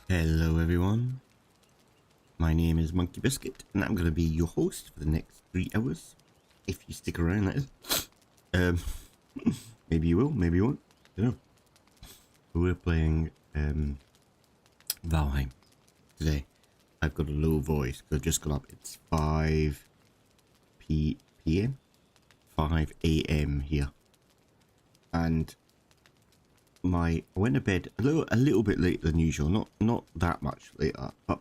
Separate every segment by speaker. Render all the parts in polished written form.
Speaker 1: Hello everyone, my name is MonkeyBiscuit and I'm going to be your host for the next 3 hours, if you stick around that is. Maybe you will, maybe you won't. I don't know. We're playing Valheim today. I've got a low voice because I've just got up. It's 5 p.m. 5 a.m. here, and I went to bed a little bit later than usual. Not that much later, but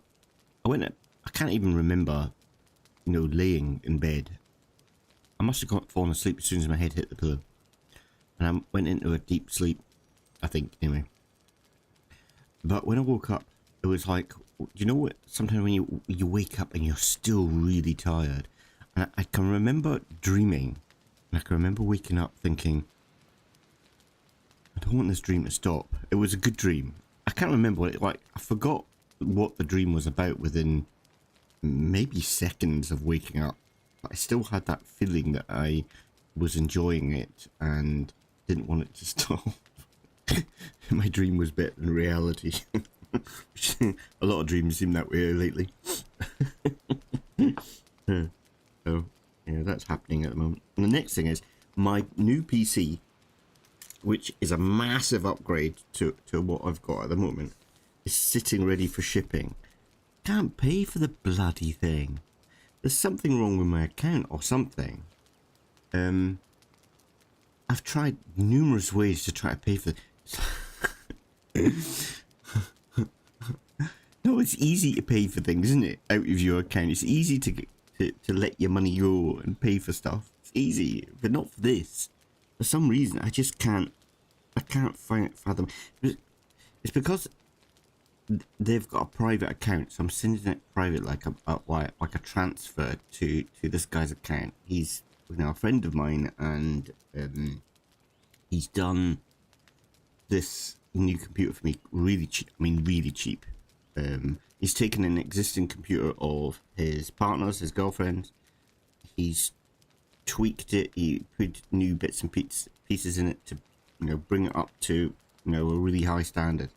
Speaker 1: I can't even remember, laying in bed. I must have fallen asleep as soon as my head hit the pillow, and I went into a deep sleep, I think, anyway. But when I woke up, it was like, you know what? Sometimes when you wake up and you're still really tired, and I can remember dreaming, and I can remember waking up thinking, I don't want this dream to stop. It was a good dream. I can't remember what I forgot what the dream was about within maybe seconds of waking up. But I still had that feeling that I was enjoying it and didn't want it to stop. My dream was better than reality. A lot of dreams seem that way lately. So, yeah, that's happening at the moment. And the next thing is my new PC, which is a massive upgrade to what I've got at the moment, is sitting ready for shipping. Can't pay for the bloody thing. There's something wrong with my account or something. I've tried numerous ways to try to pay for No, it's easy to pay for things, isn't it? Out of your account. It's easy to let your money go and pay for stuff. It's easy, but not for this. For some reason, I just can't. I can't fathom. It's because they've got a private account, so I'm sending it private, like a transfer to this guy's account. He's a friend of mine, and he's done this new computer for me really cheap. I mean, really cheap. He's taken an existing computer of his partner's, his girlfriend's. He's tweaked it. He put new bits and pieces in it to, bring it up to, a really high standard.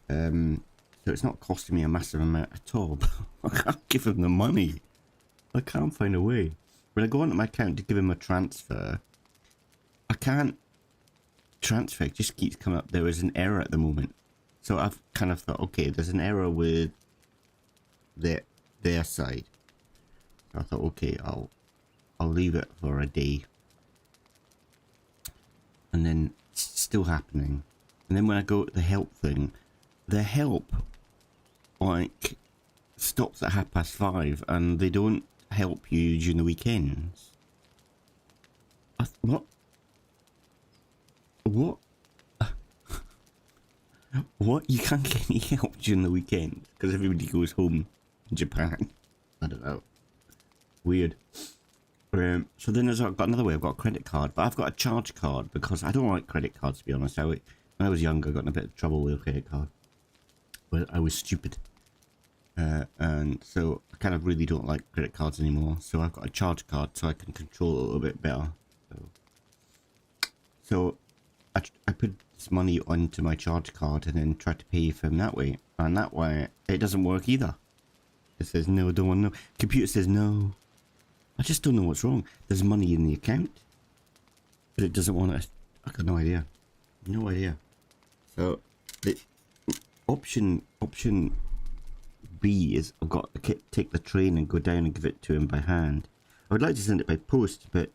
Speaker 1: So it's not costing me a massive amount at all. I can't give him the money. I can't find a way. When I go onto my account to give him a transfer, I can't transfer. It just keeps coming up. There is an error at the moment. So I've kind of thought, okay, there's an error with their side. So I thought, okay, I'll leave it for a day. And then it's still happening. And then when I go to the help thing, the help stops at 5:30, and they don't help you during the weekends. What? What? You can't get any help during the weekend because everybody goes home in Japan. I don't know. Weird. So then I've got another way. I've got a credit card, but I've got a charge card because I don't like credit cards, to be honest. When I was younger, I got in a bit of trouble with a credit card. Well, I was stupid. And so I kind of really don't like credit cards anymore. So I've got a charge card so I can control it a little bit better. So I put this money onto my charge card and then try to pay for him that way. And that way, it doesn't work either. It says no, don't want no. Computer says no. I just don't know what's wrong. There's money in the account, but it doesn't want to. I got no idea. No idea. So the option B is I've got to take the train and go down and give it to him by hand. I would like to send it by post, but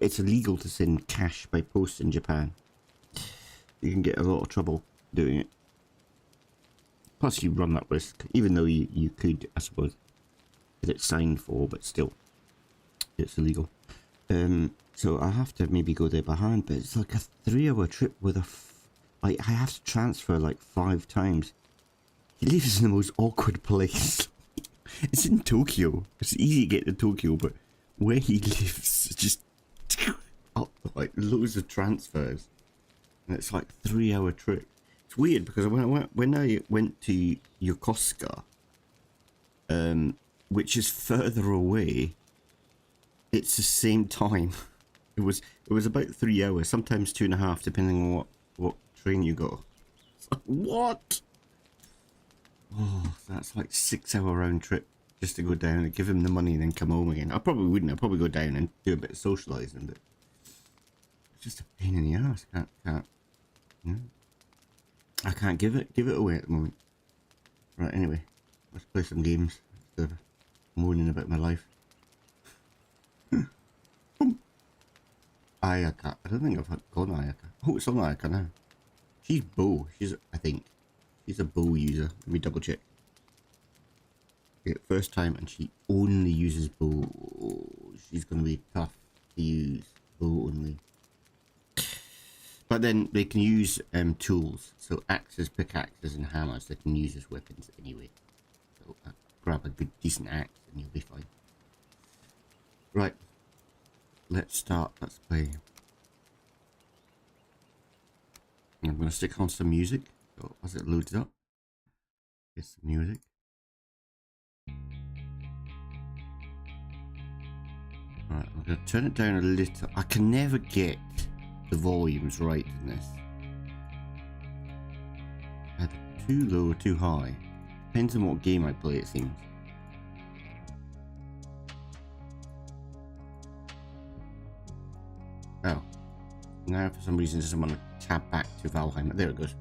Speaker 1: it's illegal to send cash by post in Japan. You can get a lot of trouble doing it. Plus, you run that risk, even though you could, I suppose, get it signed for, but still, it's illegal. So I have to maybe go there by hand, but it's like a 3-hour trip with I have to transfer like 5 times. He lives in the most awkward place. It's in Tokyo. It's easy to get to Tokyo, but where he lives, just like loads of transfers, and it's like 3-hour trip. It's weird because when I went to Yokosuka, which is further away, it's the same time. It was about 3 hours, sometimes 2.5, depending on what train you go. It's like, what? Oh, that's like 6-hour round trip just to go down and give him the money and then come home again. I probably wouldn't. I'd probably go down and do a bit of socialising, but just a pain in the ass. You know, I can't give it away at the moment. Right, anyway, let's play some games instead of moaning about my life. Ayaka. I don't think I've gone Ayaka. Oh, it's on Ayaka now. She's bow. I think she's a bow user. Let me double check. Okay, first time, and she only uses bow. She's gonna be tough to use. Bow only. But then they can use tools. So axes, pickaxes, and hammers they can use as weapons anyway. So grab a good, decent axe, and you'll be fine. Right. Let's start. Let's play. I'm going to stick on some music. So as it loads up, here's some music. Right, I'm going to turn it down a little. I can never get the volumes right in this. Either too low or too high. Depends on what game I play, it seems. Oh. Now for some reason it doesn't want to tab back to Valheim. There it goes.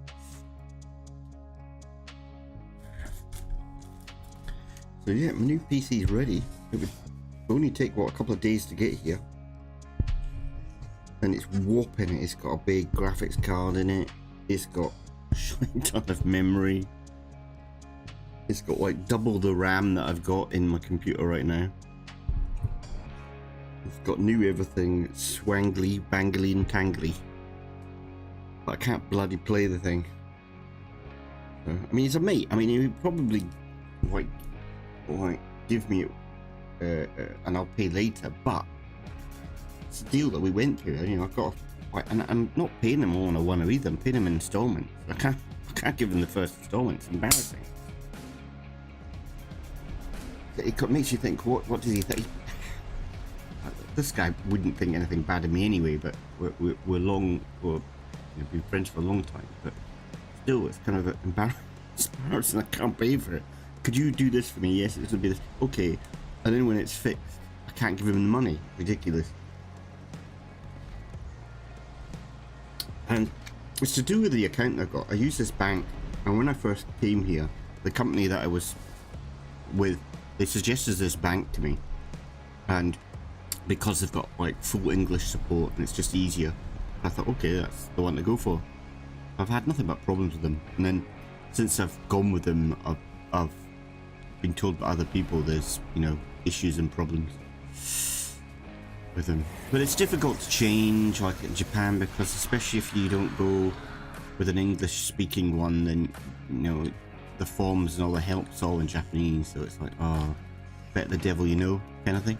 Speaker 1: So yeah, my new PC is ready. It would only take, what, a couple of days to get here. And it's whopping it. It's got a big graphics card in it. It's got a ton of memory. It's got like double the RAM that I've got in my computer right now. It's got new everything, swangly, bangly and tangly. But I can't bloody play the thing. So, I mean, it's a mate. I mean, he would probably like give me and I'll pay later, but it's a deal that we went through. You know, I've got and I'm not paying them all in a one either. I'm paying them in installments. I can't give them the first installment. It's embarrassing. It makes you think. What does he think? This guy wouldn't think anything bad of me anyway, but we're been friends for a long time. But still, it's kind of embarrassing. I can't pay for it. Could you do this for me? Yes, it will be this. Okay, and then when it's fixed, I can't give him the money. Ridiculous. And it's to do with the account I got. I use this bank, and when I first came here, the company that I was with, they suggested this bank to me, and because they've got like full English support and it's just easier, I thought, okay, that's the one to go for. I've had nothing but problems with them, and then since I've gone with them, I've been told by other people there's, you know, issues and problems with them. But it's difficult to change like in Japan, because especially if you don't go with an English speaking one, then, you know, the forms and all the help's all in Japanese, so it's like, oh, bet the devil you know kind of thing.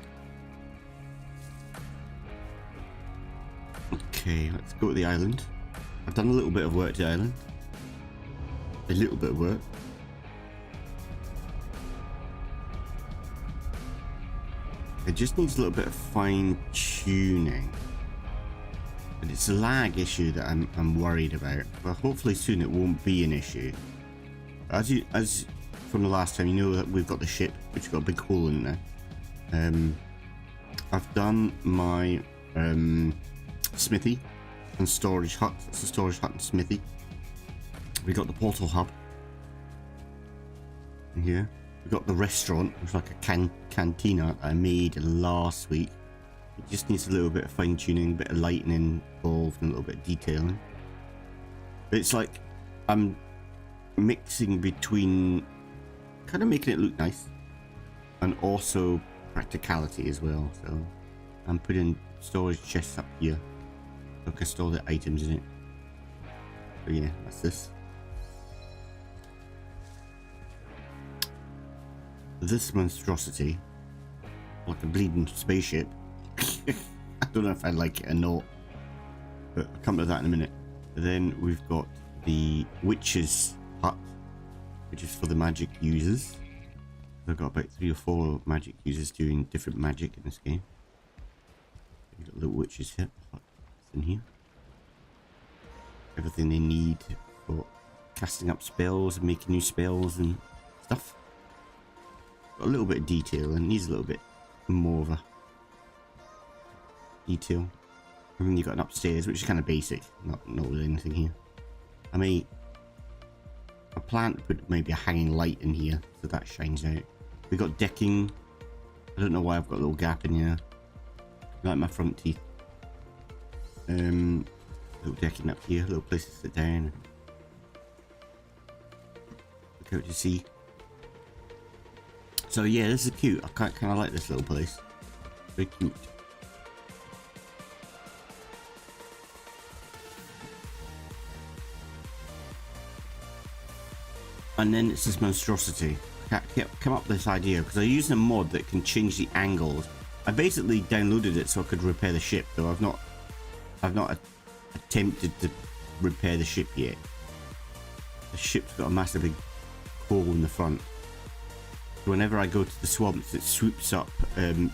Speaker 1: Okay, let's go to the island. I've done a little bit of work to the island. A little bit of work. It just needs a little bit of fine tuning. But it's a lag issue that I'm worried about. But hopefully soon it won't be an issue. As from the last time, you know that we've got the ship, which has got a big hole in there. I've done my smithy and storage hut. It's a storage hut and smithy. We got the portal hub in here. We got the restaurant, which is like a cantina that I made last week. It just needs a little bit of fine tuning, a bit of lighting involved, and a little bit of detailing. But it's like I'm mixing between kind of making it look nice and also practicality as well. So I'm putting storage chests up here so I can store the items in it. So yeah, that's this. This monstrosity, like a bleeding spaceship. I don't know if I like it or not, but I'll come to that in a minute. Then we've got the witch's hut, which is for the magic users. I've got about 3 or 4 magic users doing different magic in this game. We've got a little witch's hut in here. Everything they need for casting up spells and making new spells and stuff. Got a little bit of detail, and needs a little bit more of a detail. And then you've got an upstairs, which is kind of basic. Not really anything here. I may... I plan to put maybe a hanging light in here so that shines out. We got decking. I don't know why I've got a little gap in here. Like my front teeth. Little decking up here, little place to sit down. Look out to see. So yeah, this is cute. I kind of like this little place. Very cute. And then it's this monstrosity. Come up with this idea because I used a mod that can change the angles. I basically downloaded it so I could repair the ship, though I've not attempted to repair the ship yet. The ship's got a massive big hole in the front. Whenever I go to the swamps, it swoops up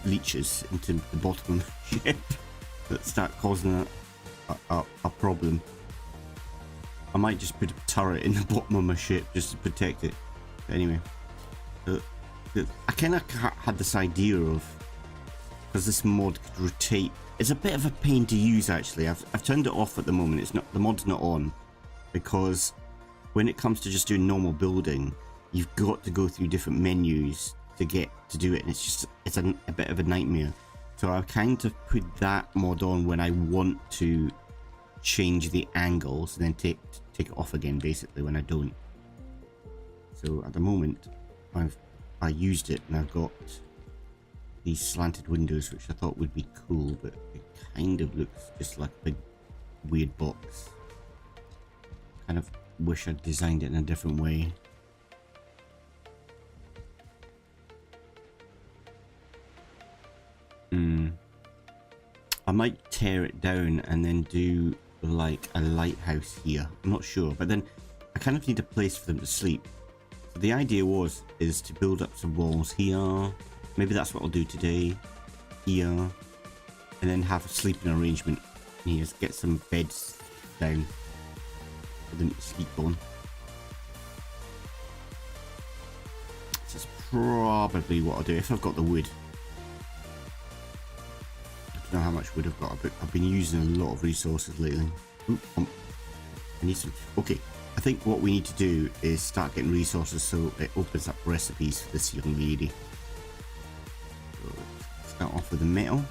Speaker 1: leeches into the bottom of the ship that start causing a problem. I might just put a turret in the bottom of my ship just to protect it. But anyway, I kind of had this idea of, because this mod could rotate. It's a bit of a pain to use actually. I've turned it off at the moment. It's not, the mod's not on, because when it comes to just doing normal building, you've got to go through different menus to get to do it, and it's a bit of a nightmare. So I kind of put that mod on when I want to change the angles and then take it off again basically when I don't. So at the moment I used it and I've got these slanted windows, which I thought would be cool, but it kind of looks just like a big weird box. Kind of wish I'd designed it in a different way. I might tear it down and then do like a lighthouse here. I'm not sure, but then I kind of need a place for them to sleep. So the idea is to build up some walls here. Maybe that's what I'll do today. Here, and then have a sleeping arrangement here. Get some beds down for them to sleep on. That's probably what I'll do if I've got the wood. I don't know how much wood I've got, but I've been using a lot of resources lately. I need some. Okay, I think what we need to do is start getting resources so it opens up recipes for this young lady. So let's start off with the metal.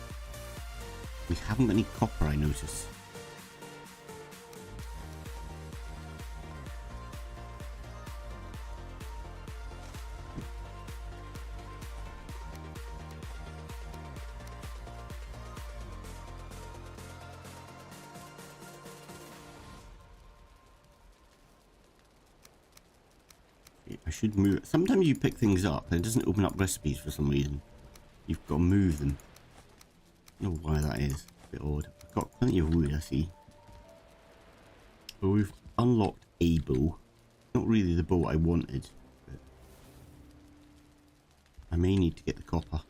Speaker 1: We haven't got any copper, I notice. I should move. Sometimes you pick things up and it doesn't open up recipes for some reason. You've got to move them. I don't know why that is. A bit odd. I've got plenty of wood, I see. But we've unlocked a bow. Not really the bow I wanted, but I may need to get the copper.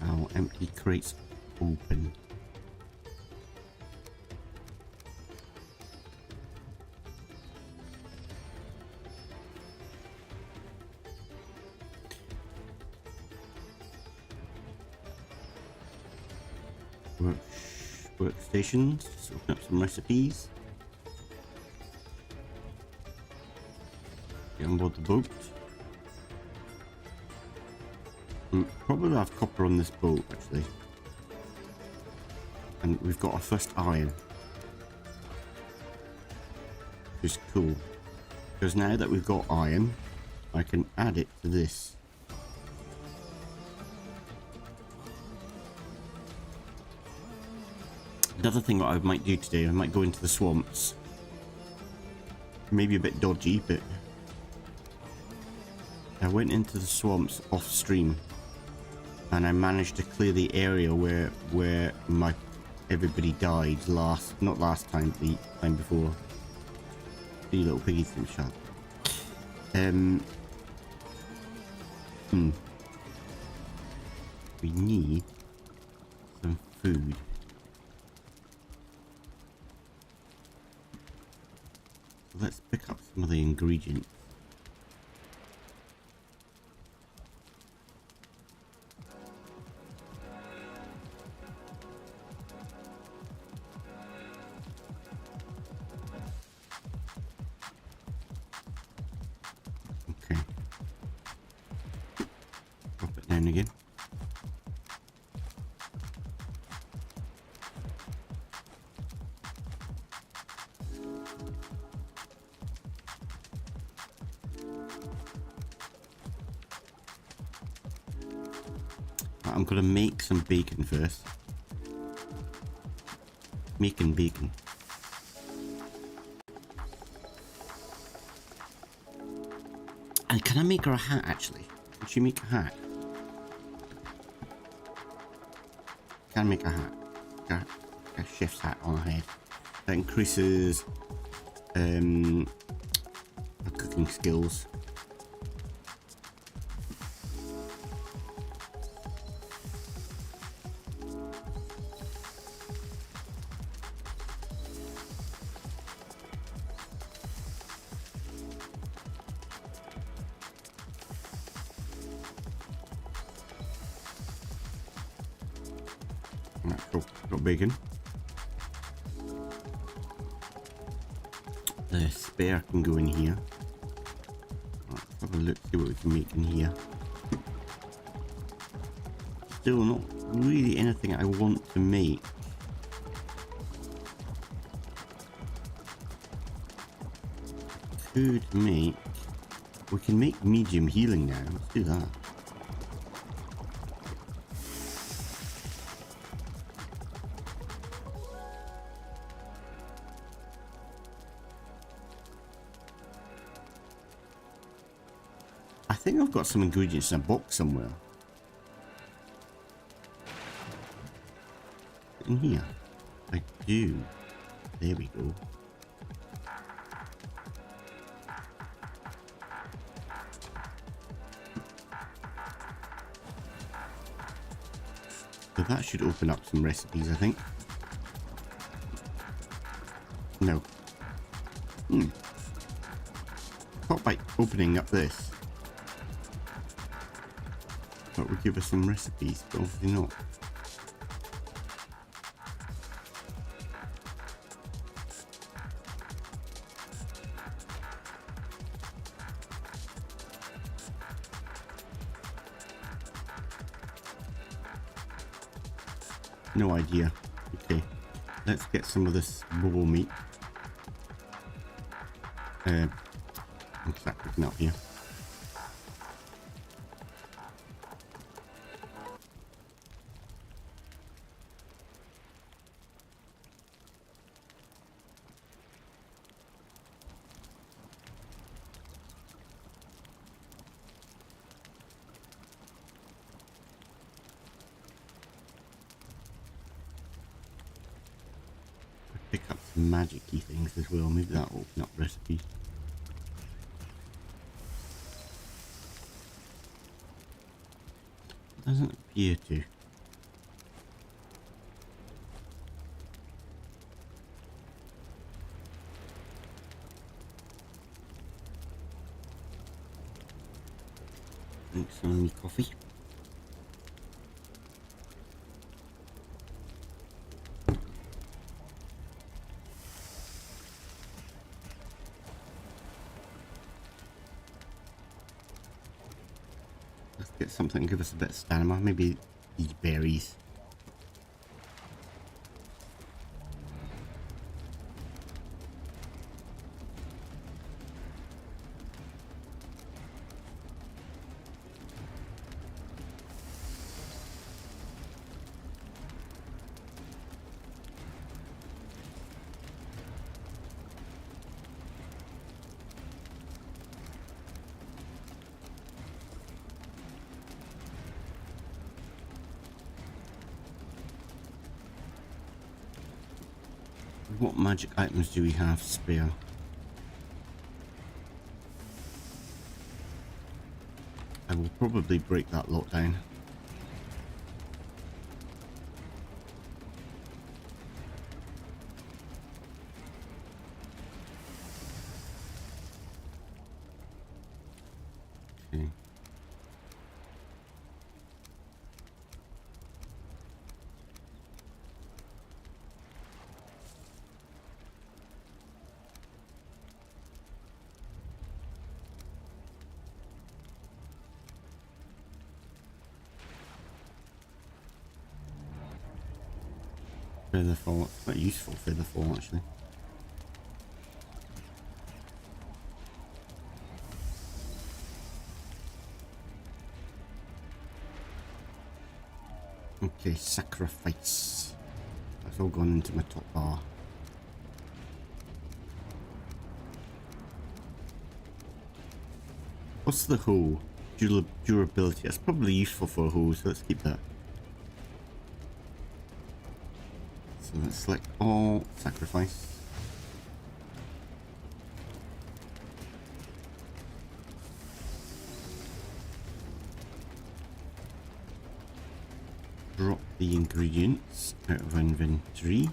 Speaker 1: Our empty crates open. Workstations. Let's open up some recipes. Get on board the boat. Probably have copper on this boat actually. And we've got our first iron. Which is cool. Because now that we've got iron, I can add it to this. Another thing that I might do today, I might go into the swamps. Maybe a bit dodgy, but I went into the swamps off stream and I managed to clear the area where everybody died not last time, the time before. The little piggies didn't shut. We need some food. Let's pick up some of the ingredients. Okay. Drop it down again. I'm gonna make some bacon first. Making bacon. And can I make her a hat actually? Can she make a hat? Can make a hat. A chef's hat on her head. That increases her cooking skills. Right, cool. Got bacon. The spare can go in here. Let's have a look, see what we can make in here. Still not really anything I want to make. Could make... We can make medium healing now. Let's do that. I think I've got some ingredients in a box somewhere. In here. I do. There we go. So that should open up some recipes, I think. No. Not by opening up this. But would give us some recipes, but obviously not. No idea. Okay, let's get some of this bubble meat. What's that cooking up here? Pick up some magic-y things as well. Maybe that'll open up recipes. Doesn't appear to. Drink some coffee. Get something, give us a bit of stamina. Maybe these berries. What magic items do we have spare? I will probably break that lot down. Feather fall. It's quite useful feather fall actually. Okay, sacrifice. That's all gone into my top bar. What's the hoe? Durability. That's probably useful for a hoe, so let's keep that. So let's select all, sacrifice. Drop the ingredients out of inventory.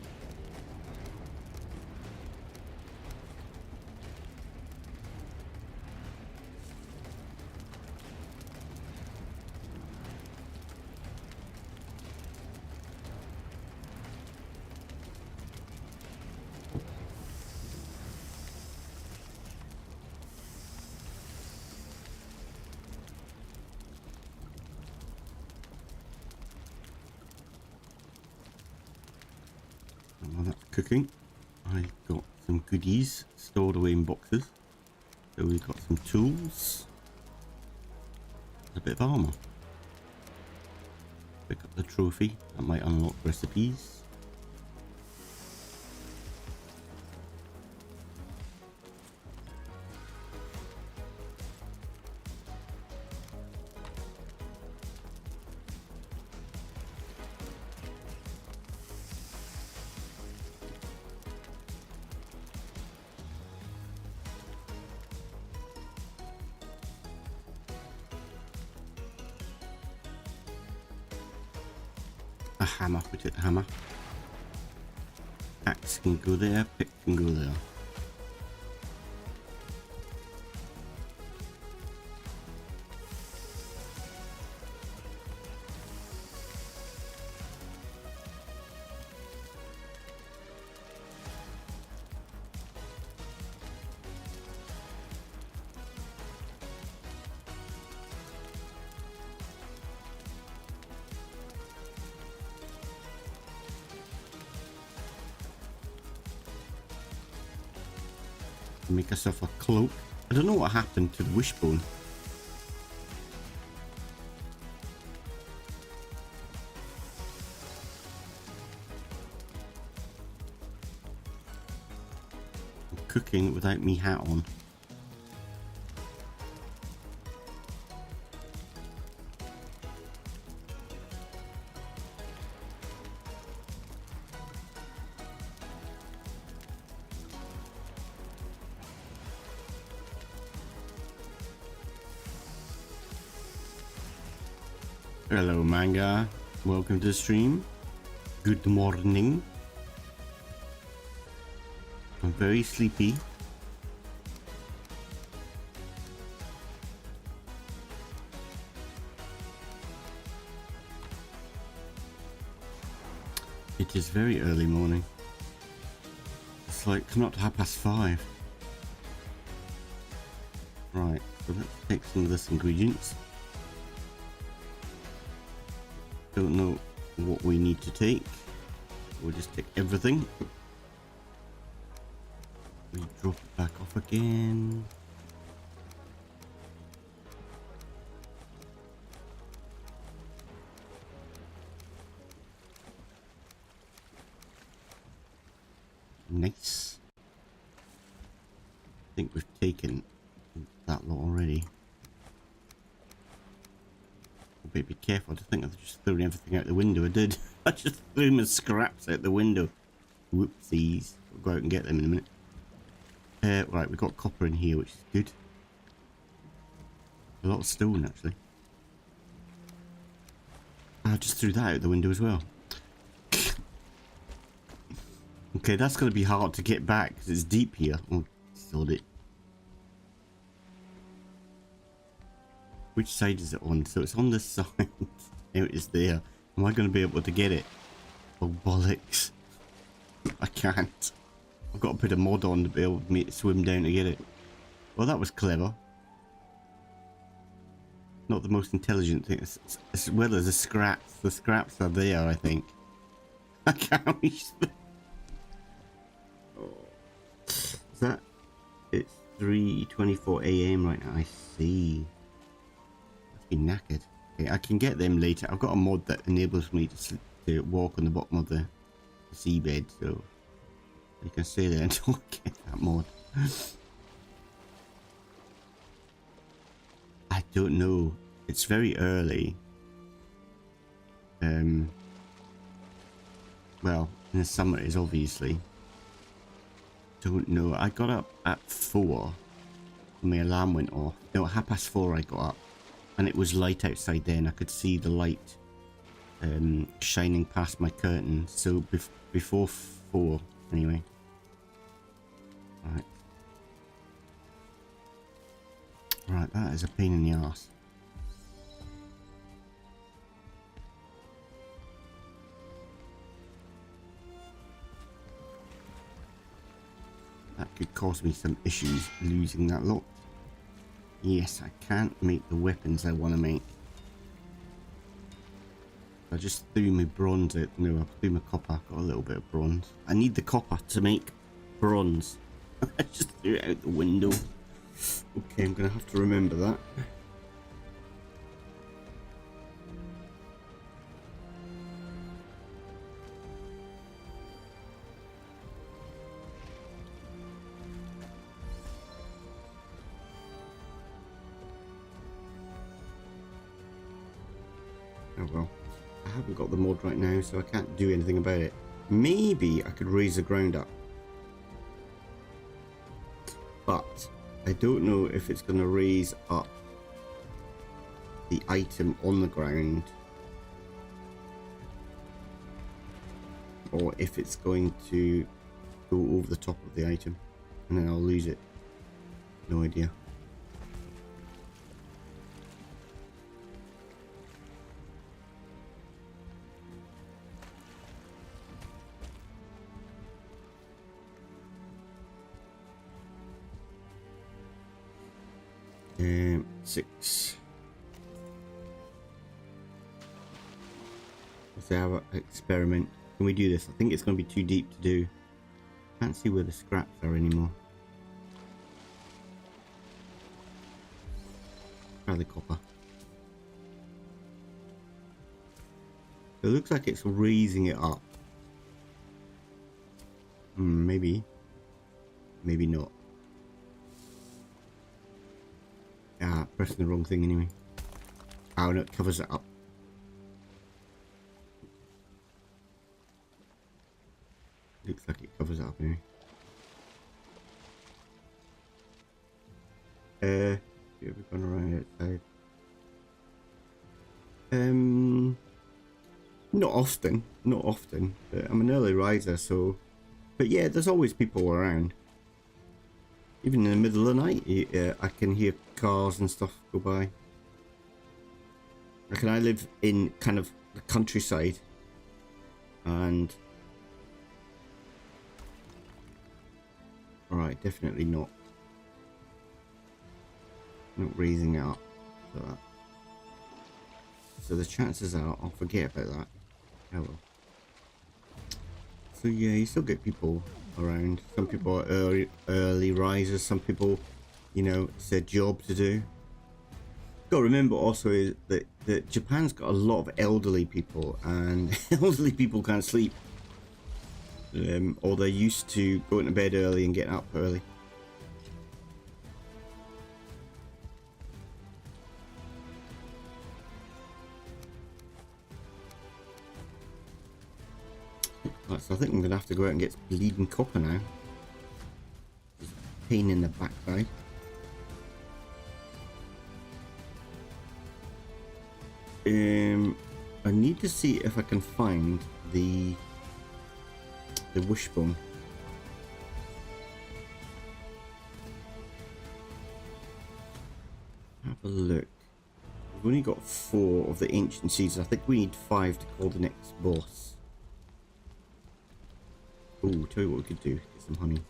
Speaker 1: While that's cooking, I've got some goodies stored away in boxes. So we've got some tools, a bit of armor. Pick up the trophy, that might unlock recipes. A hammer, we took the hammer. Axe can go there, pick can go there. Make herself a cloak. I don't know what happened to the wishbone. I'm cooking without me hat on. Hello manga, welcome to the stream. Good morning. I'm very sleepy. It is very early morning. It's like not 5:30. Right, so let's take some of this ingredients. Don't know what we need to take. We'll just take everything. We drop it back off again. Nice. I think we've taken that lot already. Be careful. I think I've just thrown everything out the window. I did. I just threw my scraps out the window. Whoopsies. We'll go out and get them in a minute. Right, we've got copper in here, which is good. A lot of stone, actually. I just threw that out the window as well. Okay, that's going to be hard to get back because it's deep here. Oh, sod it. Which side is it on? So it's on this side. Now it is there. Am I going to be able to get it? Oh, bollocks. I can't. I've got to put a mod on to be able to swim down to get it. Well, that was clever. Not the most intelligent thing. As well as the scraps. The scraps are there, I think. I can't reach them. Oh. Is that... It's 3:24 a.m. right now. I see. Must be knackered. Okay, I can get them later. I've got a mod that enables me to walk on the bottom of the seabed, so you can stay there until I get that mod. I don't know. It's very early. Well, in the summer it is obviously. Don't know. I got up at 4 when my alarm went off. No, at 4:30 I got up, and it was light outside then. I could see the light shining past my curtain. So before 4 anyway. Right. Right, that is a pain in the arse. That could cause me some issues losing that lot. Yes, I can't make the weapons I want to make. I just threw my bronze out. No, I threw my copper. I've got a little bit of bronze. I need the copper to make bronze. I just threw it out the window. Okay, I'm going to have to remember that. Oh well. I haven't got the mod right now, so I can't do anything about it. Maybe I could raise the ground up. But I don't know if it's going to raise up the item on the ground, or if it's going to go over the top of the item and then I'll lose it. No idea. Six. Let's have an experiment. Can we do this? I think it's going to be too deep to do. Can't see where the scraps are anymore. Try the copper. It looks like it's raising it up. Maybe. Maybe not. Ah, pressing the wrong thing anyway. Oh no, it covers it up. Looks like it covers it up anyway. Yeah, we've gone around outside. Not often, but I'm an early riser, so. But yeah, there's always people around. Even in the middle of the night, I can hear cars and stuff go by. Like, I live in kind of the countryside, and alright, definitely not raising it up. So the chances are I'll forget about that. Oh well. So yeah, you still get people around. Some people are early risers. Some people, you know, it's their job to do. Got to remember also is that Japan's got a lot of elderly people, and elderly people can't sleep, or they're used to going to bed early and getting up early. Right, so I think I'm gonna have to go out and get bleeding copper now. Pain in the backside. I need to see if I can find the wishbone. Have a look. We've only got 4 of the ancient seeds. I think we need 5 to call the next boss. Oh, tell you what we could do. Get some honey.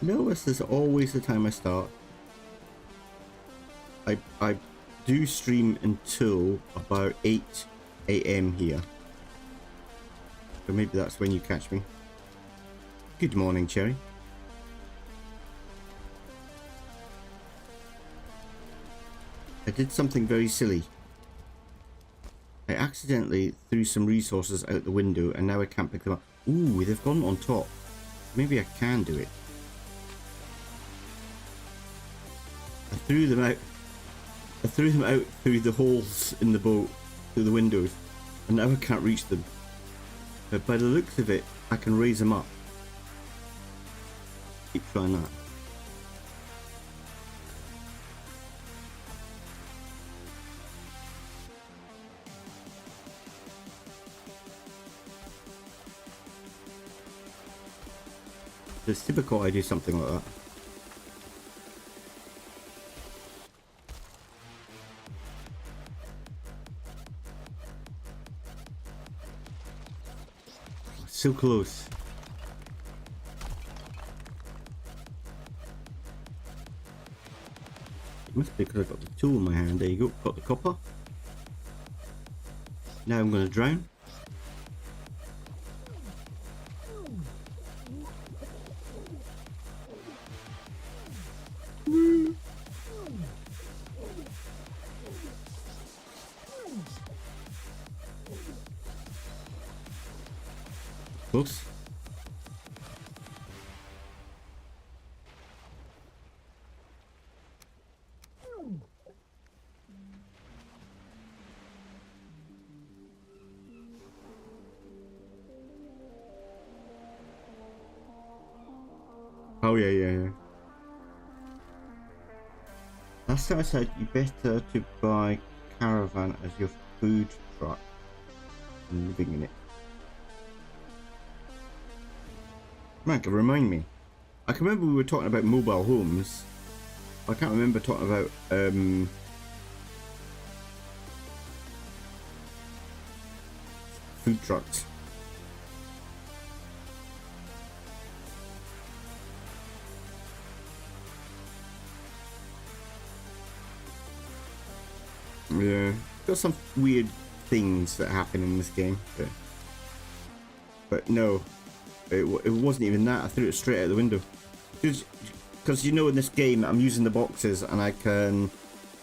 Speaker 1: No, this is always the time I start. I do stream until about 8 AM here. So maybe that's when you catch me. Good morning, Cherry. I did something very silly. I accidentally threw some resources out the window and now I can't pick them up. Ooh, they've gone on top. Maybe I can do it. I threw them out. I threw them out through the holes in the boat, through the windows, and now I can't reach them. But by the looks of it, I can raise them up. Keep trying that. It's typical I do something like that. So close. It must be because I got the tool in my hand. There you go. Got the copper. Now I'm going to drown. Close. Oh yeah. Last time I said you better to buy caravan as your food truck and living in it. Man, can remind me. I can remember we were talking about mobile homes. I can't remember talking about food trucks. Yeah, got some weird things that happen in this game, but no, it wasn't even that. I threw it straight out the window. Because you know, in this game I'm using the boxes and I can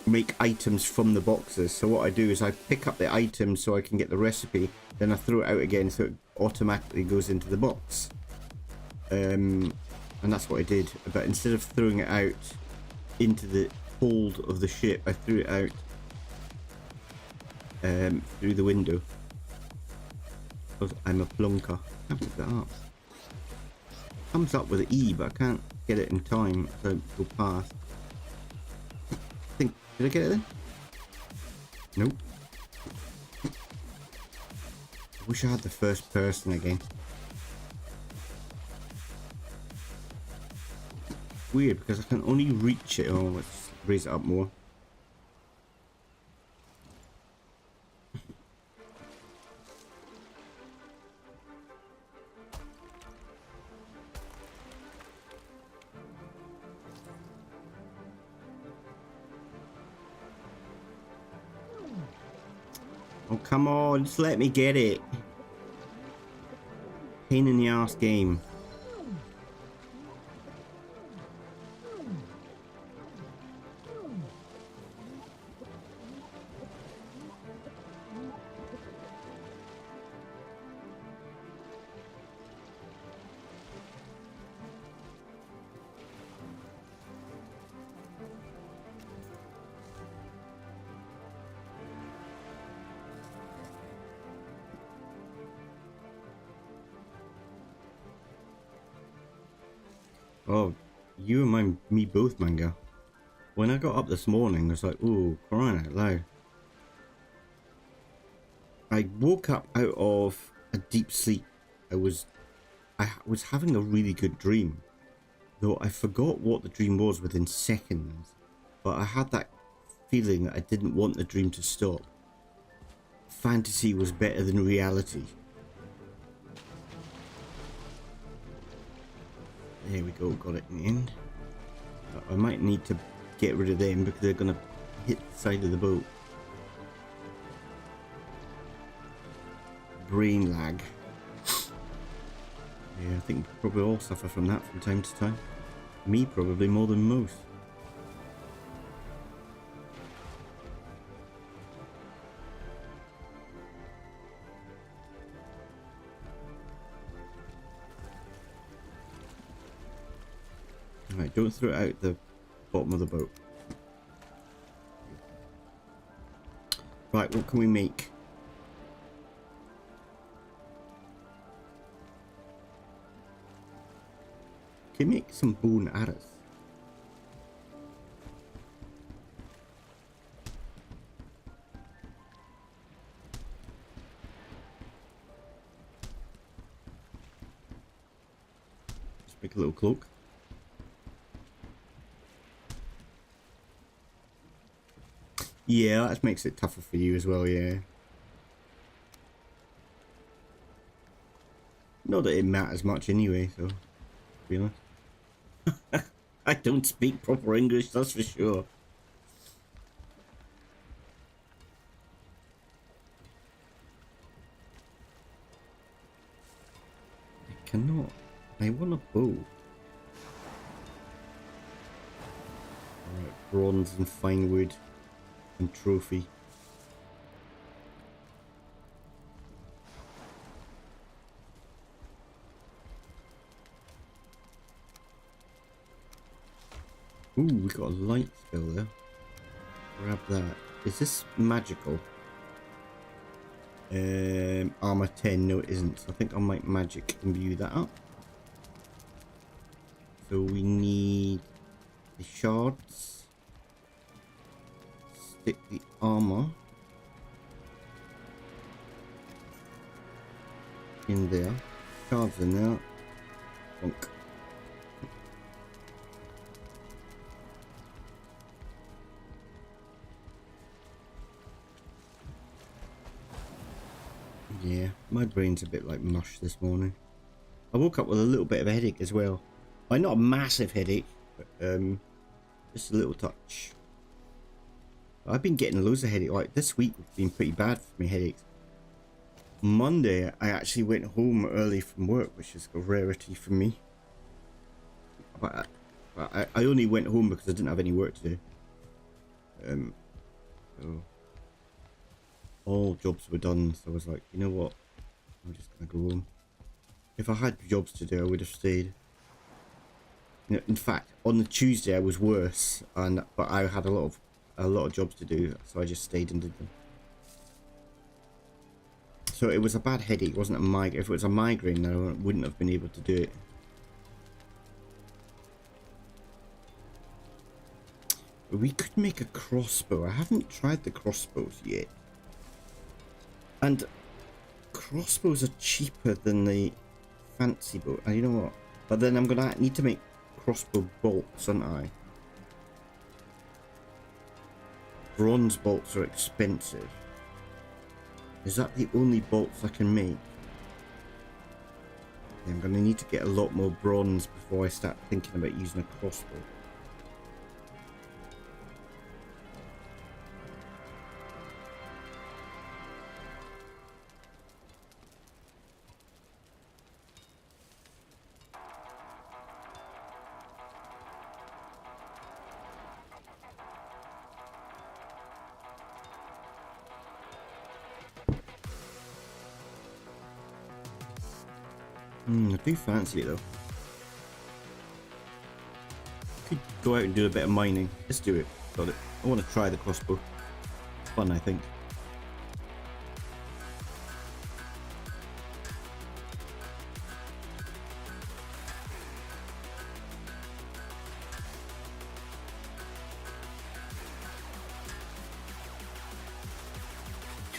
Speaker 1: make items from the boxes. So what I do is I pick up the item so I can get the recipe, then I throw it out again so it automatically goes into the box. And that's what I did. But instead of throwing it out into the hold of the ship, I threw it out through the window. Because I'm a plonker. I can't pick that up. Comes up with an E, but I can't get it in time as I go past. Did I get it then? Nope. I wish I had the first person again. Weird, because I can only reach it. Oh, let's raise it up more. Oh, come on, just let me get it. Pain in the ass game. Oh, you and me both, Manga. When I got up this morning, I was like, oh, crying out loud. I woke up out of a deep sleep. I was having a really good dream, though I forgot what the dream was within seconds. But I had that feeling that I didn't want the dream to stop. Fantasy was better than reality. There we go, got it in the end. I might need to get rid of them because they're going to hit the side of the boat. Brain lag. Yeah, I think we probably all suffer from that from time to time. Me probably more than most. Right, don't throw it out the bottom of the boat. Right, what can we make? Can we make some bone arrows? Just make a little cloak. Yeah, that makes it tougher for you as well, yeah. Not that it matters much anyway, so, to be honest. I don't speak proper English, that's for sure. I cannot. I want a bow. Alright, bronze and fine wood and trophy. Ooh, we got a light spell there. Grab that. Is this magical? Armor 10. No, it isn't. So I think I might magic imbue that up. So we need the shards. Stick the armor in there. Shards in there. Bonk. Yeah, my brain's a bit like mush this morning. I woke up with a little bit of a headache as well. Like, not a massive headache, but just a little touch. I've been getting loads of headache. Like, this week has been pretty bad for me headaches. Monday, I actually went home early from work, which is a rarity for me. But I only went home because I didn't have any work to do. So all jobs were done, so I was like, you know what, I'm just gonna go home. If I had jobs to do, I would have stayed. You know, in fact, on the Tuesday I was worse, but I had a lot of jobs to do, so I just stayed and did them. So it was a bad headache. It wasn't a migraine. If it was a migraine, then I wouldn't have been able to do it. We could make a crossbow. I haven't tried the crossbows yet. And crossbows are cheaper than the fancy bow. And you know what? But then I'm gonna need to make crossbow bolts, aren't I? Bronze bolts are expensive. Is that the only bolts I can make? Yeah, I'm gonna need to get a lot more bronze before I start thinking about using a crossbow. I do fancy it though. Could go out and do a bit of mining. Let's do it. Got it. I want to try the crossbow. It's fun, I think.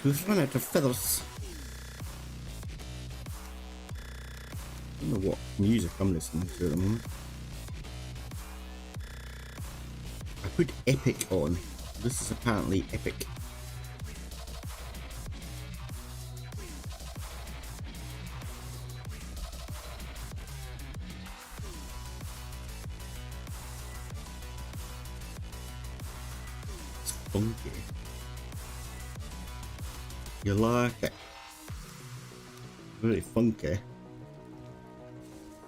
Speaker 1: We've run out of feathers. I don't know what music I'm listening to at the moment. I put epic on. This is apparently epic. Funky. You like it? Very funky.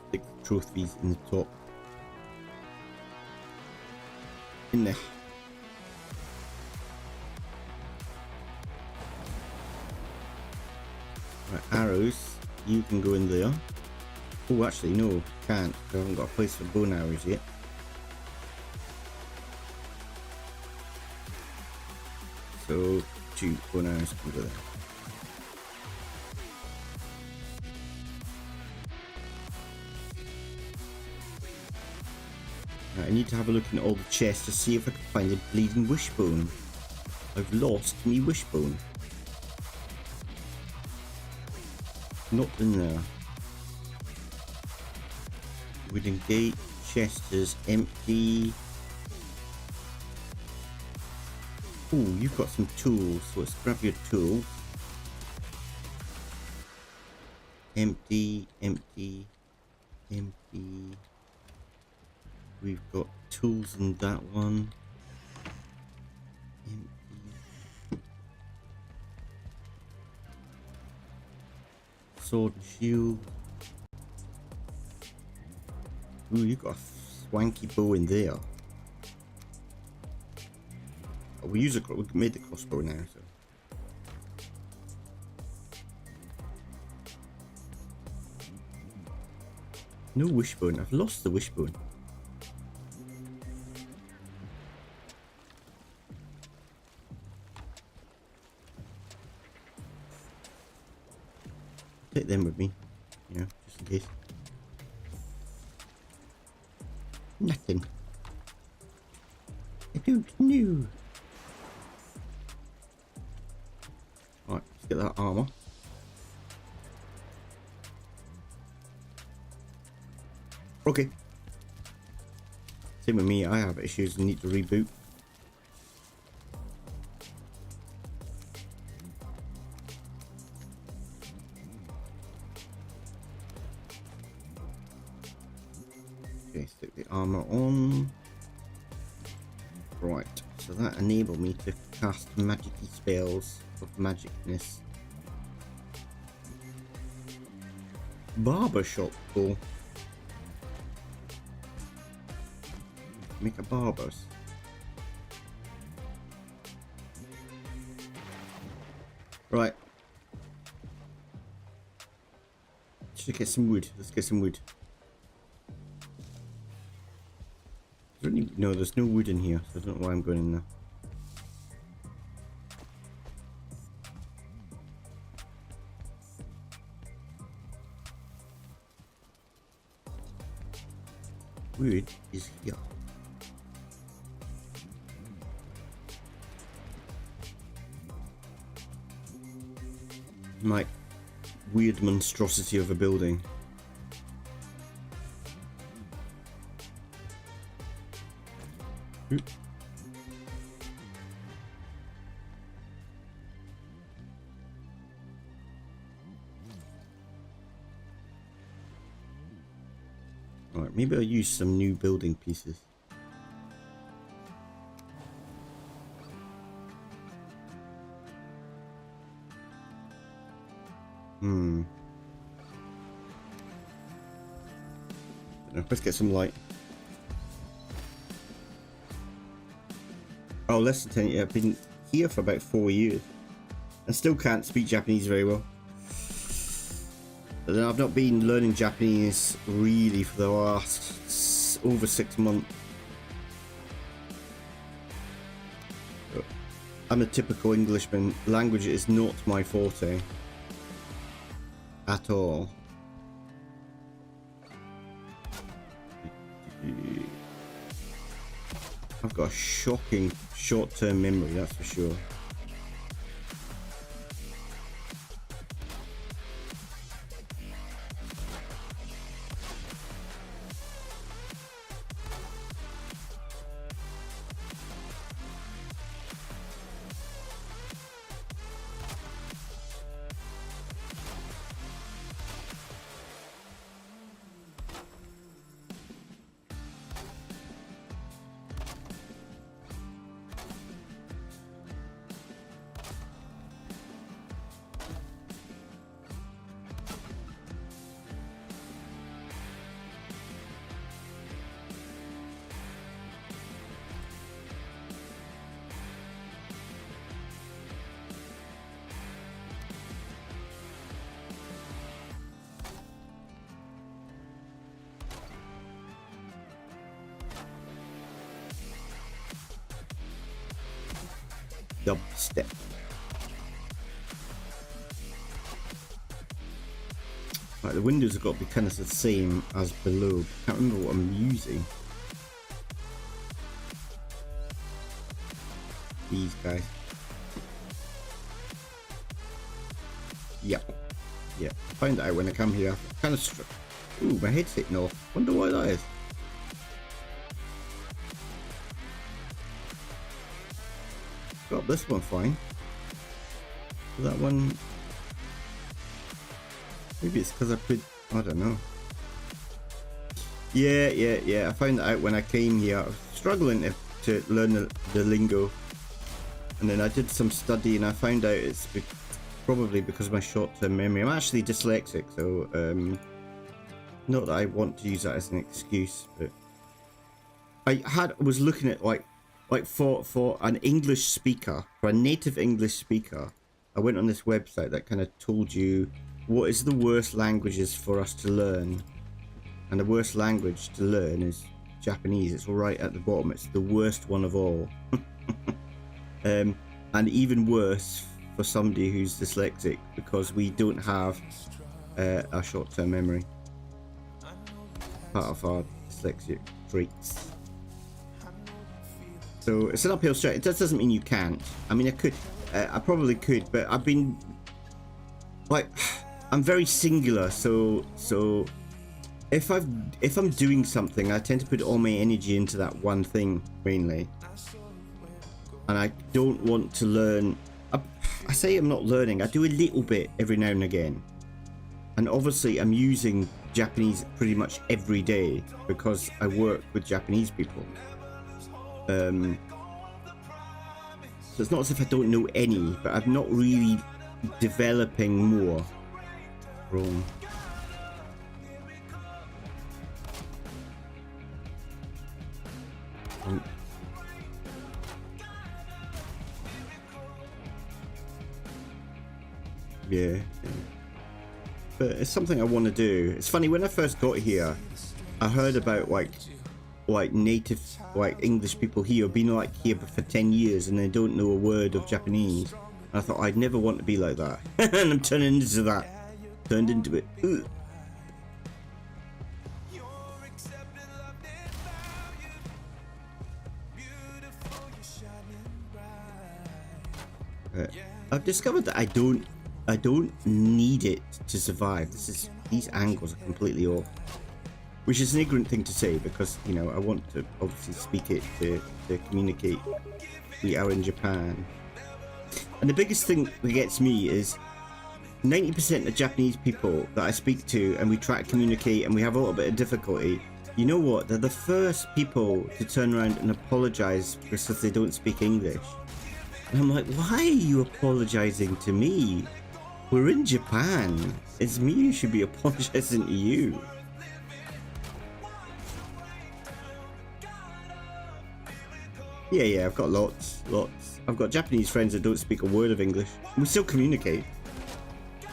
Speaker 1: Stick the trophies in the top. In there. Right, arrows. You can go in there. Oh, actually, no, can't. I haven't got a place for bow and arrows yet. So, 2 bow and arrows can go there. Right, I need to have a look in all the chests to see if I can find a bleeding wishbone. I've lost me wishbone. Not in there. Wooden gate, chest is empty. Oh, you've got some tools, so let's grab your tools. Empty, empty, empty. We've got tools in that one. Empty. Sword and shield. Ooh, you got a swanky bow in there. Oh, we made the crossbow now, so. No wishbone. I've lost the wishbone. Take them with me, you know, just in case. Nothing. I don't know. Alright, let's get that armor. Okay. Same with me, I have issues and need to reboot. Okay, stick the armor on. Right, so that enabled me to cast magic-y spells of magicness. Barbershop, cool. Make a barber's. Right. Should get some wood. Let's get some wood. No, there's no wood in here, so I don't know why I'm going in there. Wood is here. My weird monstrosity of a building. Oop. Alright, maybe I'll use some new building pieces. Let's get some light. Oh, less than 10 years. I've been here for about 4 years. I still can't speak Japanese very well. But then I've not been learning Japanese really for the last over 6 months. I'm a typical Englishman. Language is not my forte. At all. I've got a shocking short-term memory, that's for sure. Dubstep. Right, the windows have got to be kind of the same as below. Can't remember what I'm using. These guys. Yep. Yeah. I find out when I come here. Kind of. Ooh, my head's hitting off. Wonder why that is. Got this one fine. That one. Maybe it's because I put. I don't know. Yeah. I found that out when I came here. I was struggling to learn the lingo. And then I did some study and I found out it's probably because of my short-term memory. I'm actually dyslexic, so not that I want to use that as an excuse, but I was looking at like for an English speaker, for a native English speaker, I went on this website that kind of told you what is the worst languages for us to learn, and the worst language to learn is Japanese. It's right at the bottom. It's the worst one of all. And even worse for somebody who's dyslexic, because we don't have a short-term memory. Part of our dyslexic traits. So it's an uphill struggle. It doesn't mean you can't. I mean, I could. I probably could, but I've been like, I'm very singular. So if I'm doing something, I tend to put all my energy into that one thing mainly. And I don't want to learn. I say I'm not learning. I do a little bit every now and again. And obviously I'm using Japanese pretty much every day because I work with Japanese people. So it's not as if I don't know any, but I'm not really developing more. Wrong. Yeah, but it's something I want to do. It's funny, when I first got here, I heard about like native English people here been like here for 10 years and they don't know a word of Japanese. And I thought I'd never want to be like that. And I'm turning into that. Turned into it. I've discovered that I don't need it to survive. These angles are completely off, which is an ignorant thing to say because, you know, I want to obviously speak it to communicate. We are in Japan, and the biggest thing that gets me is 90% of Japanese people that I speak to and we try to communicate and we have a little bit of difficulty. You know what? They're the first people to turn around and apologize because they don't speak English. And I'm like, why are you apologizing to me? We're in Japan. It's me who should be apologizing to you. Yeah, I've got lots. I've got Japanese friends that don't speak a word of English. We still communicate.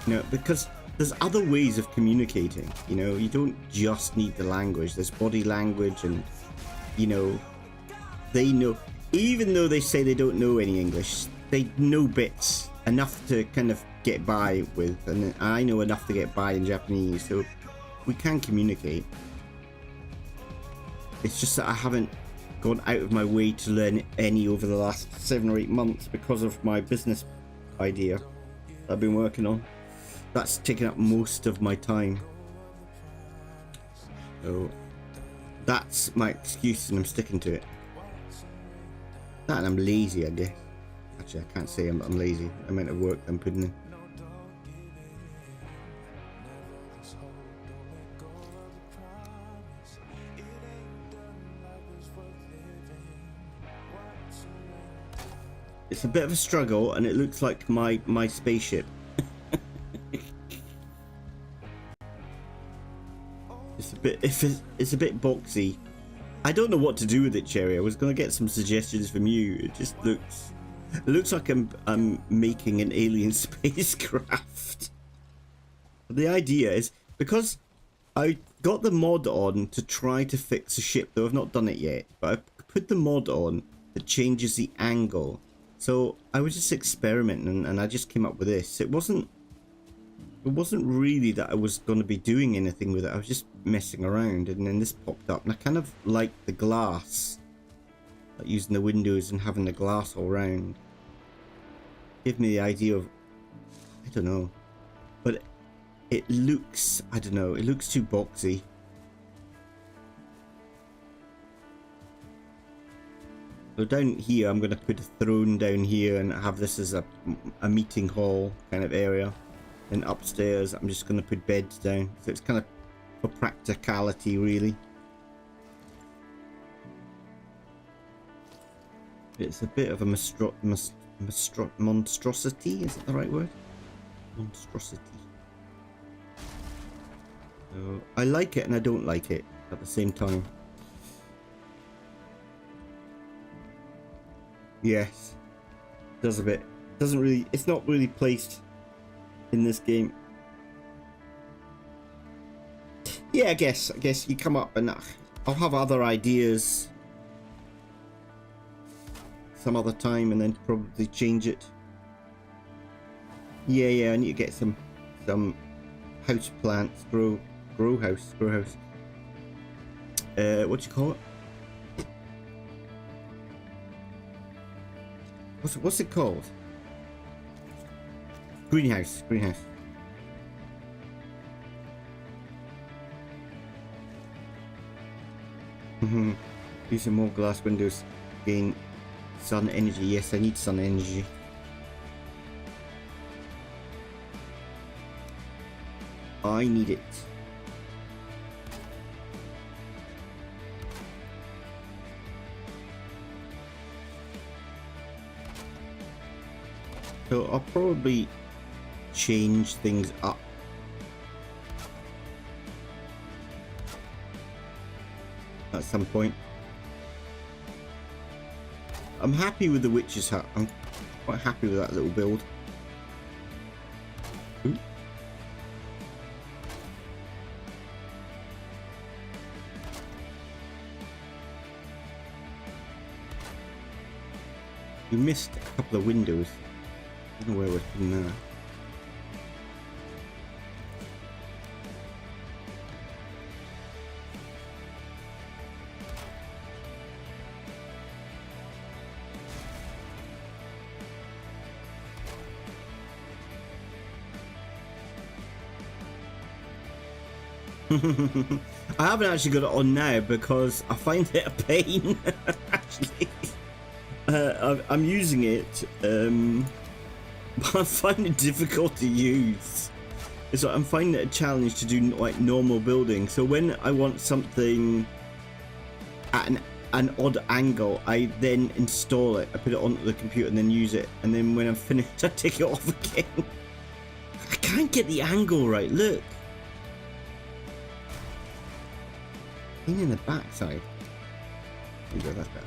Speaker 1: You know, because there's other ways of communicating. You know, you don't just need the language. There's body language and, you know, they know, even though they say they don't know any English, they know bits enough to kind of get by with, and I know enough to get by in Japanese, so we can communicate. It's just that I haven't gone out of my way to learn any over the last 7 or 8 months because of my business idea that I've been working on. That's taken up most of my time. So that's my excuse and I'm sticking to it. That and I'm lazy, I guess. Actually, I can't say I'm lazy. I meant to work I'm putting in. It's a bit of a struggle, and it looks like my spaceship. It's a bit boxy. I don't know what to do with it, Cherry. I was gonna get some suggestions from you. It just looks like I'm making an alien spacecraft. But the idea is, because I got the mod on to try to fix a ship, though I've not done it yet, but I put the mod on that changes the angle So I was just experimenting, and I just came up with this. It wasn't really that I was going to be doing anything with it. I was just messing around, and then this popped up, and I kind of liked the glass, like using the windows and having the glass all around. Give me the idea of, I don't know, but it looks, I don't know, it looks too boxy. So down here, I'm going to put a throne down here and have this as a meeting hall kind of area. And upstairs, I'm just going to put beds down. So it's kind of for practicality, really. It's a bit of a monstrosity, is that the right word? Monstrosity. So I like it and I don't like it at the same time. Yes, does a bit. Doesn't really. It's not really placed in this game. Yeah, I guess you come up and I'll have other ideas some other time and then probably change it. Yeah, I need to get some house plants, grow house. What do you call it? What's it called? Greenhouse. Using more glass windows, gain sun energy. Yes, I need sun energy. I need it. So I'll probably change things up. At some point. I'm happy with the witch's hut. I'm quite happy with that little build. Ooh. You missed a couple of windows. I don't know where we're putting that. I haven't actually got it on now because I find it a pain. Actually, I'm using it, but I find it difficult to use. It's like I'm finding it a challenge to do like normal building. So when I want something at an odd angle, I then install it. I put it onto the computer and then use it. And then when I'm finished, I take it off again. I can't get the angle right. Look. In the backside. There you go, that's better.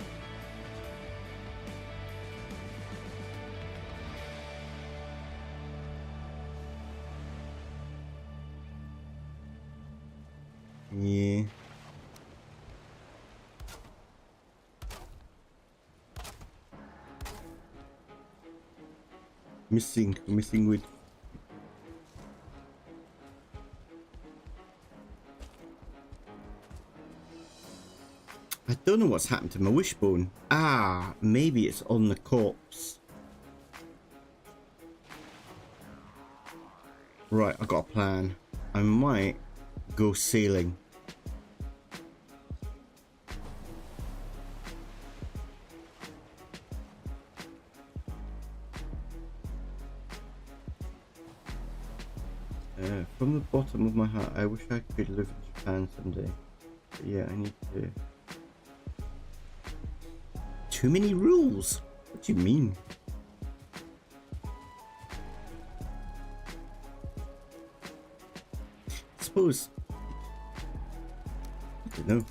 Speaker 1: Yeah. Missing wood. I don't know what's happened to my wishbone. Ah, maybe it's on the corpse. Right, I got a plan. I might go sailing. From the bottom of my heart, I wish I could live in Japan someday. But yeah, I need to. Too many rules? What do you mean? I suppose. I don't know. I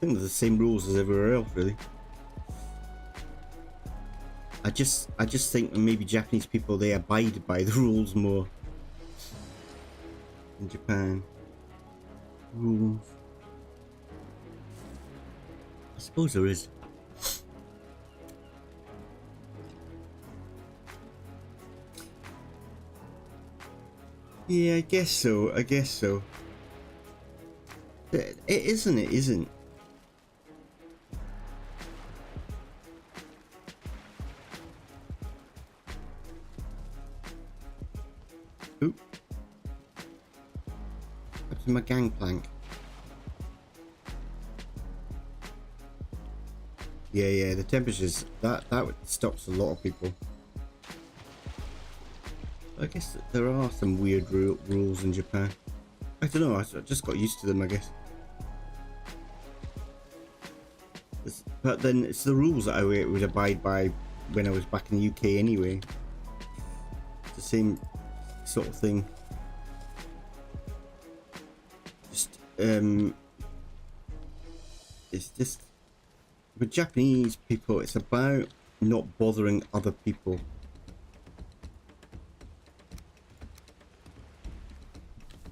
Speaker 1: think they're the same rules as everywhere else, really. I just think that maybe Japanese people, they abide by the rules more. In Japan. Rules. I suppose there is. Yeah, I guess so. I guess so. It isn't. It isn't. Oop. That's my gangplank. Yeah, yeah. The temperatures that stops a lot of people. I guess there are some weird rules in Japan. I don't know. I just got used to them, I guess. But then it's the rules that I would abide by when I was back in the UK anyway. It's the same sort of thing. Just it's just with Japanese people, it's about not bothering other people.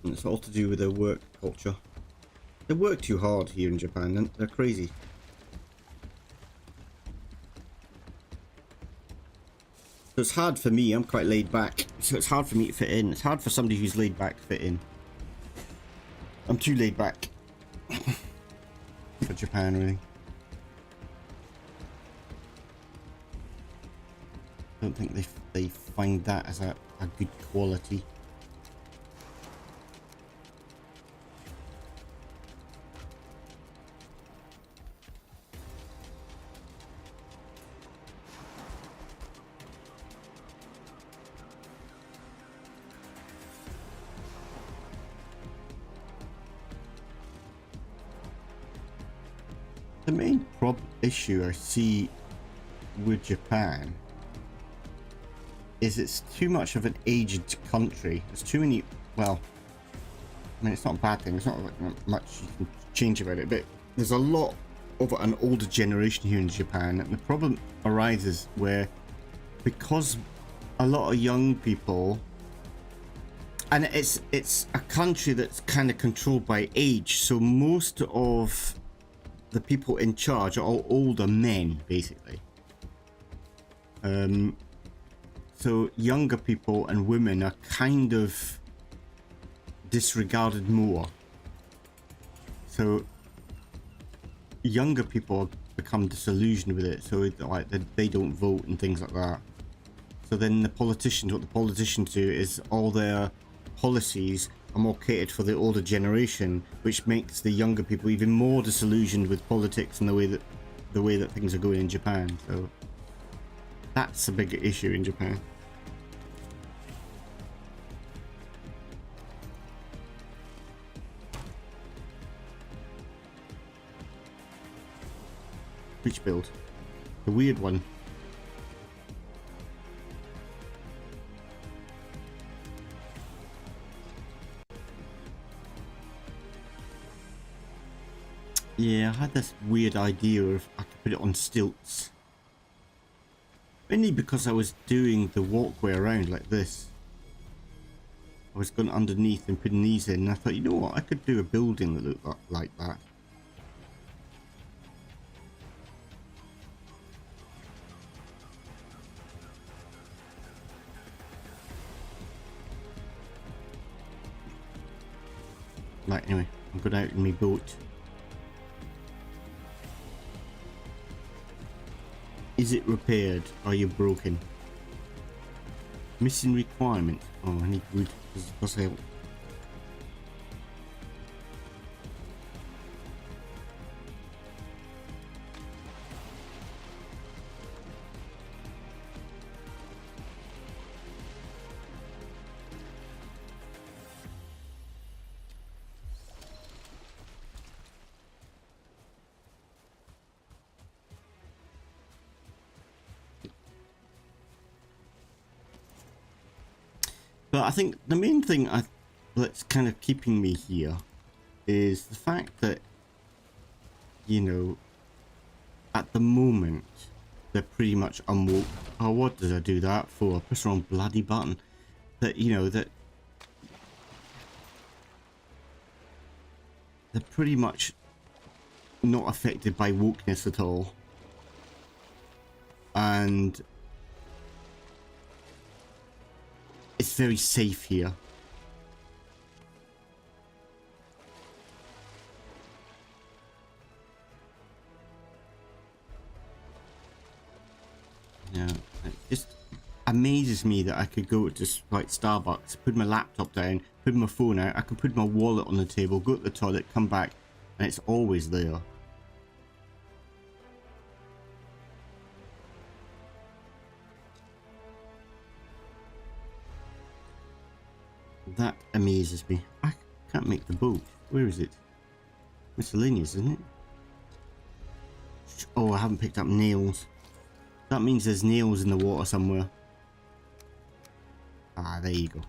Speaker 1: And it's all to do with their work culture. They work too hard here in Japan, and they're crazy. So it's hard for me. I'm quite laid back, so it's hard for me to fit in. It's hard for somebody who's laid back to fit in. I'm too laid back for Japan, really. I don't think they find that as a good quality. The main issue I see with Japan is it's too much of an aged country. There's too many, well, I mean, it's not a bad thing. There's not like much you can change about it, but there's a lot of an older generation here in Japan, and the problem arises where, because a lot of young people, and it's a country that's kind of controlled by age, so most of the people in charge are all older men, basically. So younger people and women are kind of disregarded more. So younger people become disillusioned with it, so like they don't vote and things like that. So then what the politicians do is all their policies are more catered for the older generation, which makes the younger people even more disillusioned with politics and the way that things are going in Japan. So that's a bigger issue in Japan. Which build? The weird one. Yeah, I had this weird idea of I could put it on stilts. Mainly because I was doing the walkway around like this. I was going underneath and putting these in, and I thought, you know what, I could do a building that looked like that. Right, anyway, I'm going out in my boat. Is it repaired? Are you broken? Missing requirement. Oh, I need wood. This does help. But I think the main thing that's kind of keeping me here is the fact that, you know, at the moment, they're pretty much unwoke. Oh, what did I do that for? I pressed the wrong bloody button. That, you know, that they're pretty much not affected by wokeness at all. And it's very safe here. Yeah, it just amazes me that I could go to like Starbucks, put my laptop down, put my phone out, I could put my wallet on the table, go to the toilet, come back, and it's always there. That amazes me. I can't make the boat. Where is it? Miscellaneous, isn't it? Oh, I haven't picked up nails. That means there's nails in the water somewhere. Ah, there you go.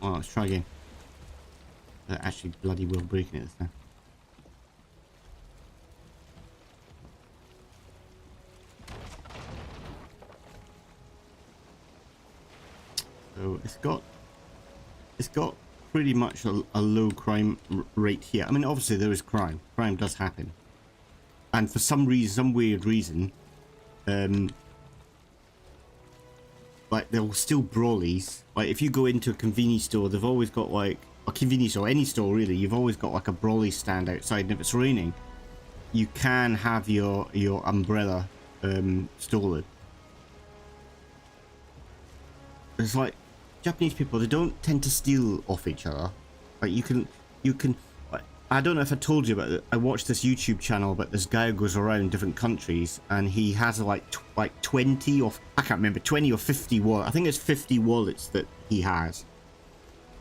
Speaker 1: Oh, let's try again. They're actually bloody well breaking it this time. So it's got pretty much a low crime rate here. I mean, obviously there is crime. Crime does happen, and for some reason, some weird reason, like there will still brawlies. Like if you go into a convenience store, they've always got like a convenience store, any store really. You've always got like a brawly stand outside, and if it's raining, you can have your umbrella stolen. It's like Japanese people, they don't tend to steal off each other. Like you can like, I don't know if I told you about it. I watched this YouTube channel about this guy who goes around different countries and he has like 20 or I can't remember, 20 or 50 wallets. I think it's 50 wallets that he has.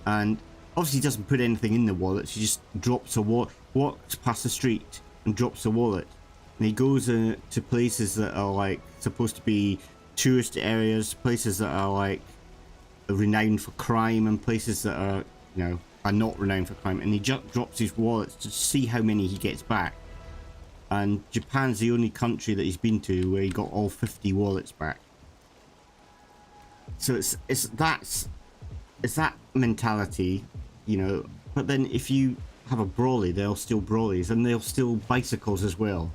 Speaker 1: And obviously he doesn't put anything in the wallets. He just drops a walks past the street and drops a wallet. And he goes to places that are like supposed to be tourist areas, places that are like renowned for crime, and places that are, you know, are not renowned for crime, and he just drops his wallets to see how many he gets back. And Japan's the only country that he's been to where he got all 50 wallets back. So it's that mentality, you know. But then if you have a brawly, they'll steal brawlies, and they'll steal bicycles as well.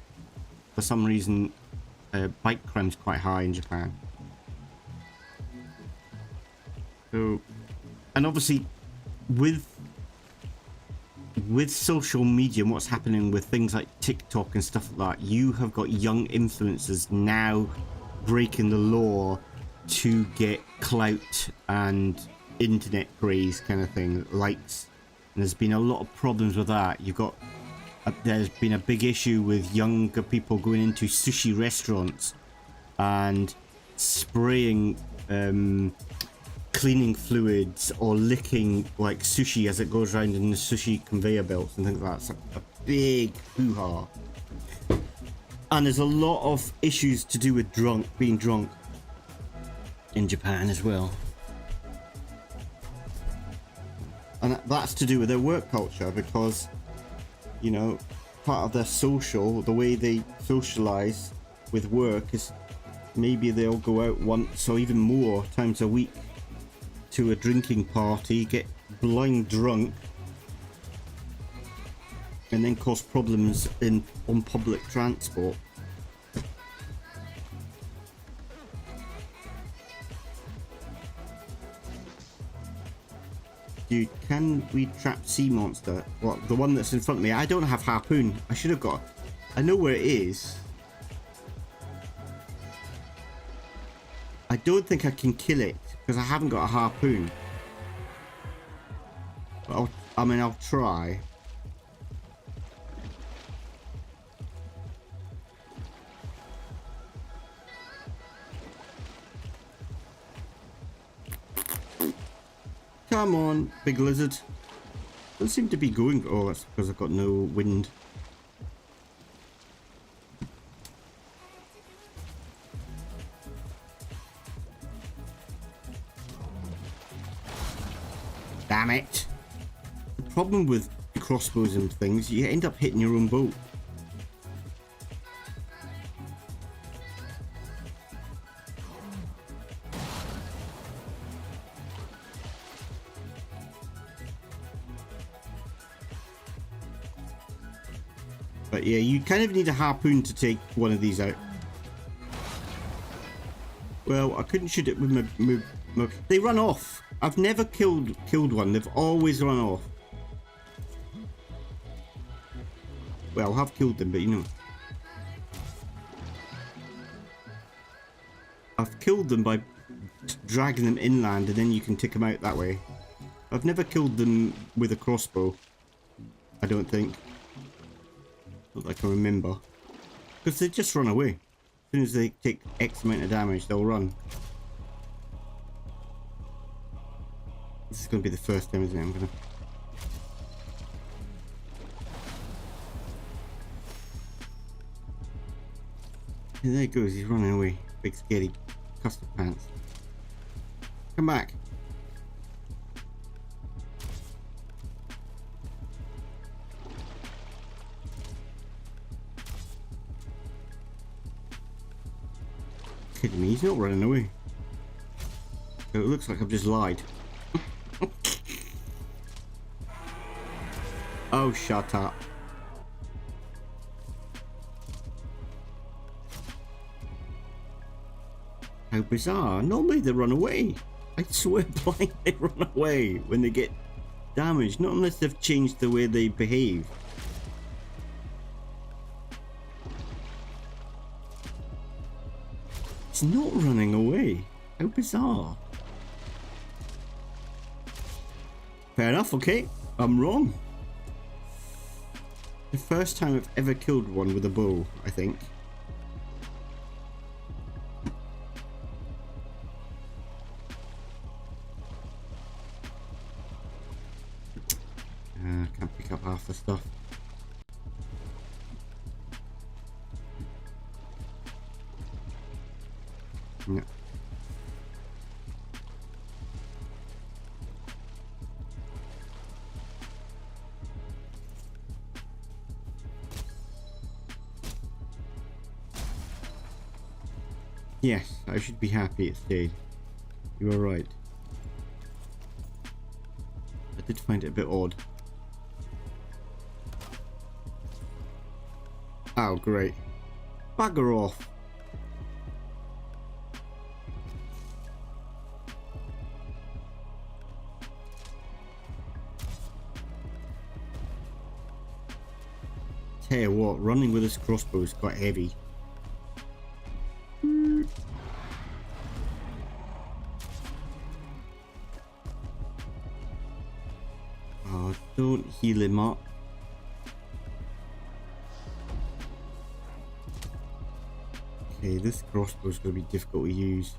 Speaker 1: For some reason, bike crime's quite high in Japan. So, and obviously, with social media and what's happening with things like TikTok and stuff like that, you have got young influencers now breaking the law to get clout and internet praise kind of thing, likes. And there's been a lot of problems with that. You've got there's been a big issue with younger people going into sushi restaurants and spraying cleaning fluids or licking like sushi as it goes around in the sushi conveyor belts and things like that. It's a big hoo-ha. And there's a lot of issues to do with being drunk in Japan as well. And that's to do with their work culture, because, you know, part of their the way they socialize with work is maybe they'll go out once or even more times a week to a drinking party, get blind drunk, and then cause problems on public transport. Dude, can we trap sea monster? What, the one that's in front of me? I don't have harpoon. I should have got. I know where it is. I don't think I can kill it because I haven't got a harpoon. But I'll try. Come on, big lizard. Doesn't seem to be going. Oh, that's because I've got no wind. Damn it. The problem with crossbows and things, you end up hitting your own boat. But yeah, you kind of need a harpoon to take one of these out. Well, I couldn't shoot it with my... They run off. I've never killed one. They've always run off. Well, I have killed them, but you know. I've killed them by dragging them inland, and then you can take them out that way. I've never killed them with a crossbow. I don't think. Not that I can remember. Because they just run away. As soon as they take X amount of damage, they'll run. This is going to be the first time, isn't it? I'm going to... And there he goes, he's running away. Big scary custard pants. Come back. Kidding me, he's not running away. So it looks like I've just lied. Oh, shut up. How bizarre. Normally they run away. I swear blind they run away when they get damaged. Not unless they've changed the way they behave. It's not running away. How bizarre. Fair enough, okay. I'm wrong. The first time I've ever killed one with a bow, I think. Can't pick up half the stuff. No. Yes, I should be happy it stayed. You were right. I did find it a bit odd. Oh, great. Bugger off. Tell you what, running with this crossbow is quite heavy. Oh, don't heal him up. Okay, this crossbow is going to be difficult to use.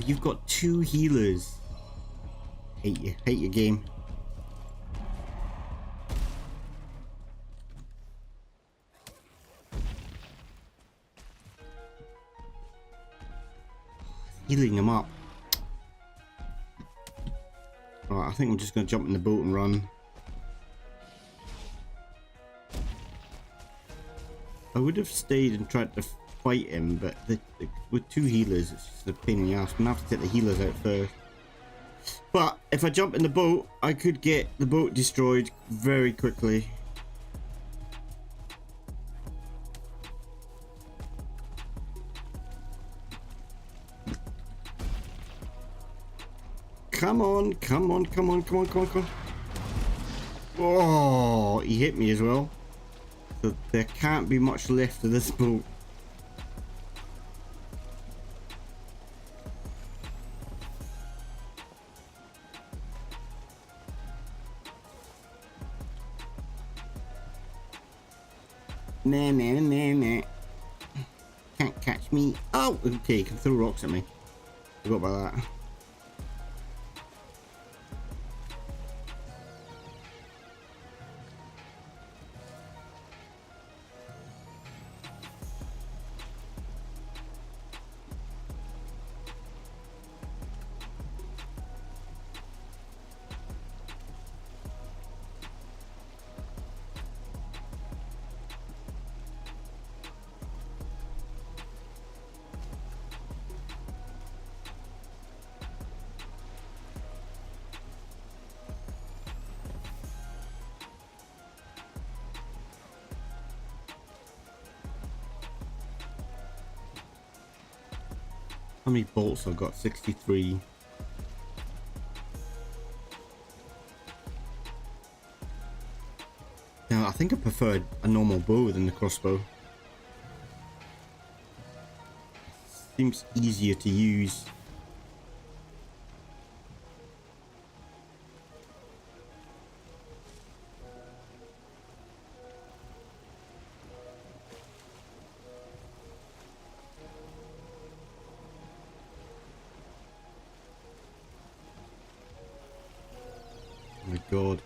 Speaker 1: You've got 2 healers. Hate you. Hate your game. Healing them up. Right, I think I'm just going to jump in the boat and run. I would have stayed and tried to fight him, but with 2 healers, it's just a pain in the ass. I'm going to have to take the healers out first. But if I jump in the boat, I could get the boat destroyed very quickly. Come on, come on, come on, come on, come on, come on. Oh, he hit me as well. So there can't be much left of this boat. Nah, nah, nah, nah. Can't catch me. Oh, okay, you can throw rocks at me. Forgot about that. How many bolts I've got? 63. Now, I think I prefer a normal bow than the crossbow. Seems easier to use. Oh my god.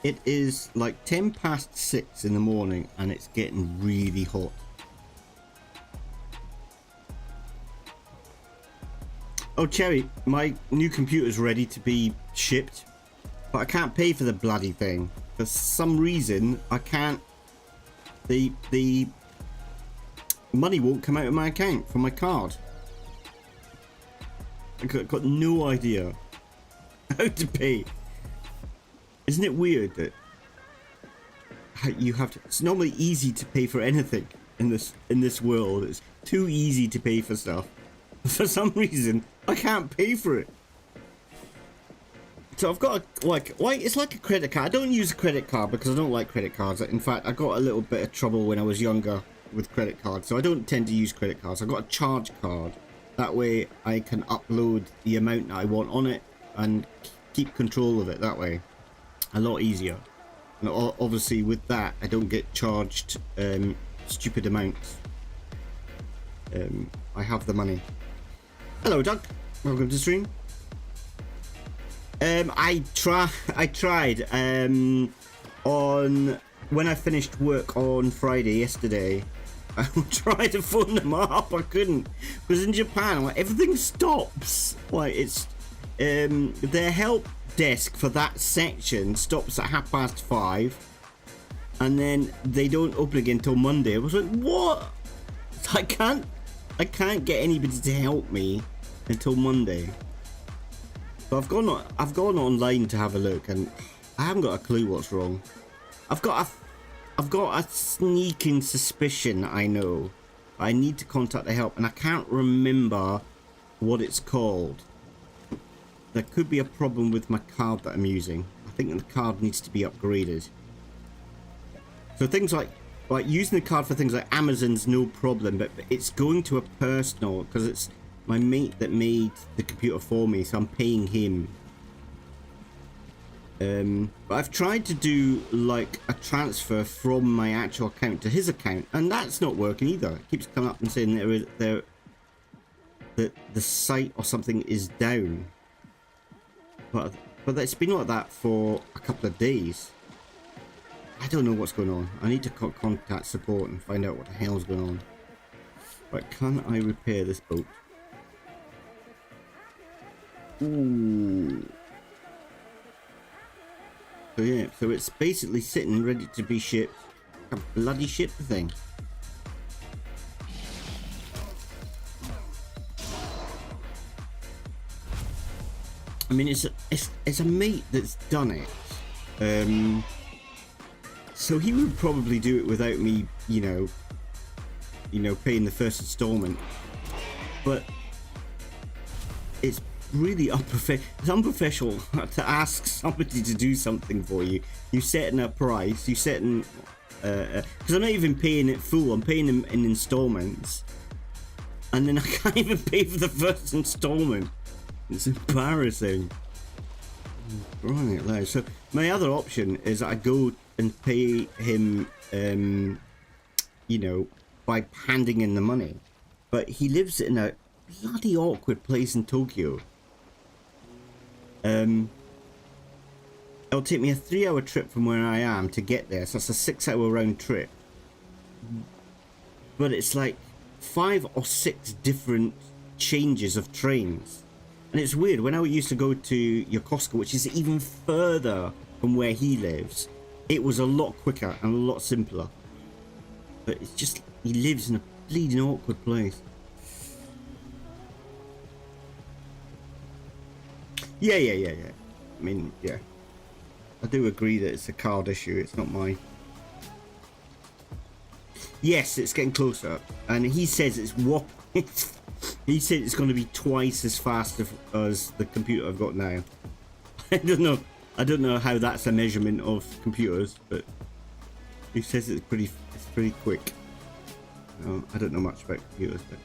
Speaker 1: It is like 10 past 6 in the morning and it's getting really hot. Oh, Cherry, my new computer's ready to be shipped, but I can't pay for the bloody thing. For some reason, I can't... The money won't come out of my account from my card. I've got no idea how to pay. Isn't it weird that you have to... It's normally easy to pay for anything in this world. It's too easy to pay for stuff. For some reason, I can't pay for it. So I've got it's like a credit card. I don't use a credit card because I don't like credit cards. In fact, I got a little bit of trouble when I was younger with credit cards, so I don't tend to use credit cards. I've got a charge card. That way I can upload the amount that I want on it and keep control of it that way. A lot easier. And obviously with that I don't get charged stupid amounts. I have the money. Hello Doug, welcome to the stream. I tried on when I finished work on Friday yesterday. I tried to phone them up, I couldn't, because in Japan like everything stops. Like it's their help desk for that section stops at 5:30 and then they don't open again until Monday. I was like, what? I can't get anybody to help me until Monday. So I've gone online to have a look and I haven't got a clue what's wrong. I've got a sneaking suspicion I know I need to contact the help and I can't remember what it's called. There could be a problem with my card that I'm using. I think the card needs to be upgraded. So things like using the card for things like Amazon's no problem, but it's going to a personal because it's my mate that made the computer for me, so I'm paying him. But I've tried to do like a transfer from my actual account to his account, and that's not working either. It keeps coming up and saying that the site or something is down. But it's been like that for a couple of days. I don't know what's going on. I need to contact support and find out what the hell's going on. Right, can I repair this boat? Ooh. So yeah, so it's basically sitting ready to be shipped. I bloody ship the thing. I mean, it's a mate that's done it. So he would probably do it without me, you know, paying the first installment. But it's really unprofessional to ask somebody to do something for you. You set in a price, you set in, because I'm not even paying it full. I'm paying them in installments, and then I can't even pay for the first installment. It's embarrassing. Right, so my other option is I go and pay him, you know, by handing in the money. But he lives in a bloody awkward place in Tokyo. It'll take me a 3-hour trip from where I am to get there, so that's a 6-hour round trip. But it's like 5 or 6 different changes of trains. And it's weird, when I used to go to Yokosuka, which is even further from where he lives, it was a lot quicker and a lot simpler. But it's just, he lives in a bleeding awkward place. Yeah. I mean, yeah. I do agree that it's a card issue, it's not mine. Yes, it's getting closer. And he says it's He said it's going to be twice as fast as the computer I've got now. I don't know. I don't know how that's a measurement of computers, but he says it's pretty quick. I don't know much about computers, but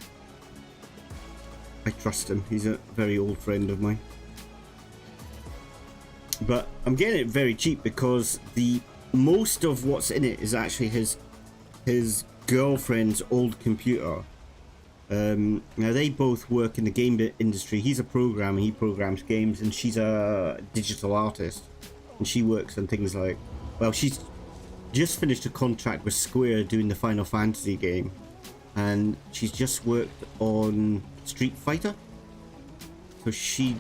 Speaker 1: I trust him. He's a very old friend of mine. But I'm getting it very cheap because the most of what's in it is actually his girlfriend's old computer. Now they both work in the game industry. He's a programmer, he programs games, and she's a digital artist, and she works on things like, well, she's just finished a contract with Square doing the Final Fantasy game, and she's just worked on Street Fighter, so she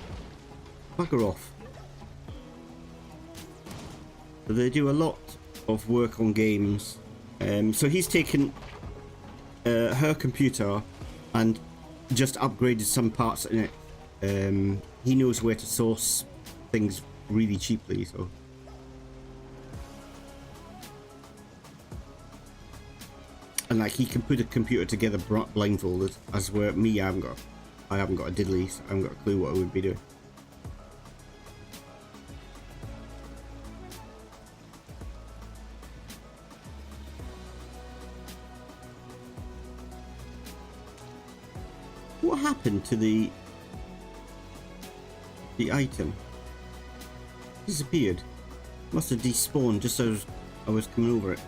Speaker 1: bugger off. So they do a lot of work on games. So he's taken her computer and just upgraded some parts in it. He knows where to source things really cheaply, so. And like he can put a computer together blindfolded, as where me I haven't got a diddly, so I haven't got a clue what I would be doing. What happened to the item? Disappeared. Must have despawned just as I was coming over it.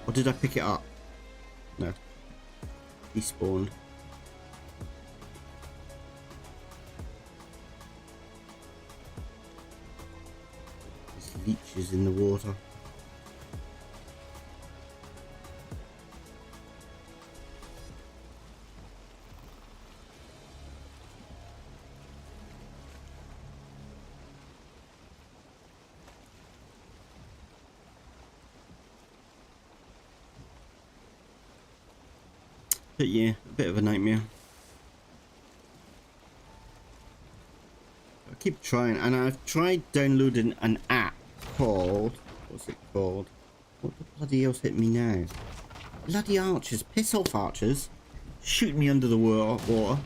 Speaker 1: Or did I pick it up? No. Despawned. There's leeches in the water. But yeah, a bit of a nightmare. I keep trying, and I've tried downloading an app called, what's it called? What the bloody hell's hit me now? Bloody archers, piss off archers. Shoot me under the water.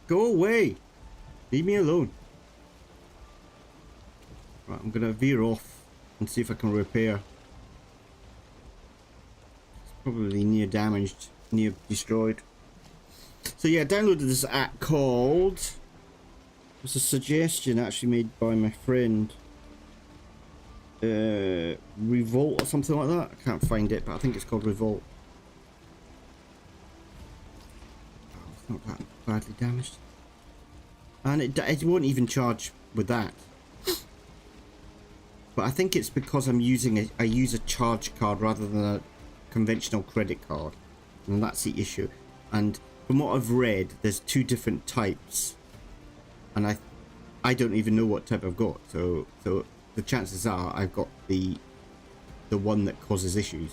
Speaker 1: Go away. Leave me alone. Right, I'm gonna veer off and see if I can repair. Probably near damaged, near destroyed. So yeah, I downloaded this app called, it was a suggestion actually made by my friend, Revolt or something like that. I can't find it, but I think it's called Revolt. Oh, it's not that badly damaged, and it won't even charge with that. But I think it's because I'm using I use a charge card rather than a conventional credit card, and that's the issue. And from what I've read, there's two different types, and I don't even know what type I've got, so the chances are I've got the one that causes issues,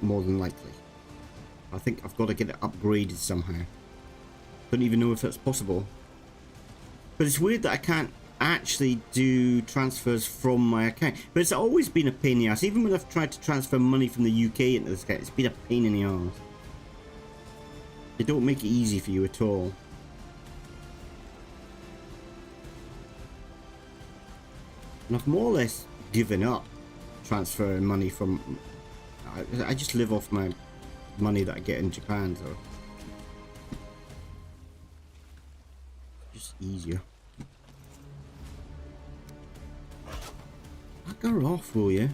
Speaker 1: more than likely. I think I've got to get it upgraded somehow. Don't even know if that's possible, but it's weird that I can't actually do transfers from my account. But it's always been a pain in the ass. Even when I've tried to transfer money from the UK into this account, it's been a pain in the ass. They don't make it easy for you at all. And I've more or less given up transferring money from... I just live off my money that I get in Japan, so... just easier. Bugger off, will you?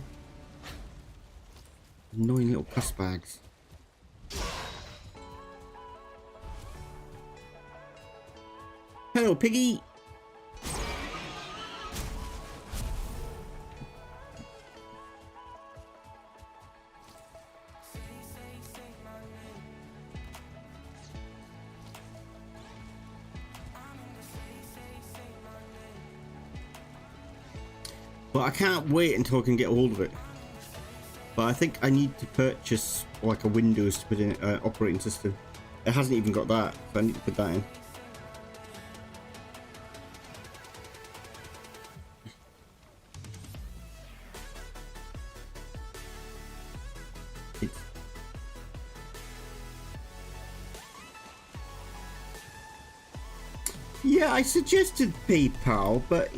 Speaker 1: Annoying little cuss bags. Hello, piggy! But I can't wait until I can get hold of it. But I think I need to purchase like a Windows to put in operating system. It hasn't even got that, so I need to put that in. It's Yeah, I suggested PayPal, but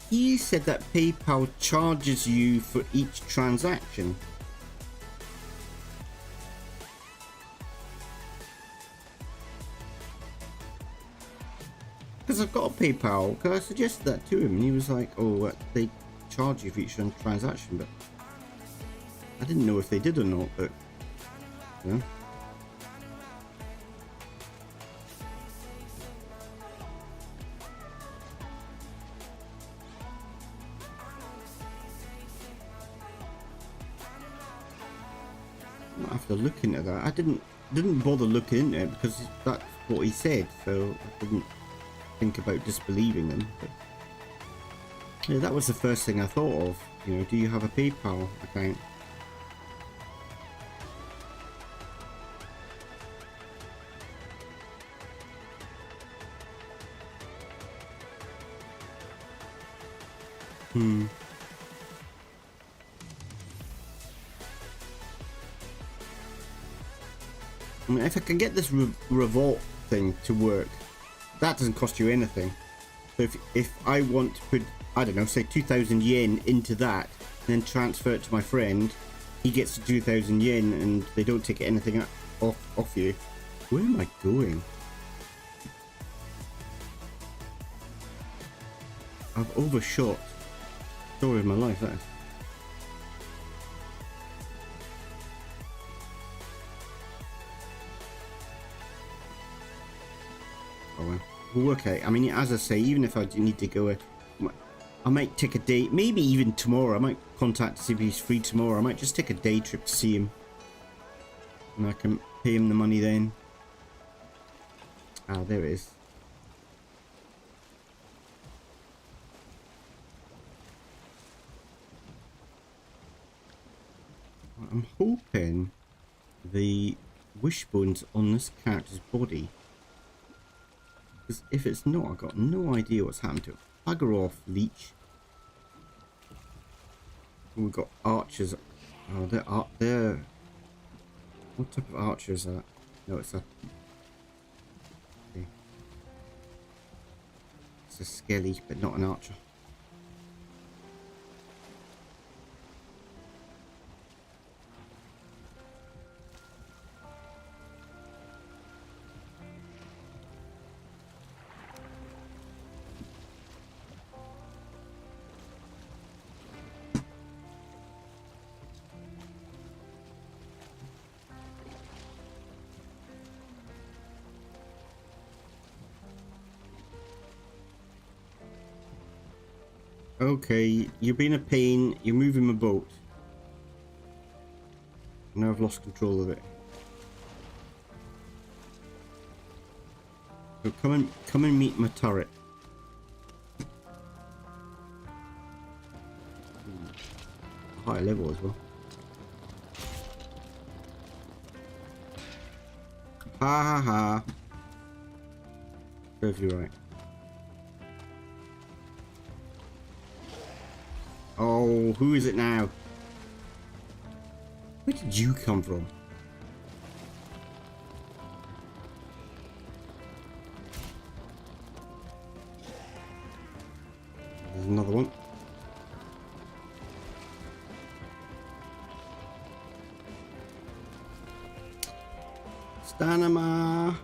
Speaker 1: he said that PayPal charges you for each transaction. Because I've got a PayPal, because I suggested that to him, and he was like, oh, they charge you for each transaction, but I didn't know if they did or not, but, you know. I might have to look into that. I didn't bother looking into it because that's what he said, so I didn't think about disbelieving him. But yeah, that was the first thing I thought of. You know, do you have a PayPal account? I mean, if I can get this revolt thing to work, that doesn't cost you anything. So if I want to put, I don't know, say 2,000 yen into that, and then transfer it to my friend, he gets 2,000 yen, and they don't take anything off you. Where am I going? I've overshot. Story of my life, that is. Oh well. We'll work out. I mean, as I say, even if I need to go, I might take a day, maybe even tomorrow. I might contact to see if he's free tomorrow. I might just take a day trip to see him, and I can pay him the money then. Ah, there it is. I'm hoping the wishbone's on this character's body. Because if it's not, I've got no idea what's happened to it. Bugger off, leech. We've got archers. Oh, they're... What type of archer is that? No, it's a... Okay. It's a skelly, but not an archer. Okay, you're being a pain. You're moving my boat. Now I've lost control of it. So come and meet my turret. Higher level as well. Ha ha ha. Serves you right. Oh, who is it now? Where did you come from? There's another one. Stanima.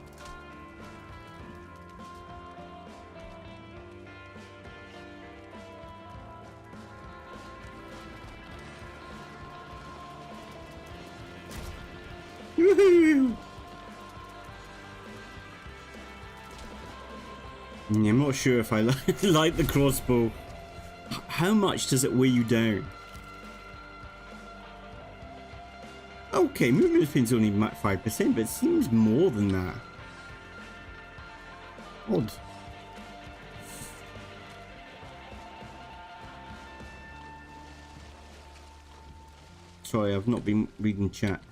Speaker 1: Woohoo! I'm not sure if I like the crossbow. How much does it weigh you down? Okay, movement speed's only 5%, but it seems more than that. Odd. Sorry, I've not been reading chat.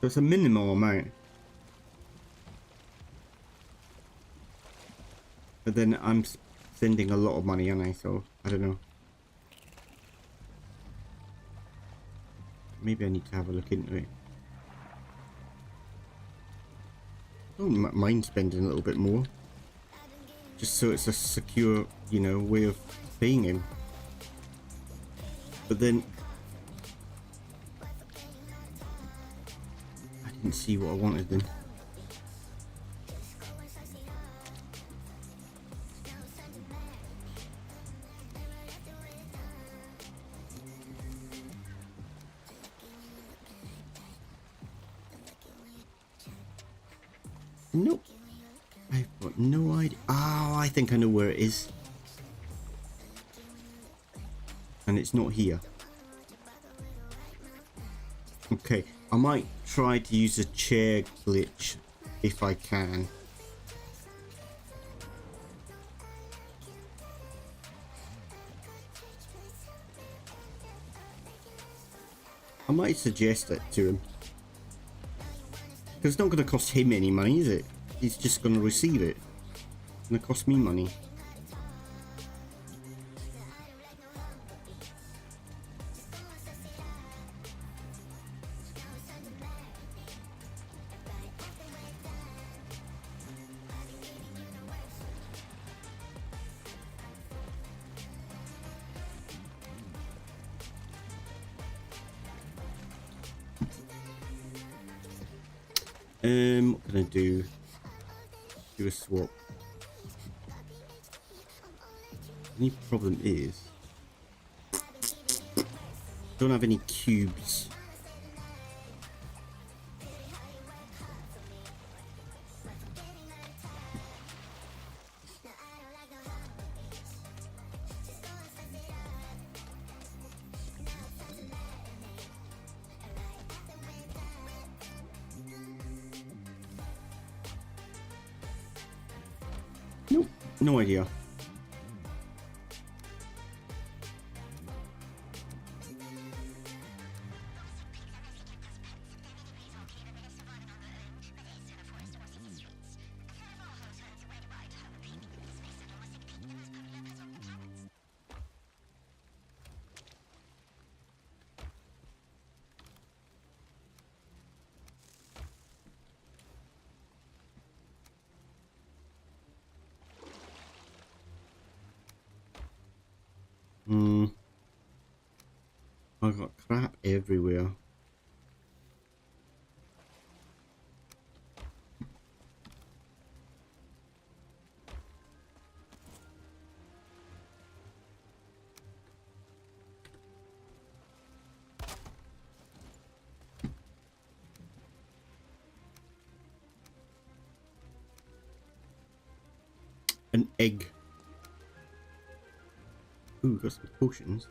Speaker 1: So it's a minimal amount. But then I'm spending a lot of money, aren't I? So, I don't know. Maybe I need to have a look into it. I don't mind spending a little bit more. Just so it's a secure, you know, way of paying him. But then I didn't see what I wanted then. Nope. I've got no idea. Oh, I think I know where it is. And it's not here. Okay, I might try to use a chair glitch if I can. I might suggest it to him. Because it's not going to cost him any money, is it? He's just going to receive it. It's going to cost me money. What can I do? Do a swap. The only problem is don't have any cubes. Nope, no idea. I've got crap everywhere. An egg. Ooh, got some potions.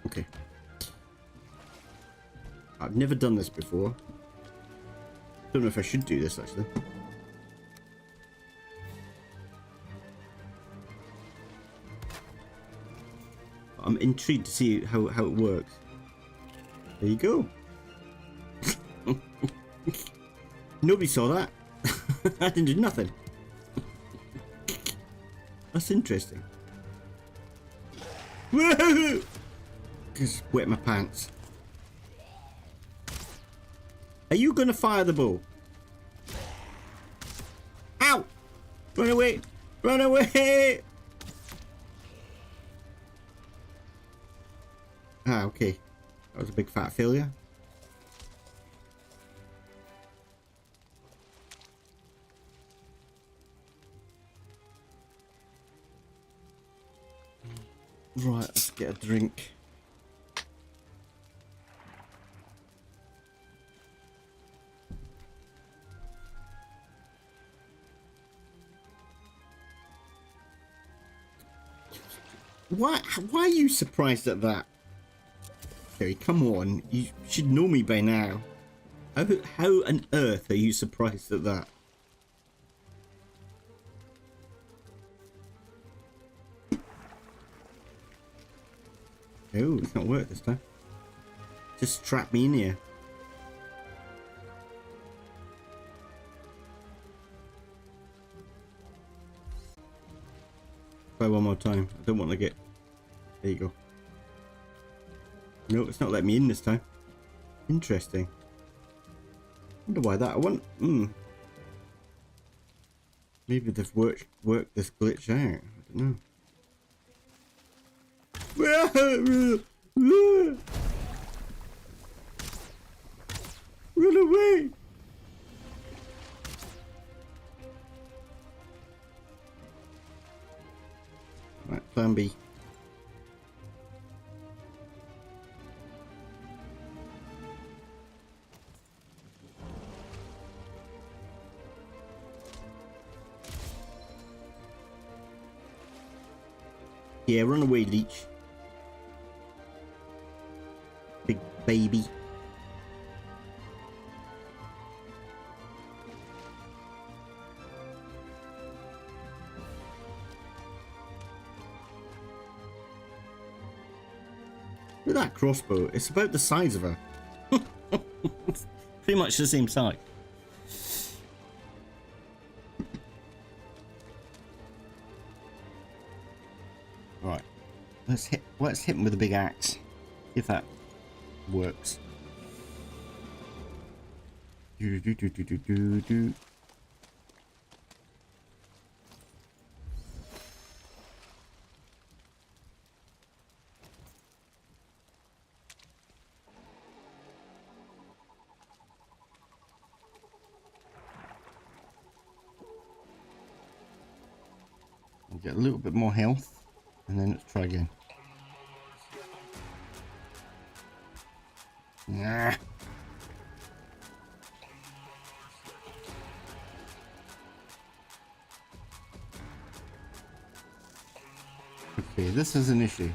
Speaker 1: Okay. I've never done this before. Don't know if I should do this actually. I'm intrigued to see how it works. There you go. Nobody saw that. I didn't do nothing. That's interesting. Woohoo! Just wet my pants. Are you gonna fire the bow? Ow! Run away! Run away! Ah, okay. That was a big fat failure. Right, let's get a drink. Why are you surprised at that? Okay, come on. You should know me by now. How on earth are you surprised at that? Oh, it's not worked this time. just trap me in here. Try one more time. I don't want to get... There you go. No, it's not letting me in this time. Interesting. Wonder why that. I want... Maybe they've worked this glitch out. I don't know. Run away! Right, plan B. Yeah, run away, leech. Big baby. Look at that crossbow. It's about the size of her. Pretty much the same size. Right. Let's hit him with a big axe. If that works. Do. Get a little bit more health, and then let's try again. Nah. Okay, this is an issue.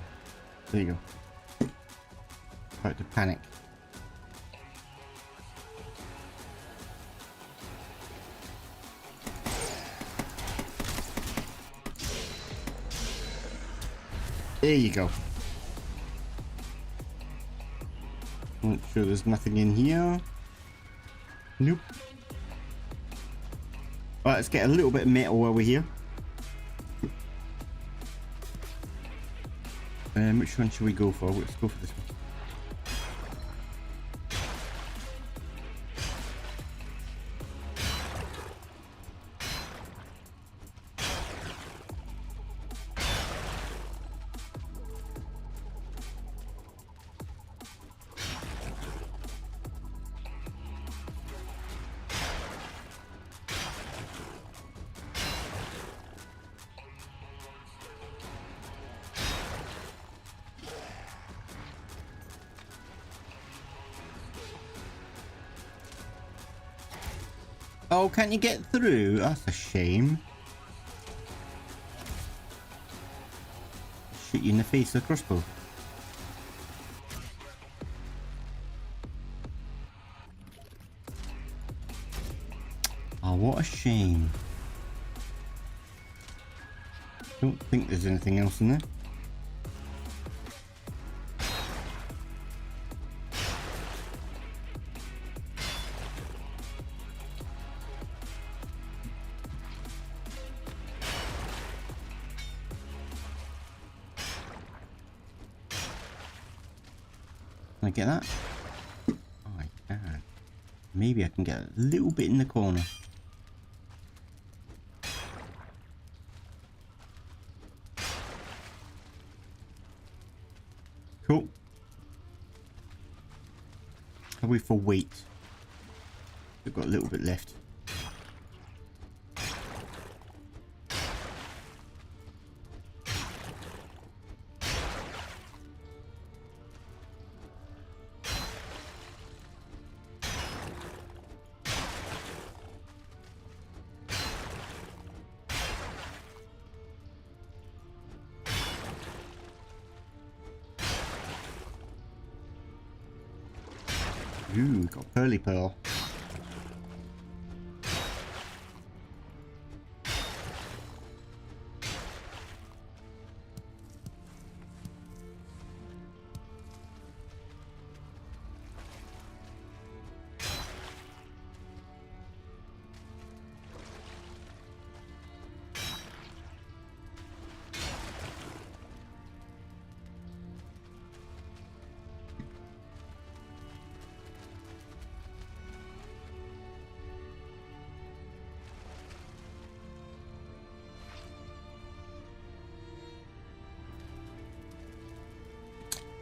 Speaker 1: There you go. About to panic. There you go. Make sure there's nothing in here. Nope. Right, let's get a little bit of metal while we're here. Which one should we go for? Let's go for this one. Oh, can't you get through? That's a shame. Shoot you in the face with a crossbow. Oh, what a shame. Don't think there's anything else in there. Can I get that? Oh, I can. Maybe I can get a little bit in the corner. Cool. How are we for weight? We've got a little bit left. Ooh, got pearly pearl.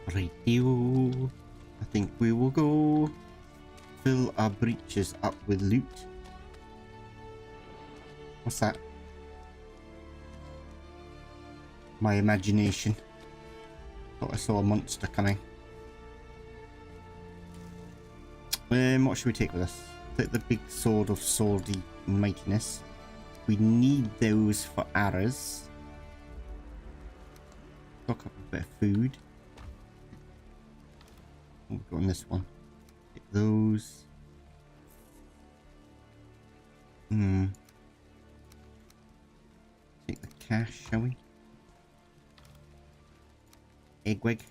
Speaker 1: Rightio. I think we will go fill our breeches up with loot. What's that? My imagination. Thought I saw a monster coming. What should we take with us? Take the big sword of swordy mightiness. We need those for arrows. Stock up a bit of food. What we've got on this one? Take those. Take the cash, shall we? Eggwig.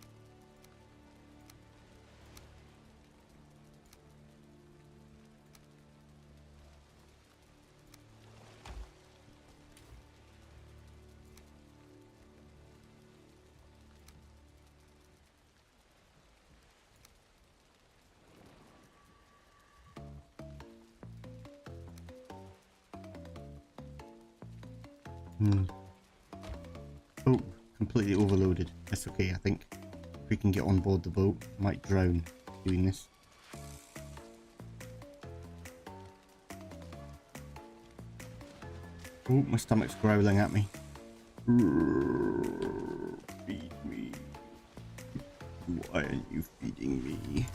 Speaker 1: Oh, completely overloaded. That's okay, I think. If we can get on board the boat, I might drown doing this. Oh, my stomach's growling at me. Feed me. Why aren't you feeding me?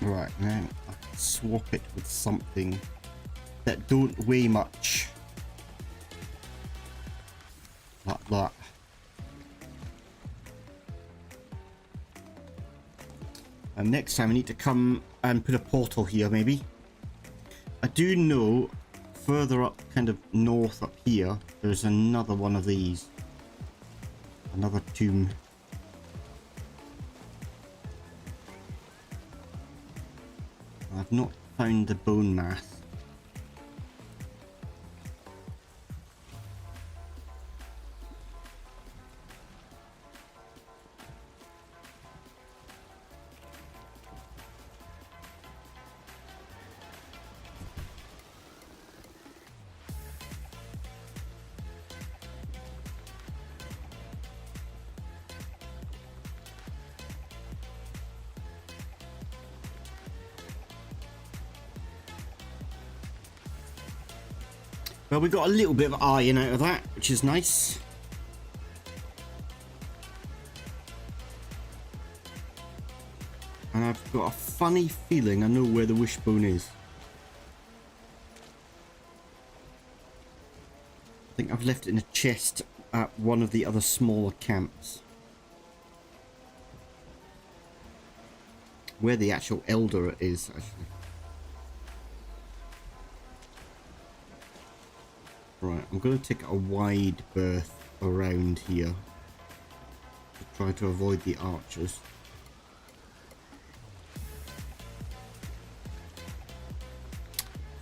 Speaker 1: Right, now I can swap it with something that don't weigh much. Like that. And next time I need to come and put a portal here, maybe. I do know further up, kind of north up here, there's another one of these. Another tomb. I've not found the bone mass. Well, we got a little bit of iron out of that, which is nice. And I've got a funny feeling I know where the wishbone is. I think I've left it in a chest at one of the other smaller camps. Where the actual elder is, actually. Right, I'm going to take a wide berth around here to try to avoid the archers.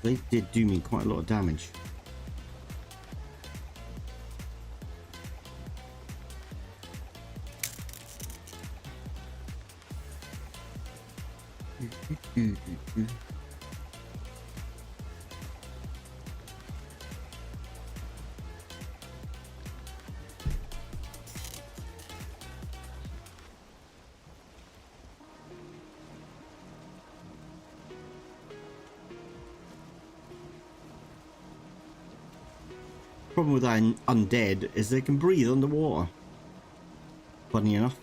Speaker 1: They did do me quite a lot of damage. Problem with undead is they can breathe underwater. Funny enough.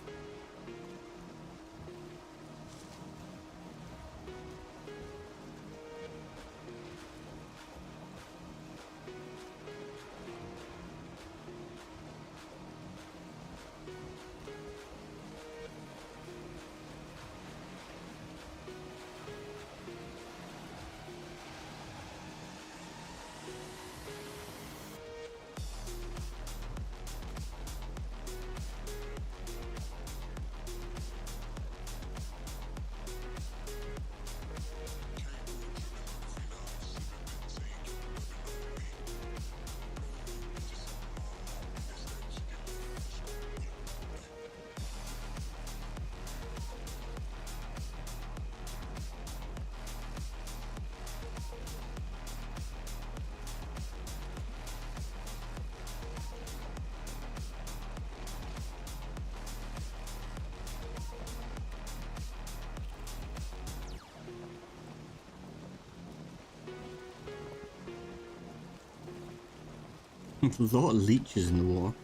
Speaker 1: There's a lot of leeches in the water.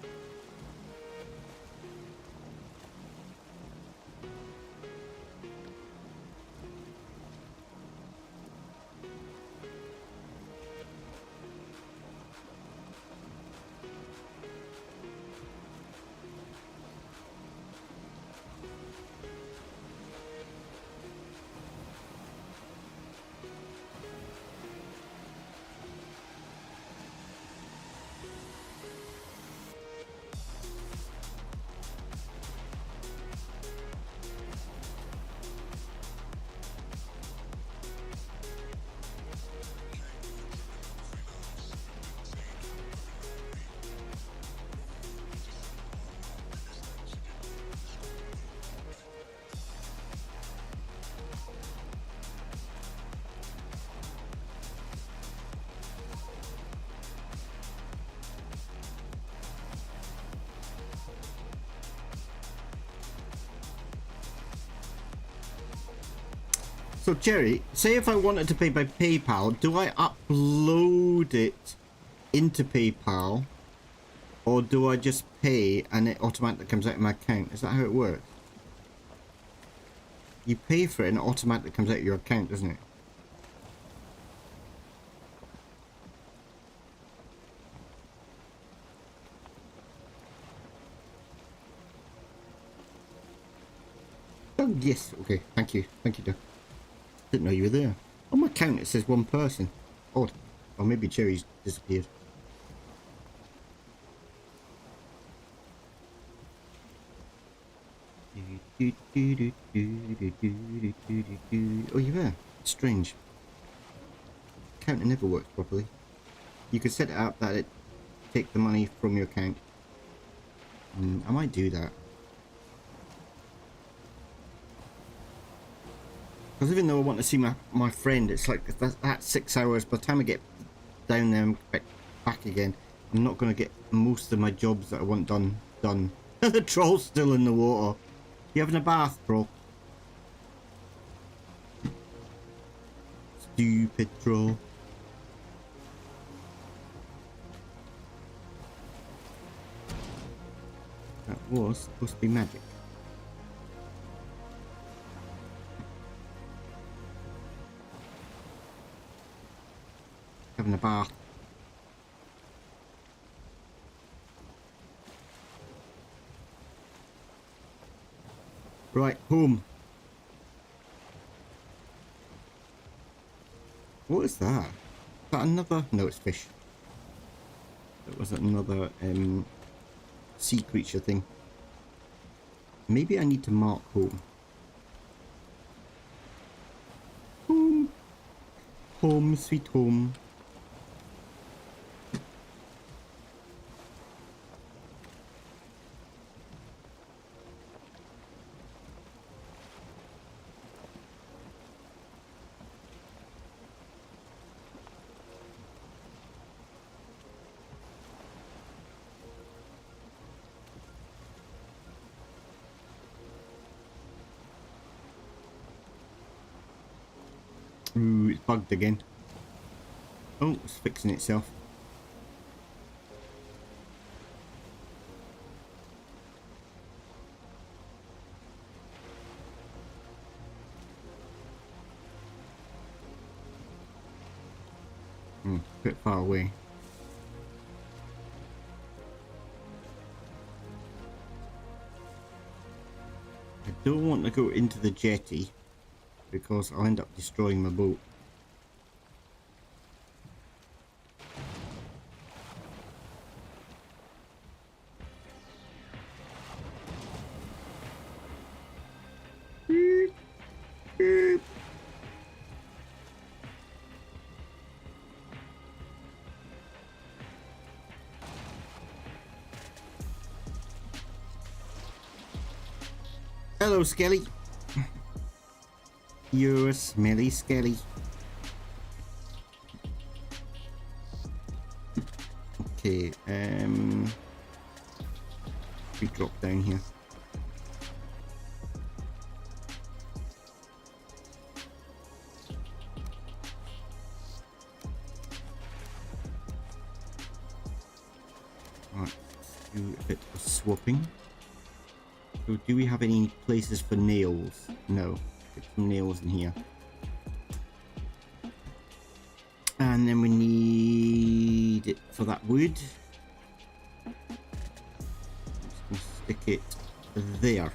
Speaker 1: So Jerry, say if I wanted to pay by PayPal, do I upload it into PayPal, or do I just pay and it automatically comes out of my account? Is that how it works? You pay for it and it automatically comes out of your account, doesn't it? Oh yes, okay, thank you, Doc. Didn't know you were there. On my account it says one person. Odd. Or maybe Cherry's disappeared. Oh, you there? Strange. Accounting never works properly. You could set it up that it take the money from your account. I might do that. Because even though I want to see my friend, it's like that's 6 hours. By the time I get down there and back again, I'm not going to get most of my jobs that I want done. The troll's still in the water. You having a bath, bro? Stupid troll. That was supposed to be magic. Having a bath. Right, home. What is that? Is that another? No, it's fish. That was another sea creature thing. Maybe I need to mark home. Home. Home, sweet home. Ooh, it's bugged again. Oh, it's fixing itself. A bit far away. I don't want to go into the jetty because I'll end up destroying my boat. Hello, Skelly. You're a smelly Skelly. Okay, we drop down here. Right, let's do a bit of swapping. So do we have any places for nails? No. Get some nails in here. And then we need it for that wood. I'm just going to stick it there.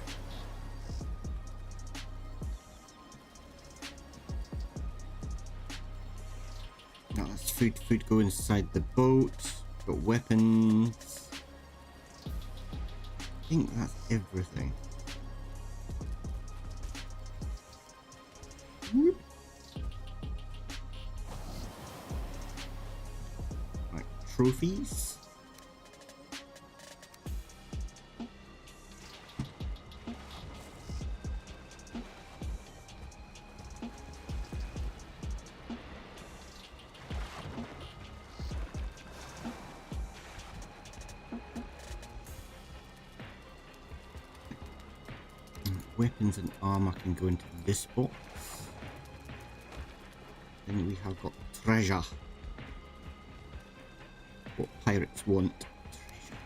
Speaker 1: Now that's food. Food go inside the boat. Got weapons. I think that's everything. Whoop. Right, trophies. Weapons and armor can go into this box. Then we have got treasure. What pirates want. Treasure.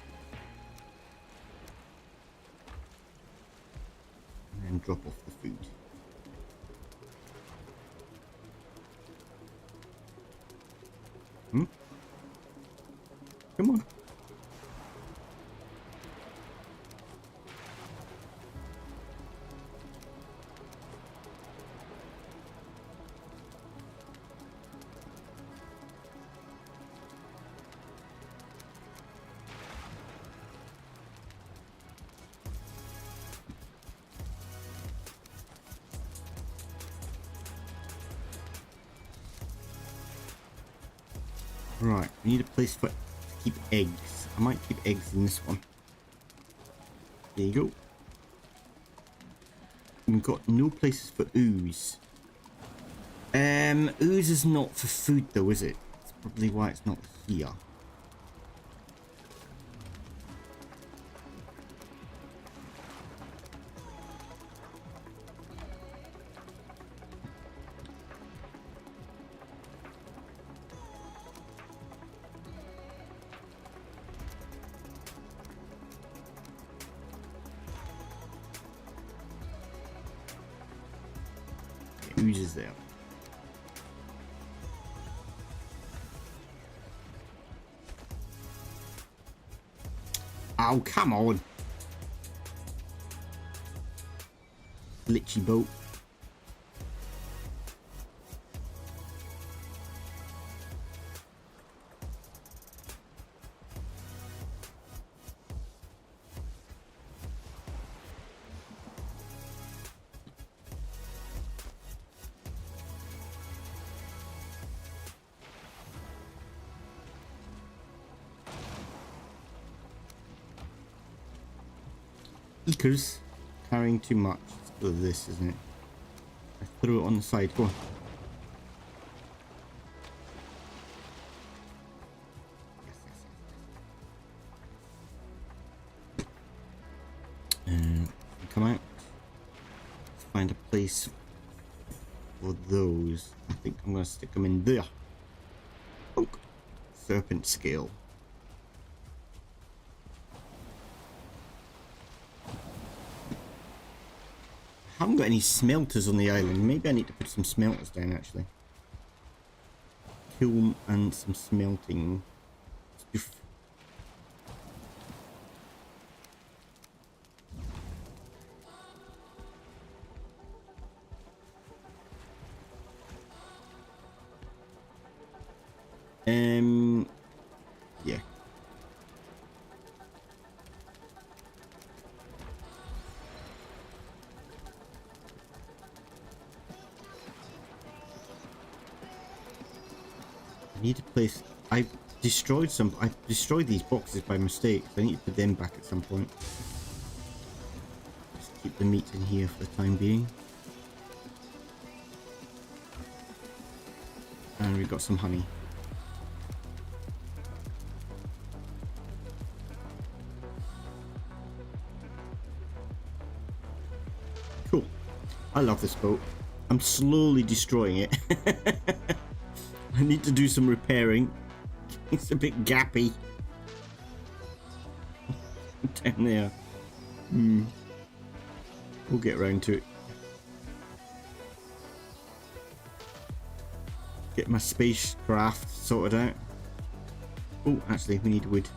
Speaker 1: And then drop off the food. Come on. Right, we need a place to keep eggs. I might keep eggs in this one. There you go. We've got no places for ooze. Ooze is not for food though, is it? That's probably why it's not here. Ooze is there. Oh, come on. Glitchy boat. Eakers carrying too much. It's for this, isn't it? I threw it on the side. Go on. Come out. Let's find a place for those. I think I'm going to stick them in there. Oh, serpent scale. I haven't got any smelters on the island. Maybe I need to put some smelters down actually. Kiln and some smelting. Yeah. I need a place. I destroyed these boxes by mistake. So I need to put them back at some point. Just keep the meat in here for the time being. And we've got some honey. Cool. I love this boat. I'm slowly destroying it. I need to do some repairing. It's a bit gappy. down there. We'll get around to it. Get my spacecraft sorted out. Oh, actually, we need wood.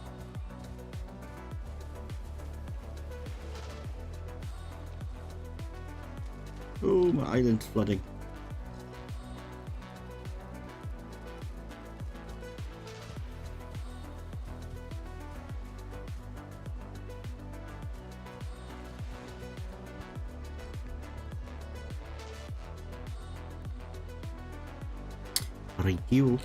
Speaker 1: Oh, my island's flooding. Right, you.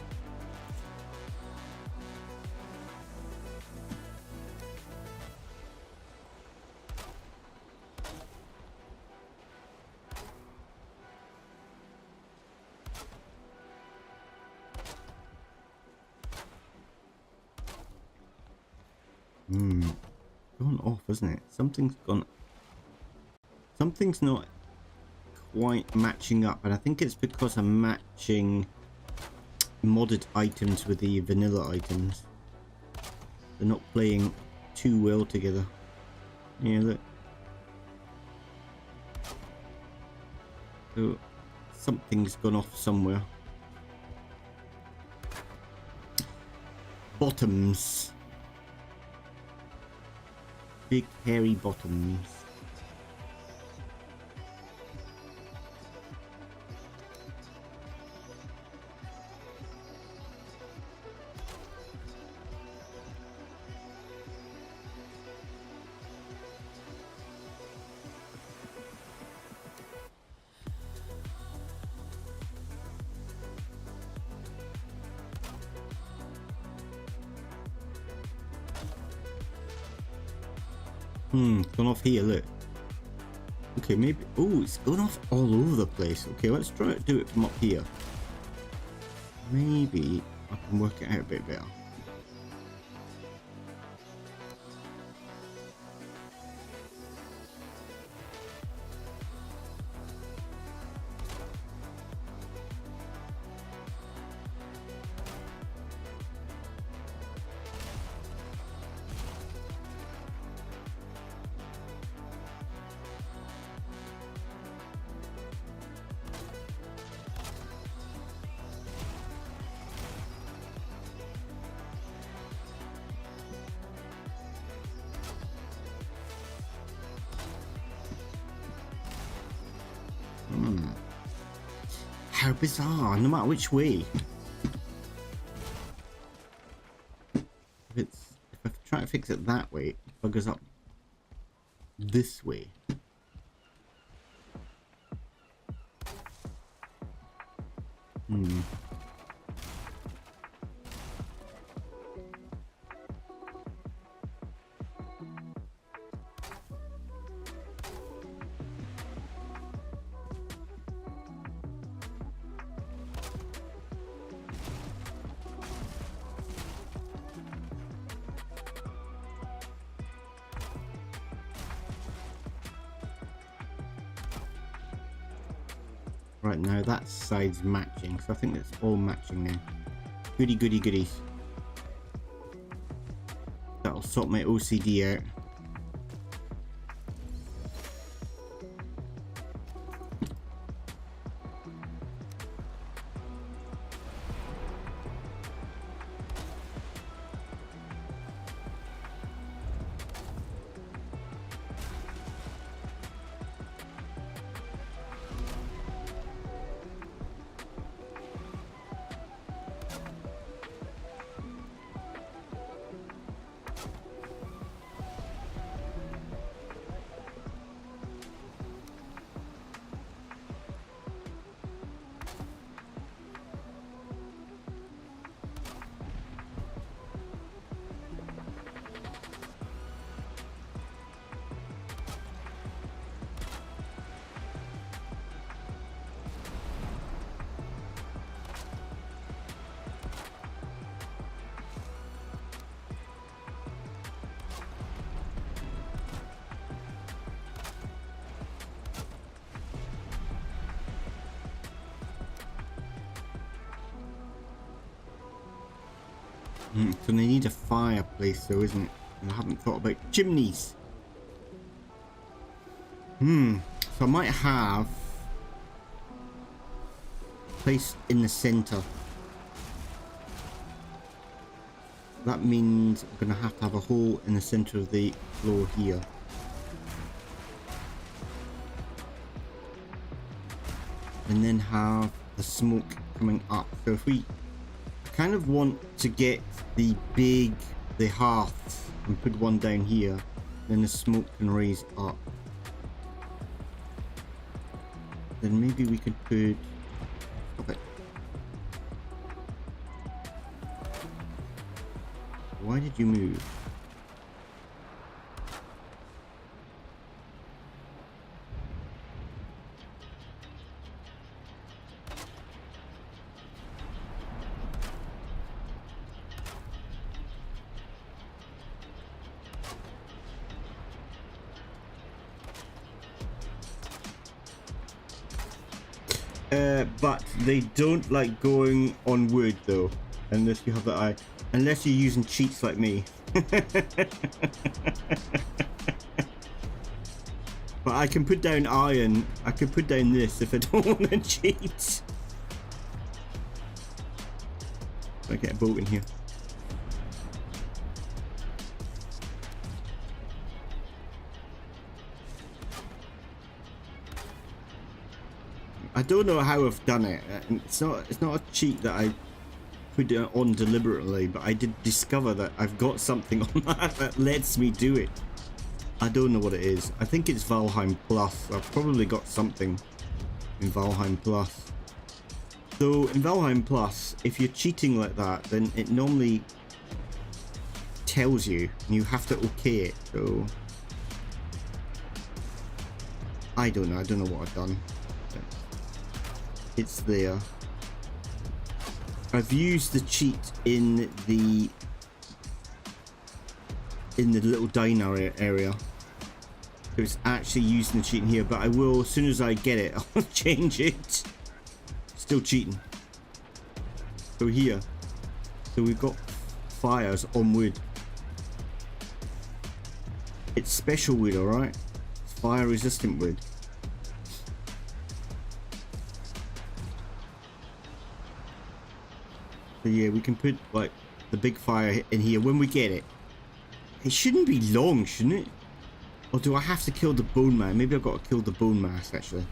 Speaker 1: Gone off, isn't it? Something's gone. Something's not quite matching up, and I think it's because I'm matching modded items with the vanilla items. They're not playing too well together. Yeah, look. So something's gone off somewhere. Bottoms. Big hairy bottoms. Gone off here, look. Okay, maybe. Oh, it's gone off all over the place. Okay, let's try to do it from up here. Maybe I can work it out a bit better. How bizarre, no matter which way. If I try to fix it that way, it buggers up this way. Right, now that side's matching, so I think it's all matching now. Goody goody goodies. That'll sort my OCD out. So they need a fireplace though, isn't it? And I haven't thought about chimneys. So I might have a place in the center. That means I'm going to have a hole in the center of the floor here. And then have the smoke coming up. So if we kind of want to get the hearths and put one down here, then the smoke can raise up. Then maybe we could put... Okay. Why did you move? But they don't like going on wood though, unless you have the eye. Unless you're using cheats like me. But I can put down iron. I can put down this if I don't want to cheat. I get a boat in here. I don't know how I've done it. It's not a cheat that I put it on deliberately, but I did discover that I've got something on that lets me do it. I don't know what it is. I think it's Valheim Plus. I've probably got something in Valheim Plus. So in Valheim Plus, if you're cheating like that, then it normally tells you and you have to okay it. So I don't know what I've done. It's there. I've used the cheat in the little diner area. So it's actually using the cheat in here, but I will, as soon as I get it, I'll change it. Still cheating. So here. So we've got fires on wood. It's special wood, alright? It's fire resistant wood. So yeah, we can put like the big fire in here when we get it. It shouldn't be long, shouldn't it? Or do I have to kill the bone man? Maybe I've got to kill the bone mass actually.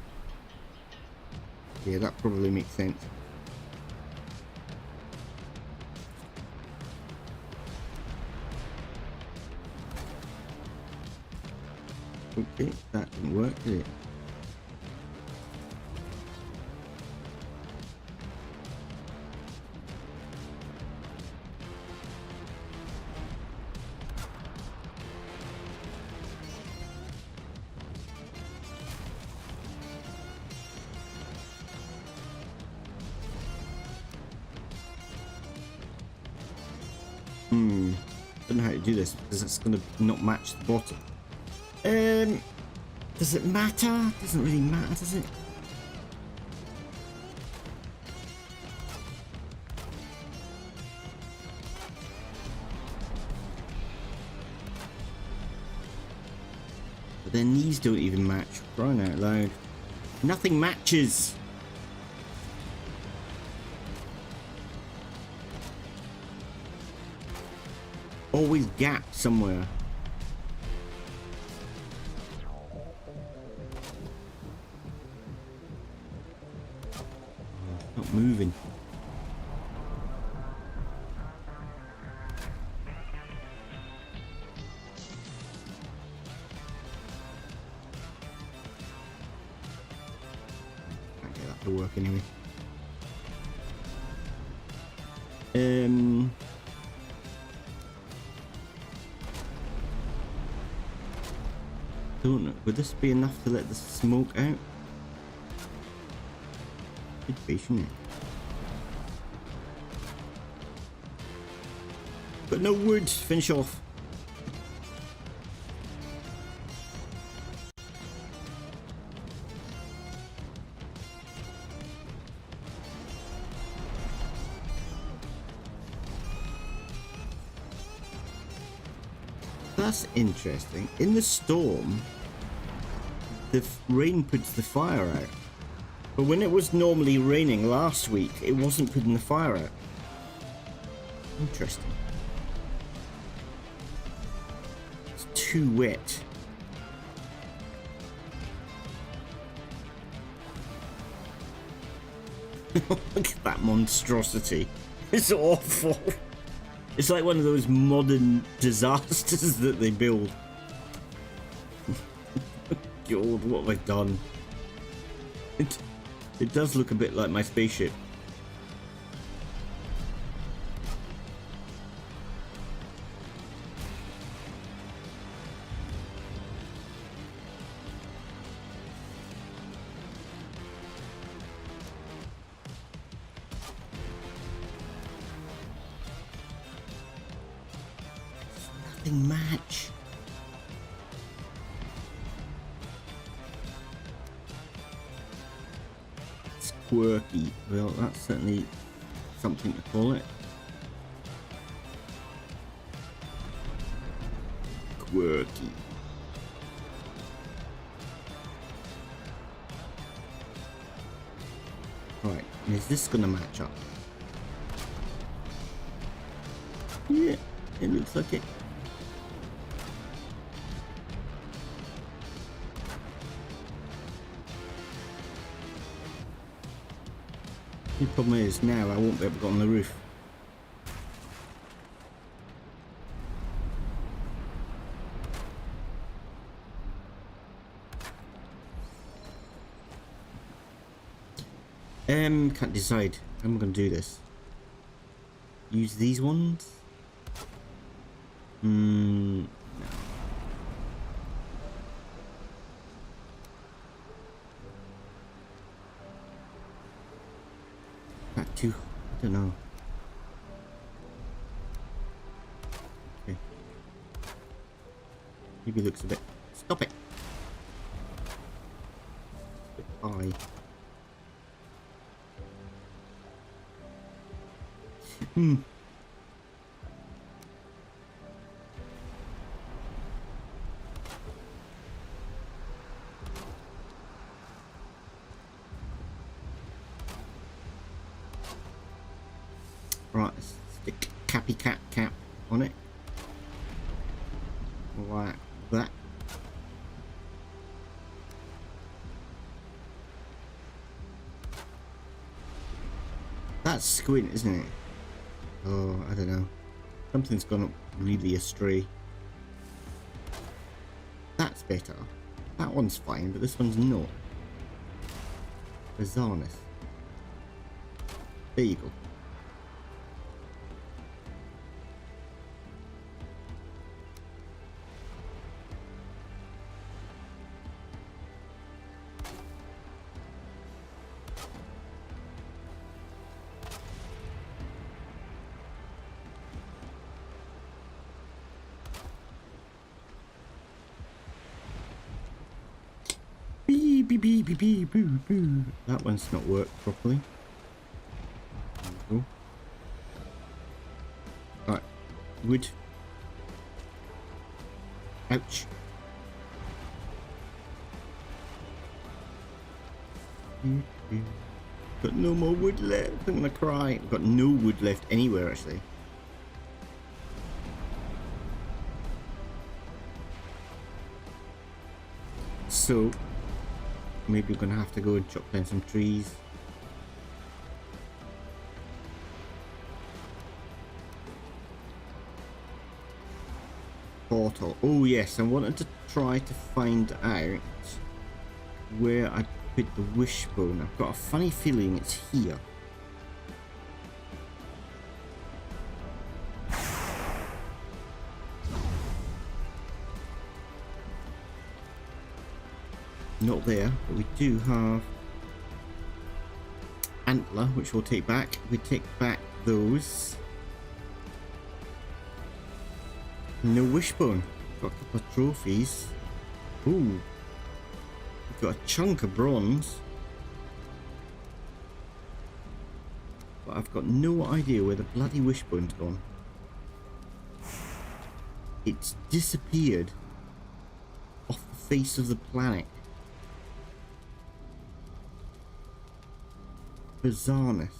Speaker 1: Yeah, that probably makes sense. Okay, that didn't work, did it? Don't know how to do this because it's going to not match the bottom. Does it matter? Doesn't really matter, does it? But then these don't even match. Crying out loud. Nothing matches. Always gap somewhere. Not moving. Can't get that to work anyway. Don't know. Would this be enough to let the smoke out? Could be, shouldn't it? But no wood. Finish off. That's interesting. In the storm, the rain puts the fire out. But when it was normally raining last week, it wasn't putting the fire out. Interesting. It's too wet. Look at that monstrosity. It's awful. It's like one of those modern disasters that they build. God, what have I done? It does look a bit like my spaceship. Nothing match. It's quirky. Well, that's certainly something to call it. Quirky. Right, is this gonna match up? Yeah, it looks like it. The problem is now I won't be able to go on the roof. Can't decide how I'm gonna do this. Use these ones? No. Not too, I don't know. Okay. Maybe it looks a bit, stop it! It's a bit high. Right, let's stick cappy cap on it. Like that. That's squint, isn't it? Oh, I don't know. Something's gone really astray. That's better. That one's fine, but this one's not. Bizarreness. There you go. That one's not worked properly. There we go. Right, wood. Ouch. Got no more wood left. I'm gonna cry. I've got no wood left anywhere actually. So maybe we're gonna have to go and chop down some trees. Portal. Oh yes, I wanted to try to find out where I put the wishbone. I've got a funny feeling it's here. Not there, but we do have antler, which we'll take back. We take back those. No wishbone. Got a couple of trophies. Ooh. We've got a chunk of bronze. But I've got no idea where the bloody wishbone's gone. it's disappeared off the face of the planet. Bizarreness.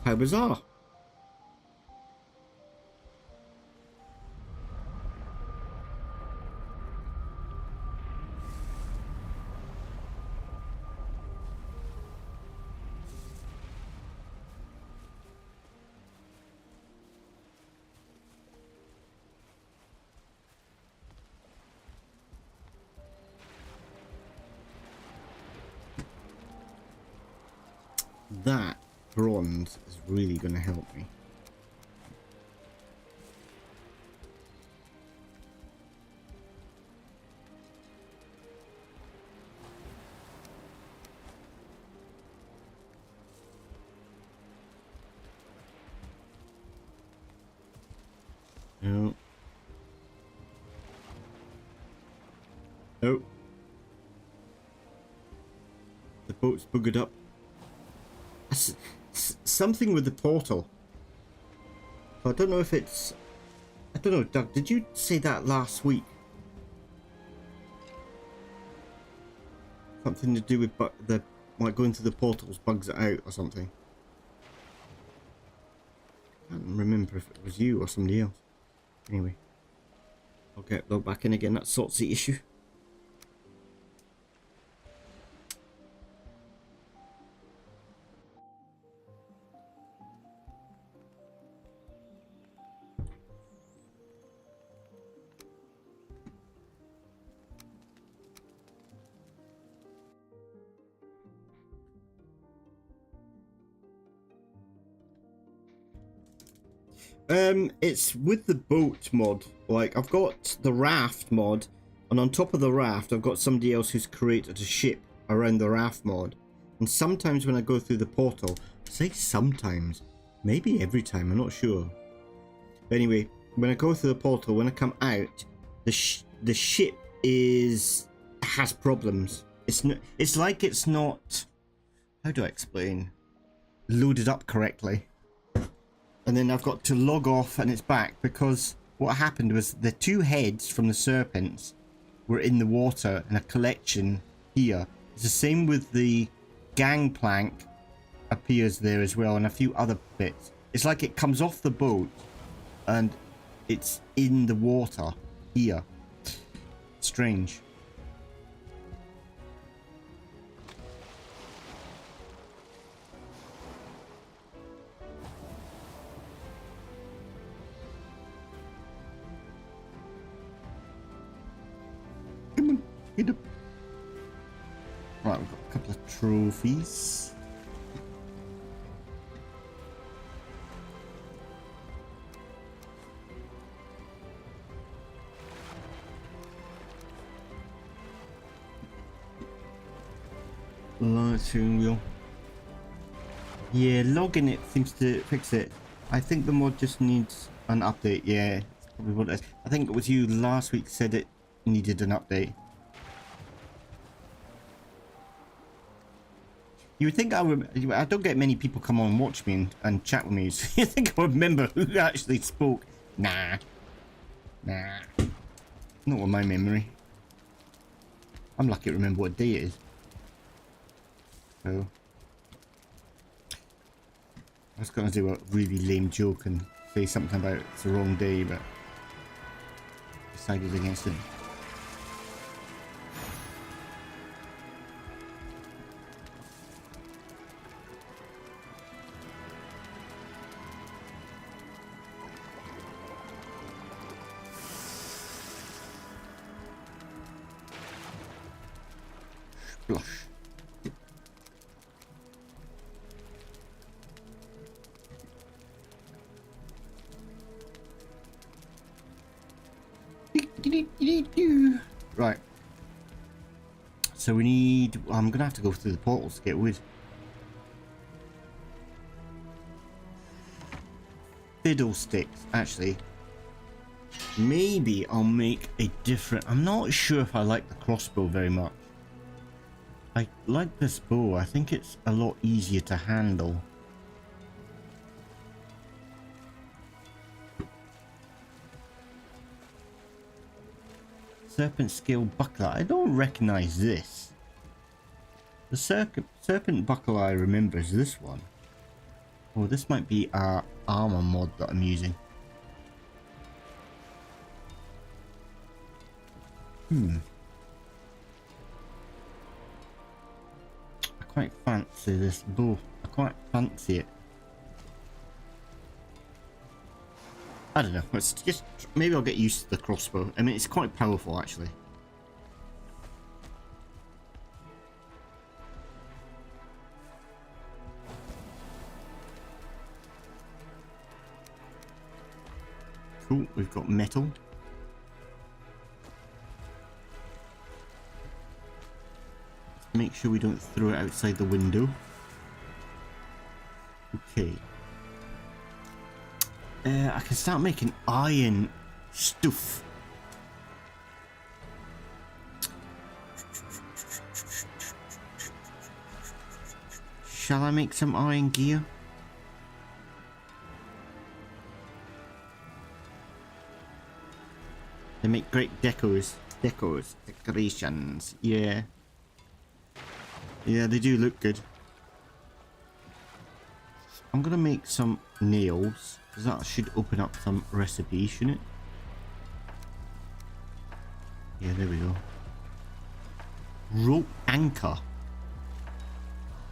Speaker 1: How bizarre. That bronze is really going to help me. No. Oh. The boat's boogered up. Something with the portal. I don't know if it's... I don't know, Doug, did you say that last week? Something to do with the like going through the portals bugs it out or something. I can't remember if it was you or somebody else. Anyway, I'll get logged back in again. That sorts the issue. It's with the boat mod. Like, I've got the raft mod, and on top of the raft, I've got somebody else who's created a ship around the raft mod. And sometimes when I go through the portal, I say sometimes, maybe every time, I'm not sure. But anyway, when I go through the portal, when I come out, the ship has problems. It's like it's not, how do I explain, loaded up correctly. And then I've got to log off and it's back, because what happened was the two heads from the serpents were in the water in a collection here. It's the same with the gangplank appears there as well, and a few other bits. It's like it comes off the boat and it's in the water here. Strange. Get up. Right, we've got a couple of trophies. Lighting wheel. Yeah, logging it seems to fix it. I think the mod just needs an update. Yeah, that's probably what it is. I think it was you last week said it needed an update. You would think I don't get many people come on and watch me and chat with me, so you think I would remember who actually spoke. Nah. Not with my memory. I'm lucky to remember what day it is. So I was going to do a really lame joke and say something about it's the wrong day, but decided against it. Blush. Right. So we need... I'm going to have to go through the portals to get wood. Fiddlesticks, actually. Maybe I'll make a different... I'm not sure if I like the crossbow very much. I like this bow. I think it's a lot easier to handle. Serpent scale buckler. I don't recognize this. The serpent buckler I remember is this one. Oh, this might be our armor mod that I'm using. I quite fancy this bow. I quite fancy it. I don't know. Let's just maybe I'll get used to the crossbow. I mean, it's quite powerful actually. Cool. We've got metal. Make sure we don't throw it outside the window. Okay. I can start making iron stuff. Shall I make some iron gear? They make great decorations. Yeah. Yeah, they do look good. I'm gonna make some nails, because that should open up some recipes, shouldn't it? Yeah, there we go. Rope anchor.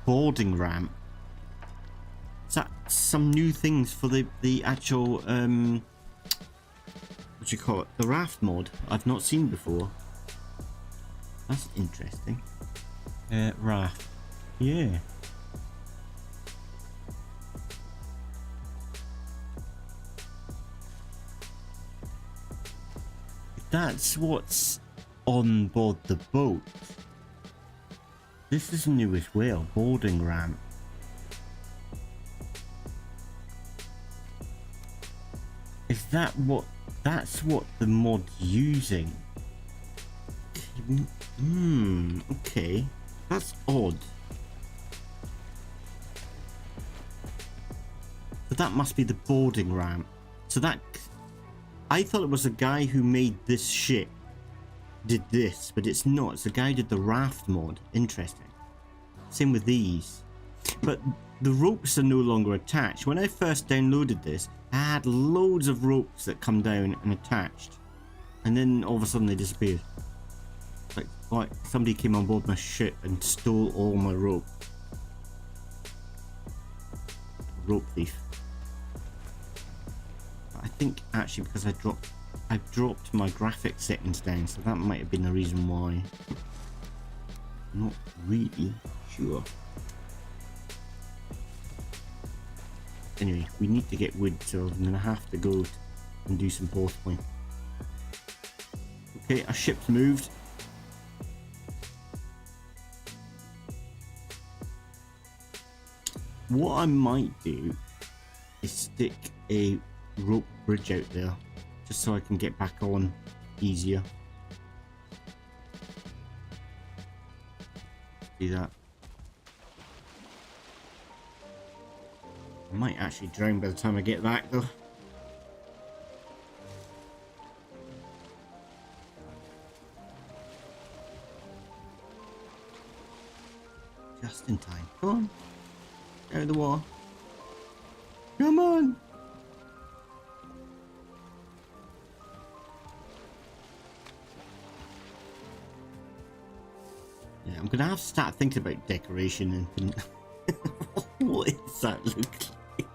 Speaker 1: Boarding ramp. Is that some new things for the actual, what do you call it? The raft mod I've not seen before. That's interesting. Raft. Yeah. That's what's on board the boat. This is new as well. Boarding ramp. Is that what... That's what the mod's using. Okay. That's odd. So that must be the boarding ramp. So that... I thought it was a guy who made this ship did this, but it's not. It's the guy who did the raft mod. Interesting. Same with these. But the ropes are no longer attached. When I first downloaded this, I had loads of ropes that come down and attached. And then all of a sudden they disappeared. Like somebody came on board my ship and stole all my rope. Rope thief. But I think actually because I dropped my graphics settings down, so that might have been the reason why. Not really sure. Anyway, we need to get wood, so I'm gonna have to go and do some portapling. Okay, our ship's moved. What I might do is stick a rope bridge out there, just so I can get back on easier. See that? I might actually drown by the time I get back though. Just in time. Come on. Out of the water. Come on. Yeah, I'm gonna have to start thinking about decoration and what does that look like?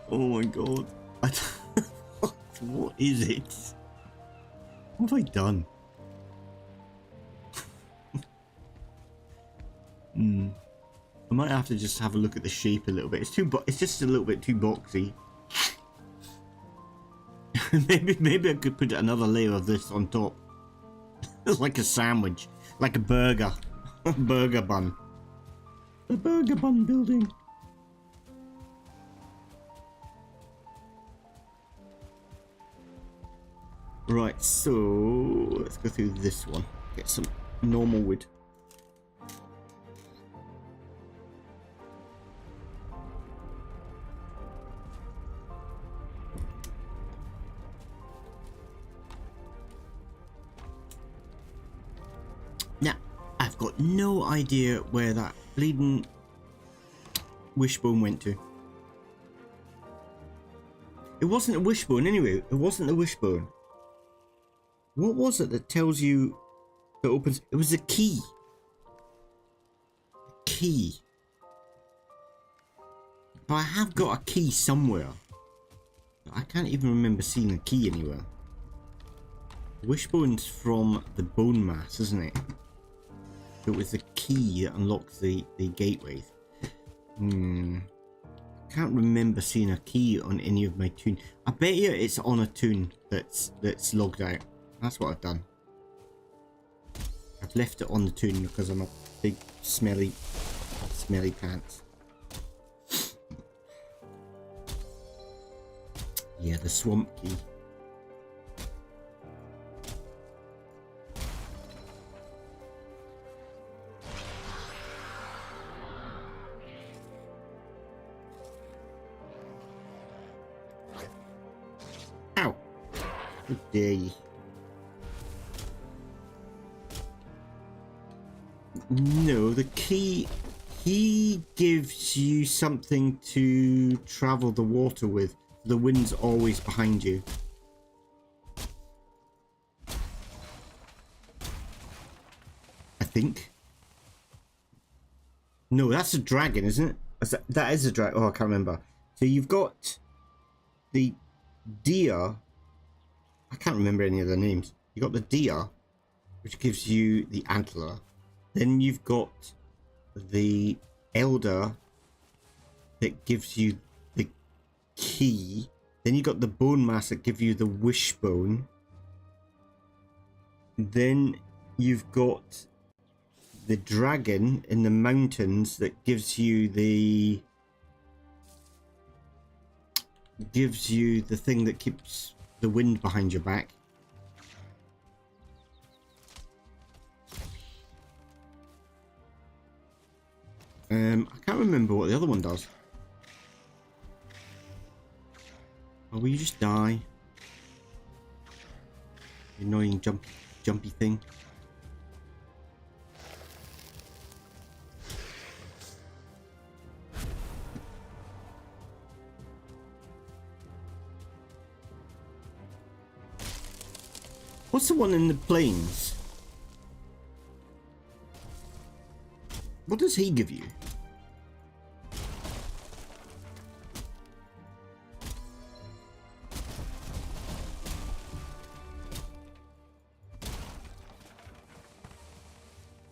Speaker 1: Oh my god. What is it? What have I done? I might have to just have a look at the shape a little bit. It's just a little bit too boxy. maybe I could put another layer of this on top. It's like a sandwich, like a burger, burger bun. The burger bun building. Right, so let's go through this one. Get some normal wood. Now, I've got no idea where that bleeding wishbone went to. It wasn't a wishbone anyway. It wasn't a wishbone. What was it that tells you that opens? It was a key. Key. But I have got a key somewhere. I can't even remember seeing a key anywhere. Wishbone's from the bone mass, isn't it? It was the key that unlocks the gateways. Can't remember seeing a key on any of my toon. I bet you it's on a toon that's logged out. That's what I've done. I've left it on the toon because I'm a big smelly pants. Yeah, the swamp key. Ow! How dare you? No, the key gives you something to travel the water with. The wind's always behind you. I think. No, that's a dragon, isn't it? That is a dragon. Oh, I can't remember. So you've got the deer. I can't remember any of their names. You got the deer, which gives you the antler. Then you've got the elder that gives you the key. Then you got the bone mass that gives you the wishbone. Then you've got the dragon in the mountains that gives you the thing that keeps the wind behind your back. I can't remember what the other one does. Oh, will you just die? You annoying jumpy thing. What's the one in the plains? What does he give you?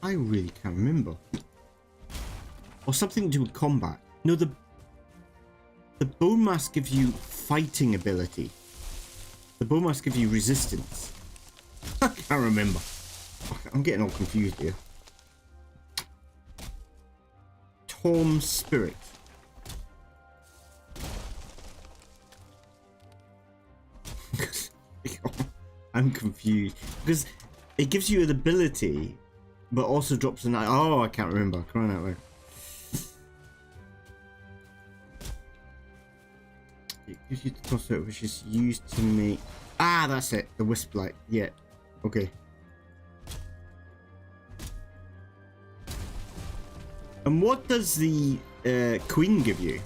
Speaker 1: I really can't remember. Or something to do with combat. No, the bone mass gives you fighting ability. The bone mass gives you resistance. I can't remember. I'm getting all confused here. Tom Spirit. I'm confused because it gives you an ability, but also drops an. Oh, I can't remember. Crying out loud. It gives you the crossbow, which is used to make. Ah, that's it. The wisp light. Yeah. Okay. And what does the queen give you?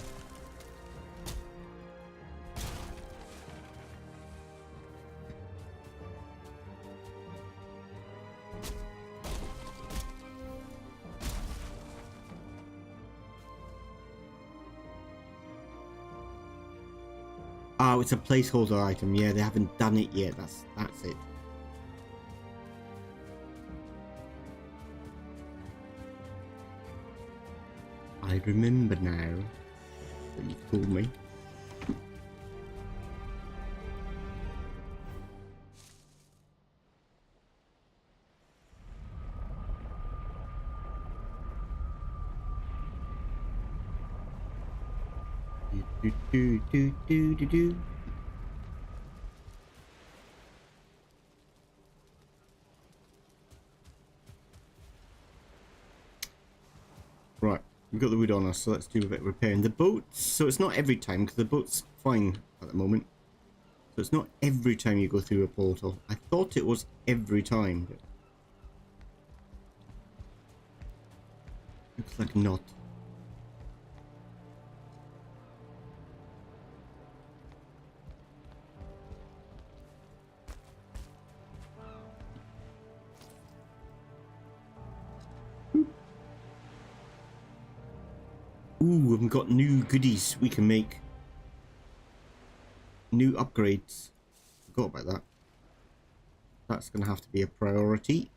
Speaker 1: Oh, it's a placeholder item. Yeah, they haven't done it yet. That's it. I remember now that you told me. Do. Right, we've got the wood on us, so let's do a bit of repairing. The boats, so it's not every time, because the boat's fine at the moment. So it's not every time you go through a portal. I thought it was every time, but looks like not. Ooh, we've got new goodies we can make. New upgrades. Forgot about that. That's going to have to be a priority.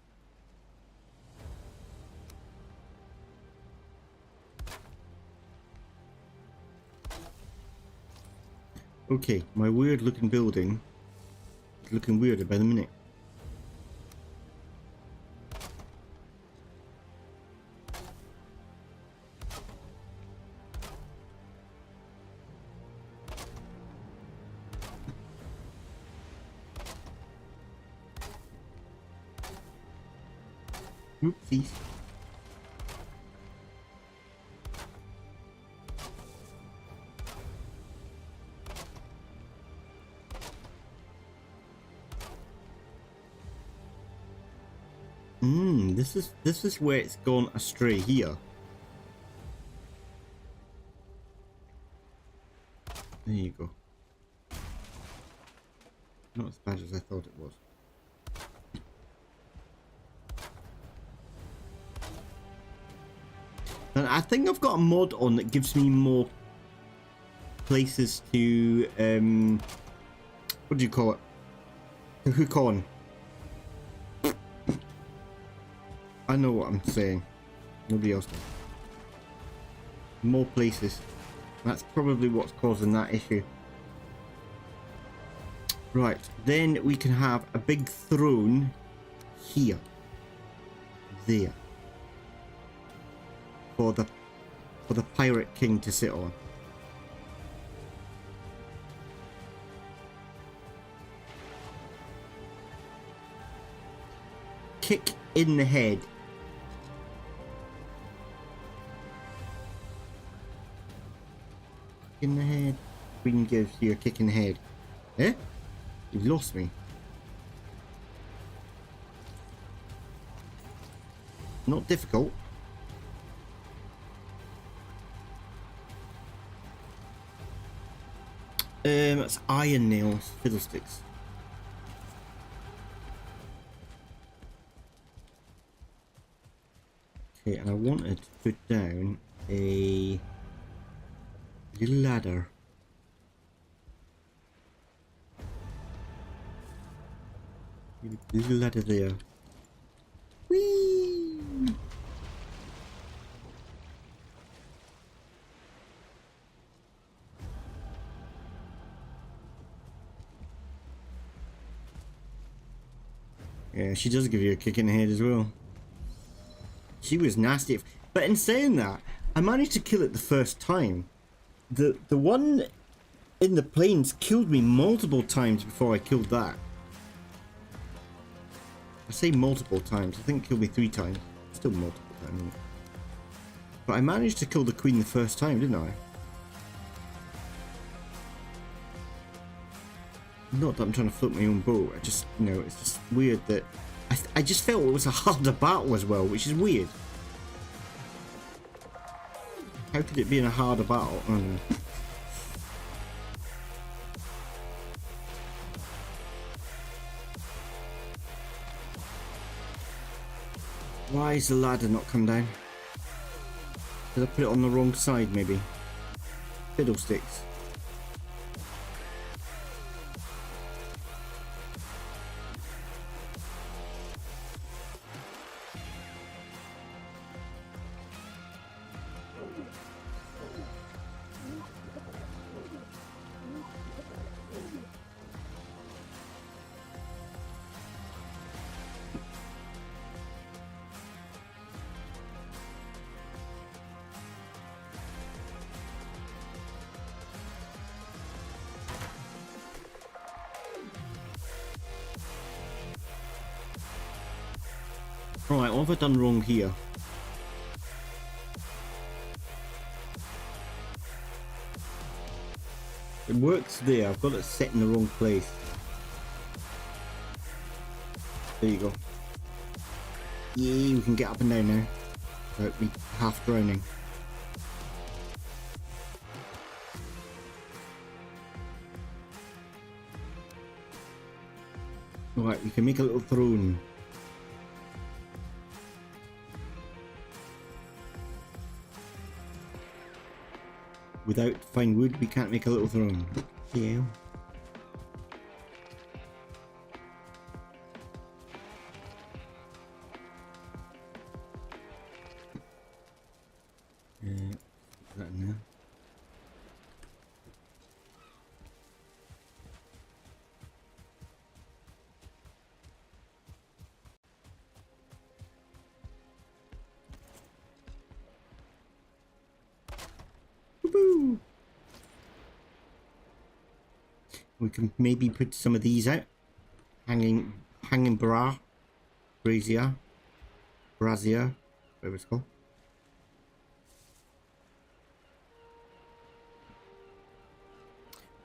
Speaker 1: Okay, my weird looking building is looking weirder by the minute. Oopsies. This is where it's gone astray here. There you go. Not as bad as I thought it was. And I think I've got a mod on that gives me more places to what do you call it? To hook on. I know what I'm saying. Nobody else does. More places. That's probably what's causing that issue. Right, then we can have a big throne here. There. For the pirate king to sit on. Kick in the head. In the head. Queen gives you a kick in the head. Eh? You've lost me. Not difficult. It's iron nails, fiddlesticks. Okay, and I wanted to put down a little ladder. Little ladder there. Whee! Yeah, she does give you a kick in the head as well. She was nasty. But in saying that, I managed to kill it the first time. The one in the plains killed me multiple times before I killed that. I say multiple times. I think it killed me 3 times. Still multiple times. But I managed to kill the queen the first time, didn't I? Not that I'm trying to float my own boat. I just, you know, it's just weird that I just felt it was a harder battle as well, which is weird. How could it be in a harder battle? I don't know. Why is the ladder not come down? Did I put it on the wrong side, maybe? Fiddlesticks. Right, what have I done wrong here? It works there. I've got it set in the wrong place. There you go. Yeah, we can get up and down now without me half drowning. Alright, we can make a little throne. Without fine wood, we can't make a little throne. Yeah. Put that in there. Woo-hoo! We can maybe put some of these out. Hanging brazier, whatever it's called.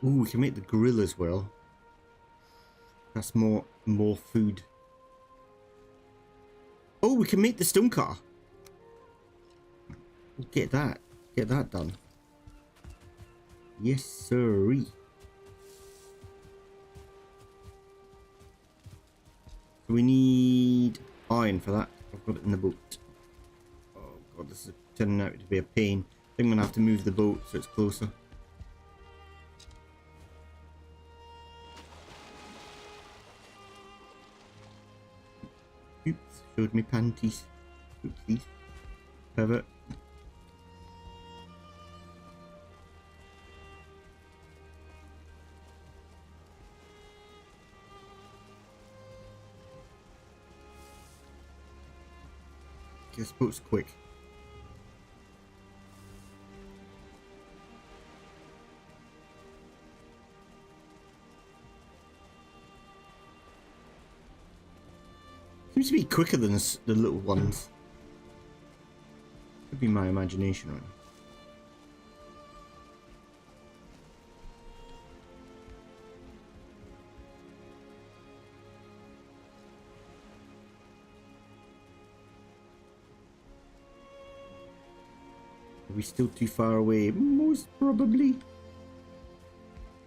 Speaker 1: Ooh, we can make the grill as well. That's more food. Oh, we can make the stone cutter. We'll get that done. Yes, sirree. So we need iron for that. I've got it in the boat. Oh god, this is turning out to be a pain. I think I'm gonna have to move the boat so it's closer. Oops, showed me panties. Oopsies. Pervert. Guess boat's quick. Seems to be quicker than the little ones. Could be my imagination, right? Are we still too far away? Most probably.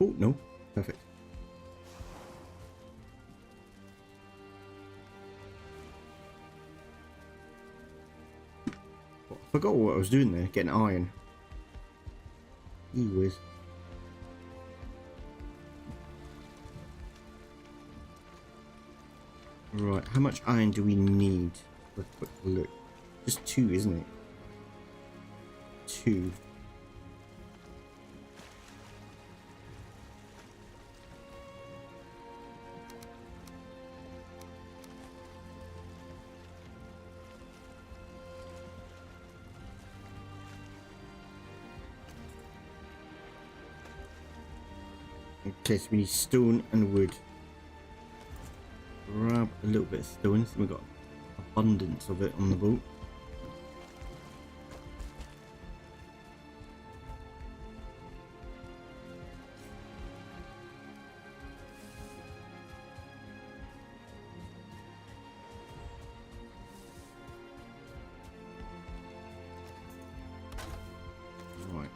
Speaker 1: Oh, no. Perfect. Oh, I forgot what I was doing there. Getting iron. Anyways. Right, how much iron do we need? Let's quick look. Just 2, isn't it? 2. Okay, so we need stone and wood. Grab a little bit of stone, so we've got abundance of it on the boat. Right.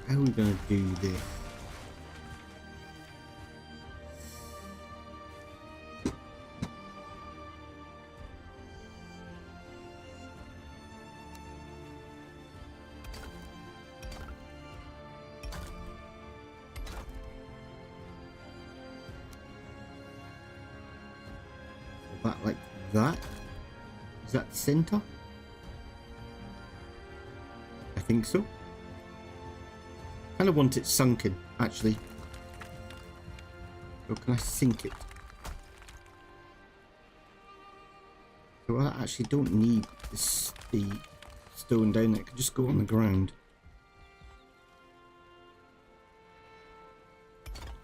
Speaker 1: How are we going to do this? That like that? Is that the center? I think so. Kind of want it sunken, actually. Or can I sink it? So I actually don't need this, the stone down there. It can just go on the ground.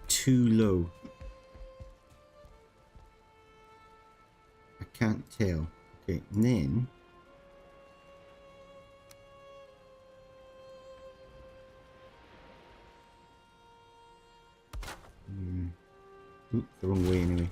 Speaker 1: Too low. I can't tell. Okay, and then Oops, the wrong way anyway.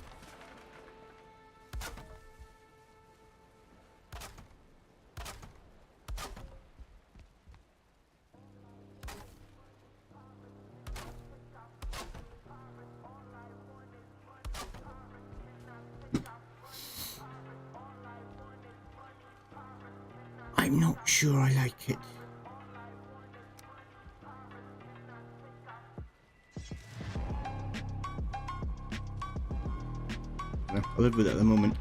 Speaker 1: I'm not sure I like it. I live with it at the moment.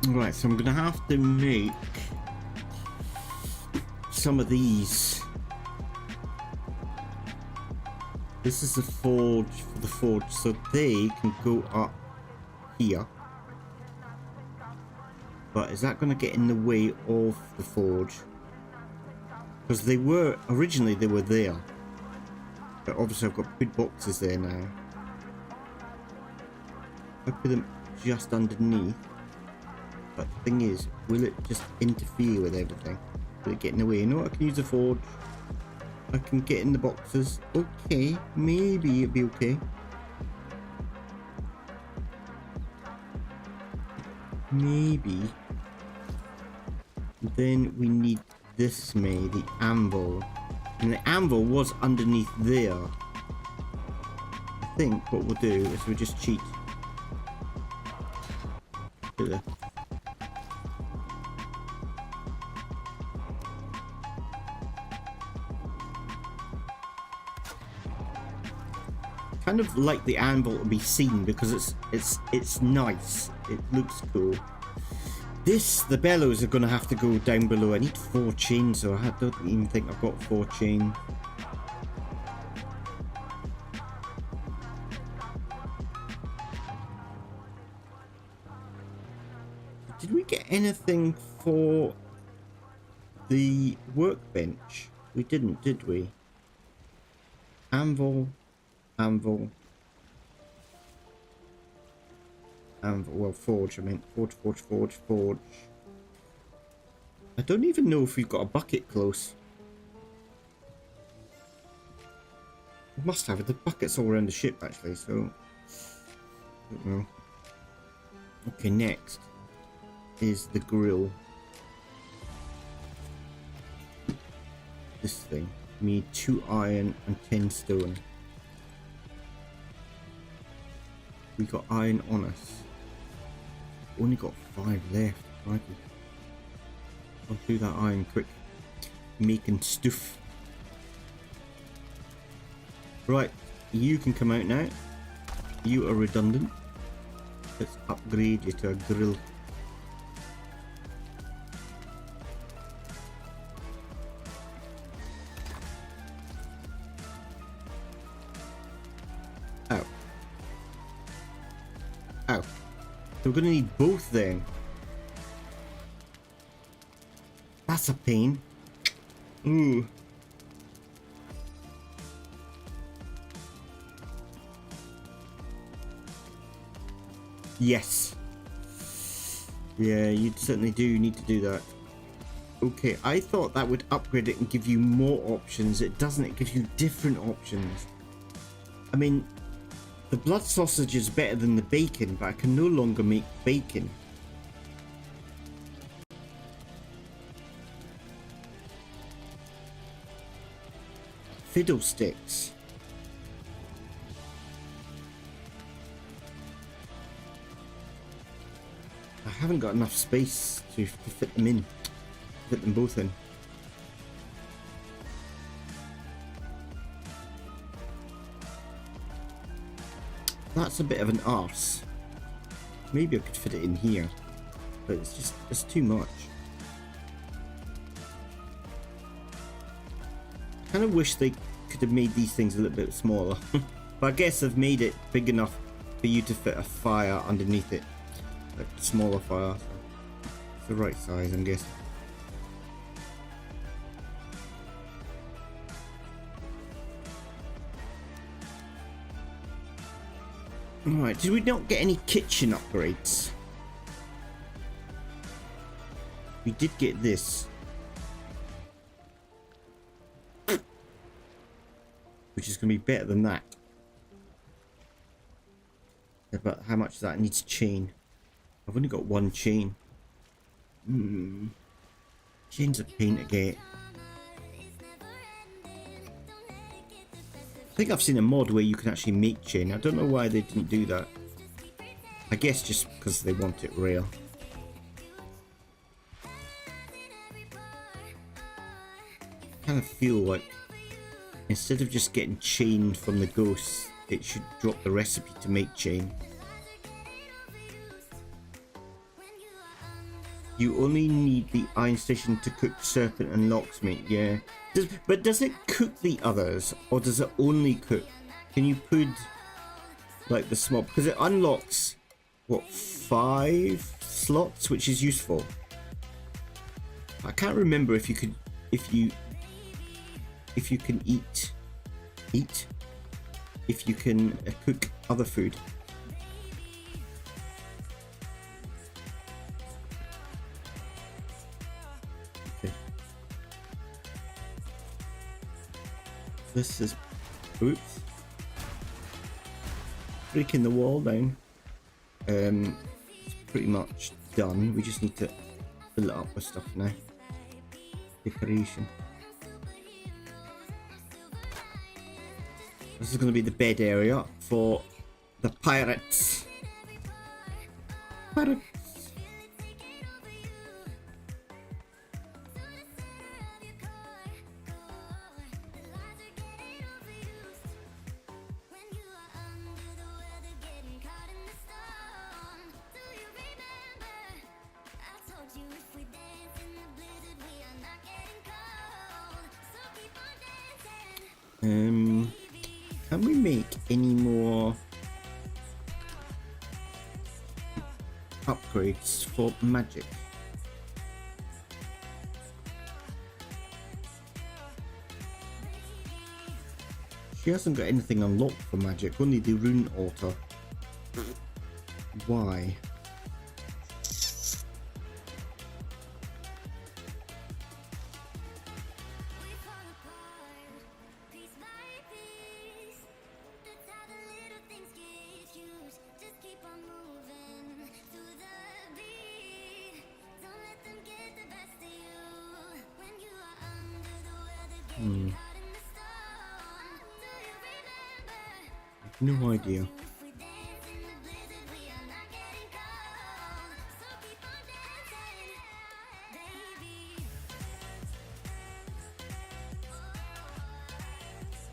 Speaker 1: Right, so I'm gonna have to make some of these. This is the forge for the forge, so they can go up here. But is that gonna get in the way of the forge? Because they were originally they were there, but obviously I've got big boxes there now. I put them just underneath. But the thing is, will it just interfere with everything? Will it get in the way? You know what? I can use the forge. I can get in the boxes. Okay, maybe it'll be okay. Maybe. Then we need this made, the anvil. And the anvil was underneath there. I think what we'll do is we'll just cheat. There. Kind of like the anvil to be seen because it's nice. It looks cool. The bellows are gonna have to go down below. I need 4 chains, so I don't even think I've got 4 chain. Did we get anything for the workbench? We didn't, did we? Anvil. Anvil. Well, forge, I meant. Forge. I don't even know if we've got a bucket close. We must have it. The bucket's all around the ship, actually, so... I don't know. Okay, next is the grill. This thing. We need 2 iron and 10 stone. We got iron on us. Only got 5 left. Right. I'll do that iron quick. Making stuff. Right, you can come out now. You are redundant. Let's upgrade you to a grill. Ow. Ow. So we're going to need both then. That's a pain. Ooh. Yes. Yeah, you certainly do need to do that. Okay, I thought that would upgrade it and give you more options. It doesn't. It gives you different options. I mean, the blood sausage is better than the bacon, but I can no longer make bacon. Fiddlesticks. I haven't got enough space to fit them in. Fit them both in. That's a bit of an arse. Maybe I could fit it in here, but it's too much. kind of wish they could have made these things a little bit smaller. But I guess they've made it big enough for you to fit a fire underneath it. A smaller fire. So it's the right size, I'm guessing. Alright, did we not get any kitchen upgrades? We did get this. Which is going to be better than that. Yeah, but how much does that needs chain? I've only got one chain. Chain's a pain to get. I think I've seen a mod where you can actually make chain. I don't know why they didn't do that. I guess just because they want it rare. I kind of feel like instead of just getting chain from the ghosts, it should drop the recipe to make chain. You only need the iron station to cook serpent and locksmith, yeah. But does it cook the others, or does it only cook? Can you put like the small, because it unlocks what, 5 slots, which is useful. I can't remember if you could, if you can eat, if you can cook other food. Okay. This is, oops, breaking the wall down. It's pretty much done. We just need to fill it up with stuff now. Decoration. This is going to be the bed area for the pirates. Pirates. Can we make any more upgrades for magic? She hasn't got anything unlocked for magic, only the rune altar. Why? No idea.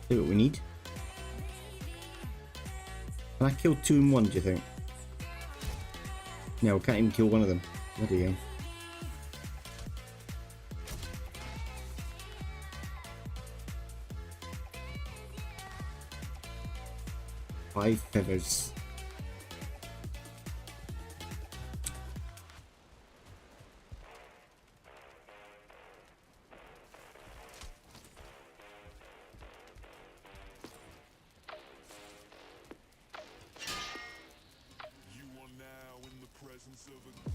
Speaker 1: See what we need. Can I kill 2 in 1, do you think? No, we can't even kill one of them. Bloody hell. Five feathers.
Speaker 2: You are now in the presence of a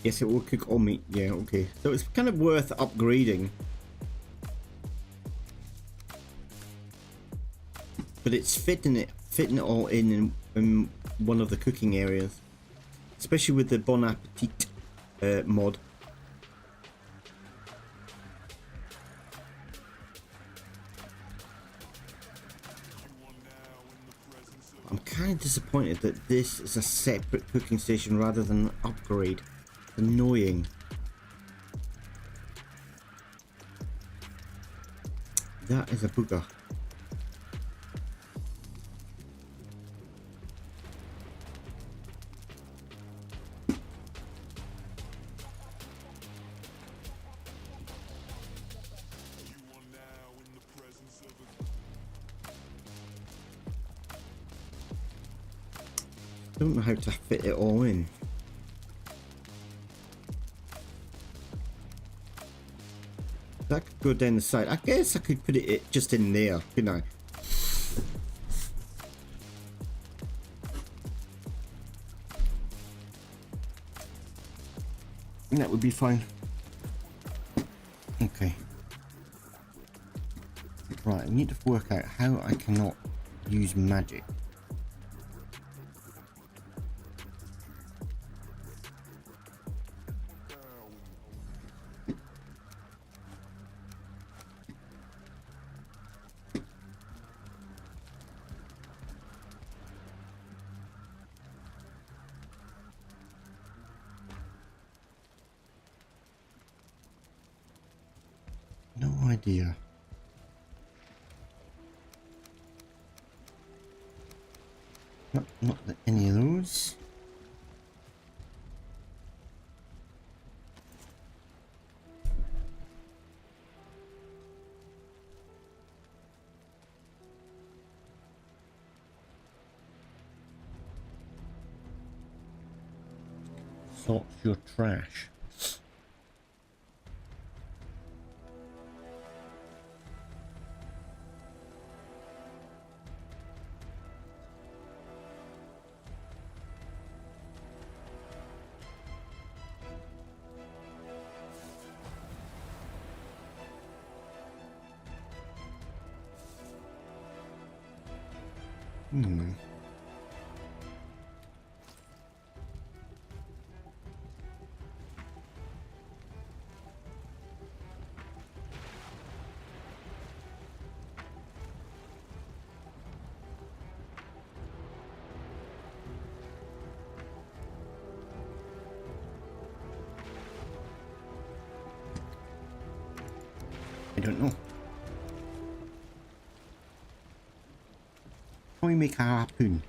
Speaker 1: Yes, it will cook all meat. Yeah, okay. So it's kind of worth upgrading. But it's fitting it all in one of the cooking areas. Especially with the Bon Appetit mod. I'm kind of disappointed that this is a separate cooking station rather than an upgrade. Annoying. That is a booger. Don't know how to fit it all in. That could go down the side. I guess I could put it just in there, couldn't I? That would be fine. Okay. Right, I need to work out how I cannot use magic. No idea. Not any of those. Sort your trash. I don't know. How do we make a harpoon?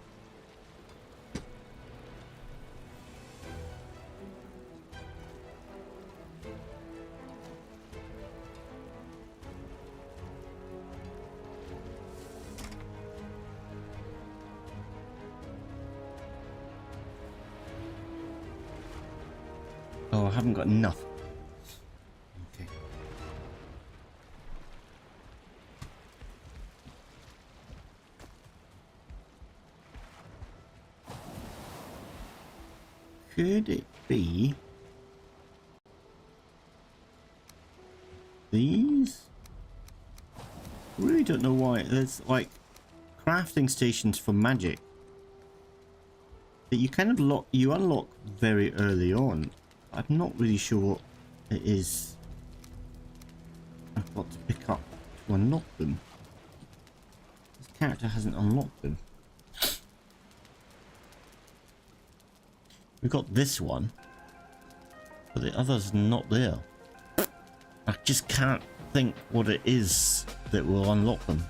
Speaker 1: Oh, I haven't got enough. Okay. Could it be these? I really don't know why. There's like crafting stations for magic that you kind of unlock very early on. I'm not really sure what it is I've got to pick up to unlock them. This character hasn't unlocked them. We've got this one, but the other's not there. I just can't think what it is that will unlock them.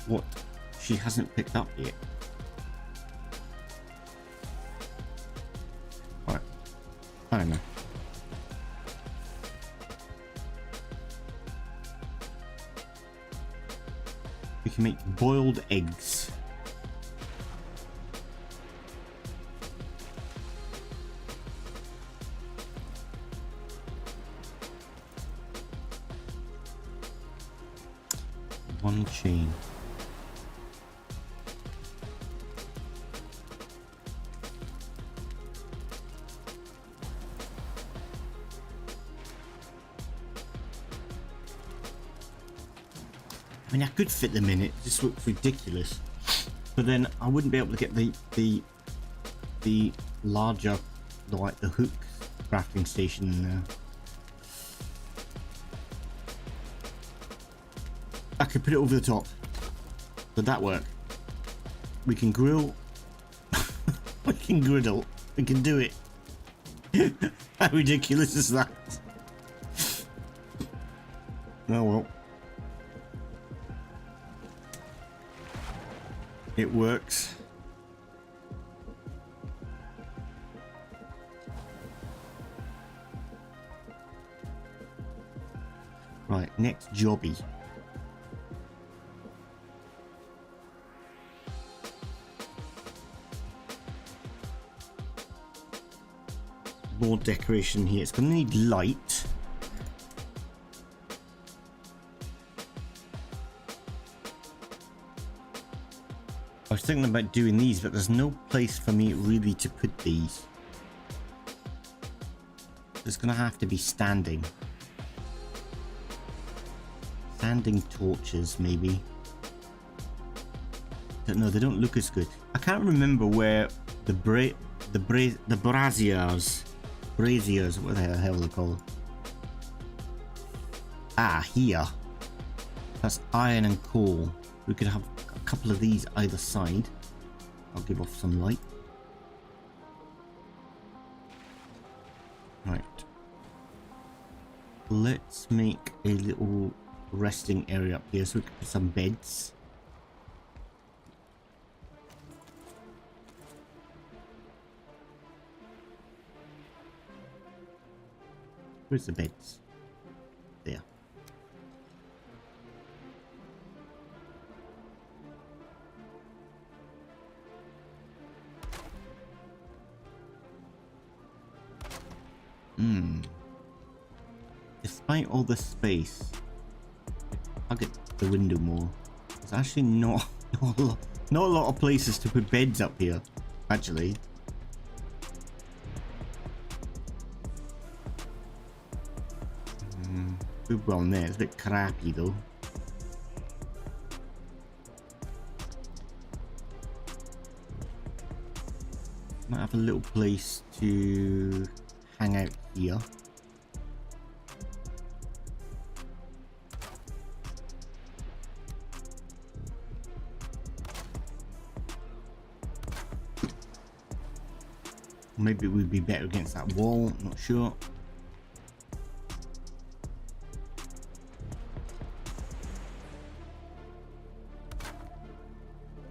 Speaker 1: What she hasn't picked up yet. Alright. I don't know. We can make boiled eggs. One chain. I mean, I could fit them in it. This looks ridiculous, but then I wouldn't be able to get the larger, like the hook crafting station in there. I could put it over the top. Would that work? We can grill. We can griddle. We can do it. How ridiculous is that? Oh well. It works. Right, next jobby. more decoration here. It's going to need light. I was thinking about doing these, but there's no place for me really to put these. It's going to have to be standing. Standing torches, maybe. Don't know, they don't look as good. I can't remember where the braziers, what the hell are they called? Ah, here. That's iron and coal. We could have a couple of these either side. I'll give off some light. Right. Let's make a little resting area up here so we can put some beds. Where's the beds? There. Despite all the space, I'll get the window more. There's actually not a lot of places to put beds up here, actually. Good one there. It's a bit crappy though. Might have a little place to hang out here. Maybe it would be better against that wall, not sure.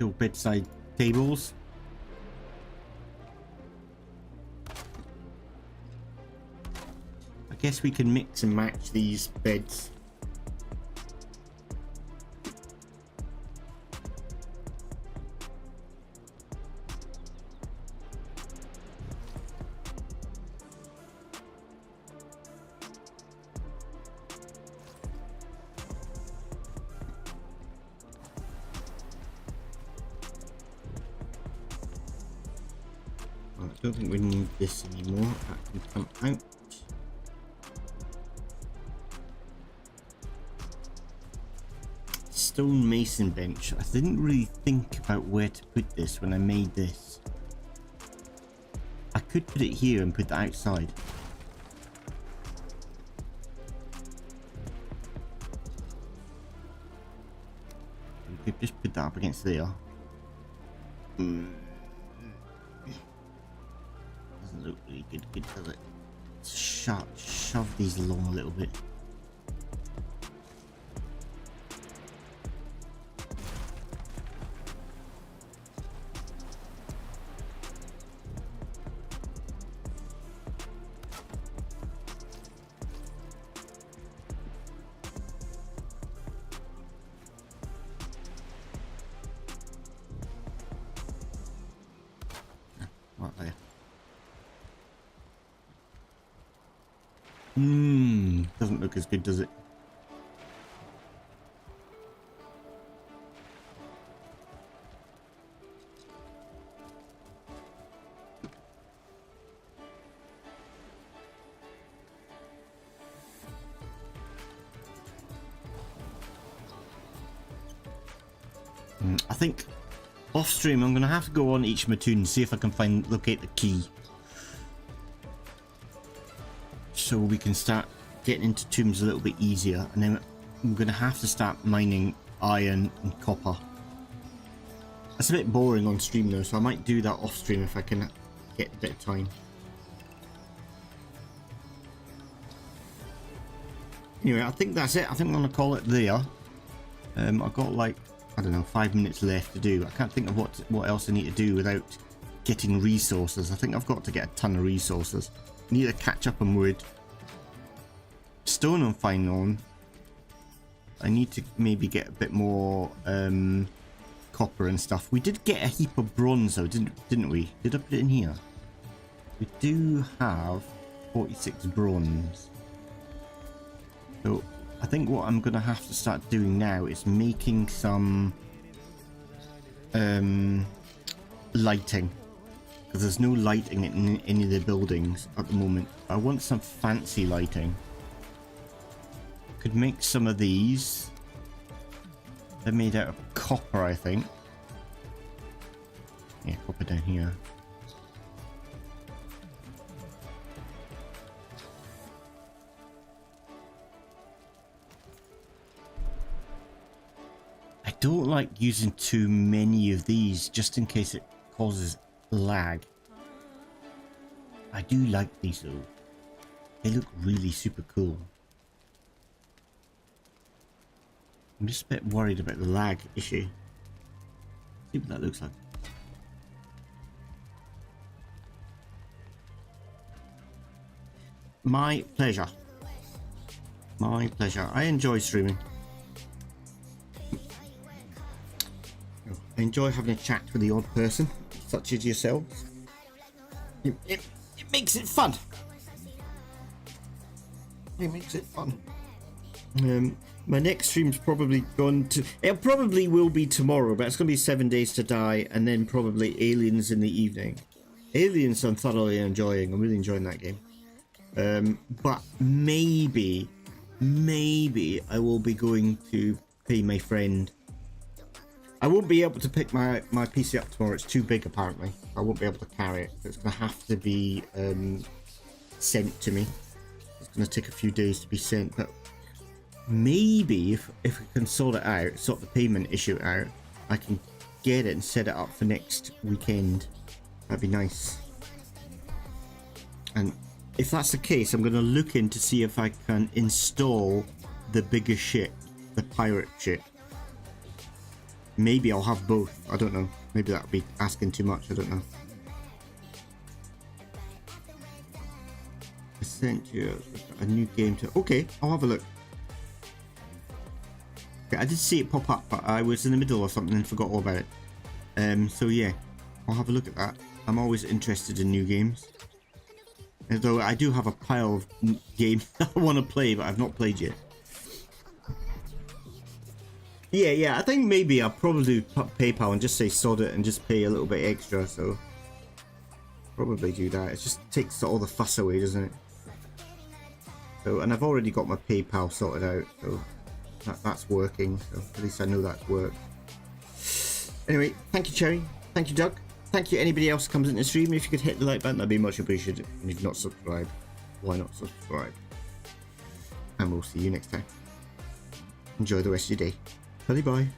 Speaker 1: Little bedside tables. I guess we can mix and match these beds. I don't think we need this anymore. That can come out. Stone mason bench. I didn't really think about where to put this when I made this. I could put it here and put that outside. We could just put that up against there. Doesn't look really good, does it? Shove these along a little bit. Right there. Doesn't look as good, does it? I think off stream I'm gonna have to go on each Mattoon and see if I can locate the key, so we can start getting into tombs a little bit easier. And then I'm gonna have to start mining iron and copper. That's a bit boring on stream though, so I might do that off stream if I can get a bit of time. Anyway, I think that's it. I think I'm gonna call it there. I've got like, I don't know, 5 minutes left to do. I can't think of what else I need to do without getting resources. I think I've got to get a ton of resources. I need to catch up on wood. Stone I'm fine on. I need to maybe get a bit more copper and stuff. We did get a heap of bronze though, didn't we? Did I put it in here? We do have 46 bronze. So I think what I'm gonna have to start doing now is making some lighting, because there's no lighting in any of the buildings at the moment. I want some fancy lighting. Could make some of these. They're made out of copper, I think. Yeah, copper down here. I don't like using too many of these just in case it causes lag. I do like these though. They look really super cool. I'm just a bit worried about the lag issue. See what that looks like. My pleasure. My pleasure. I enjoy streaming. I enjoy having a chat with the odd person, such as yourselves. It makes it fun. It makes it fun. My next stream's probably gone to... It probably will be tomorrow, but it's going to be 7 Days to Die, and then probably Aliens in the evening. Aliens I'm thoroughly enjoying. I'm really enjoying that game. But maybe I will be going to pay my friend. I won't be able to pick my PC up tomorrow. It's too big, apparently. I won't be able to carry it. It's going to have to be sent to me. It's going to take a few days to be sent, but maybe if we can sort it out, sort the payment issue out, I can get it and set it up for next weekend. That'd be nice. And if that's the case, I'm going to look in to see if I can install the bigger ship, the pirate ship. Maybe I'll have both. I don't know. Maybe that would be asking too much. I don't know. I sent you a new game to... Okay, I'll have a look. Okay, I did see it pop up, but I was in the middle of something and forgot all about it. So yeah, I'll have a look at that. I'm always interested in new games. Although I do have a pile of games that I want to play, but I've not played yet. Yeah, I think maybe I'll probably do PayPal and just say sod it and just pay a little bit extra, so... Probably do that. It just takes all the fuss away, doesn't it? So, and I've already got my PayPal sorted out, so... That's working, so at least I know that's worked. Anyway, thank you, Cherry. Thank you, Doug. Thank you, anybody else who comes into the stream. If you could hit the like button, that'd be much appreciated. And if you're not subscribed, why not subscribe? And we'll see you next time. Enjoy the rest of your day. Bye bye.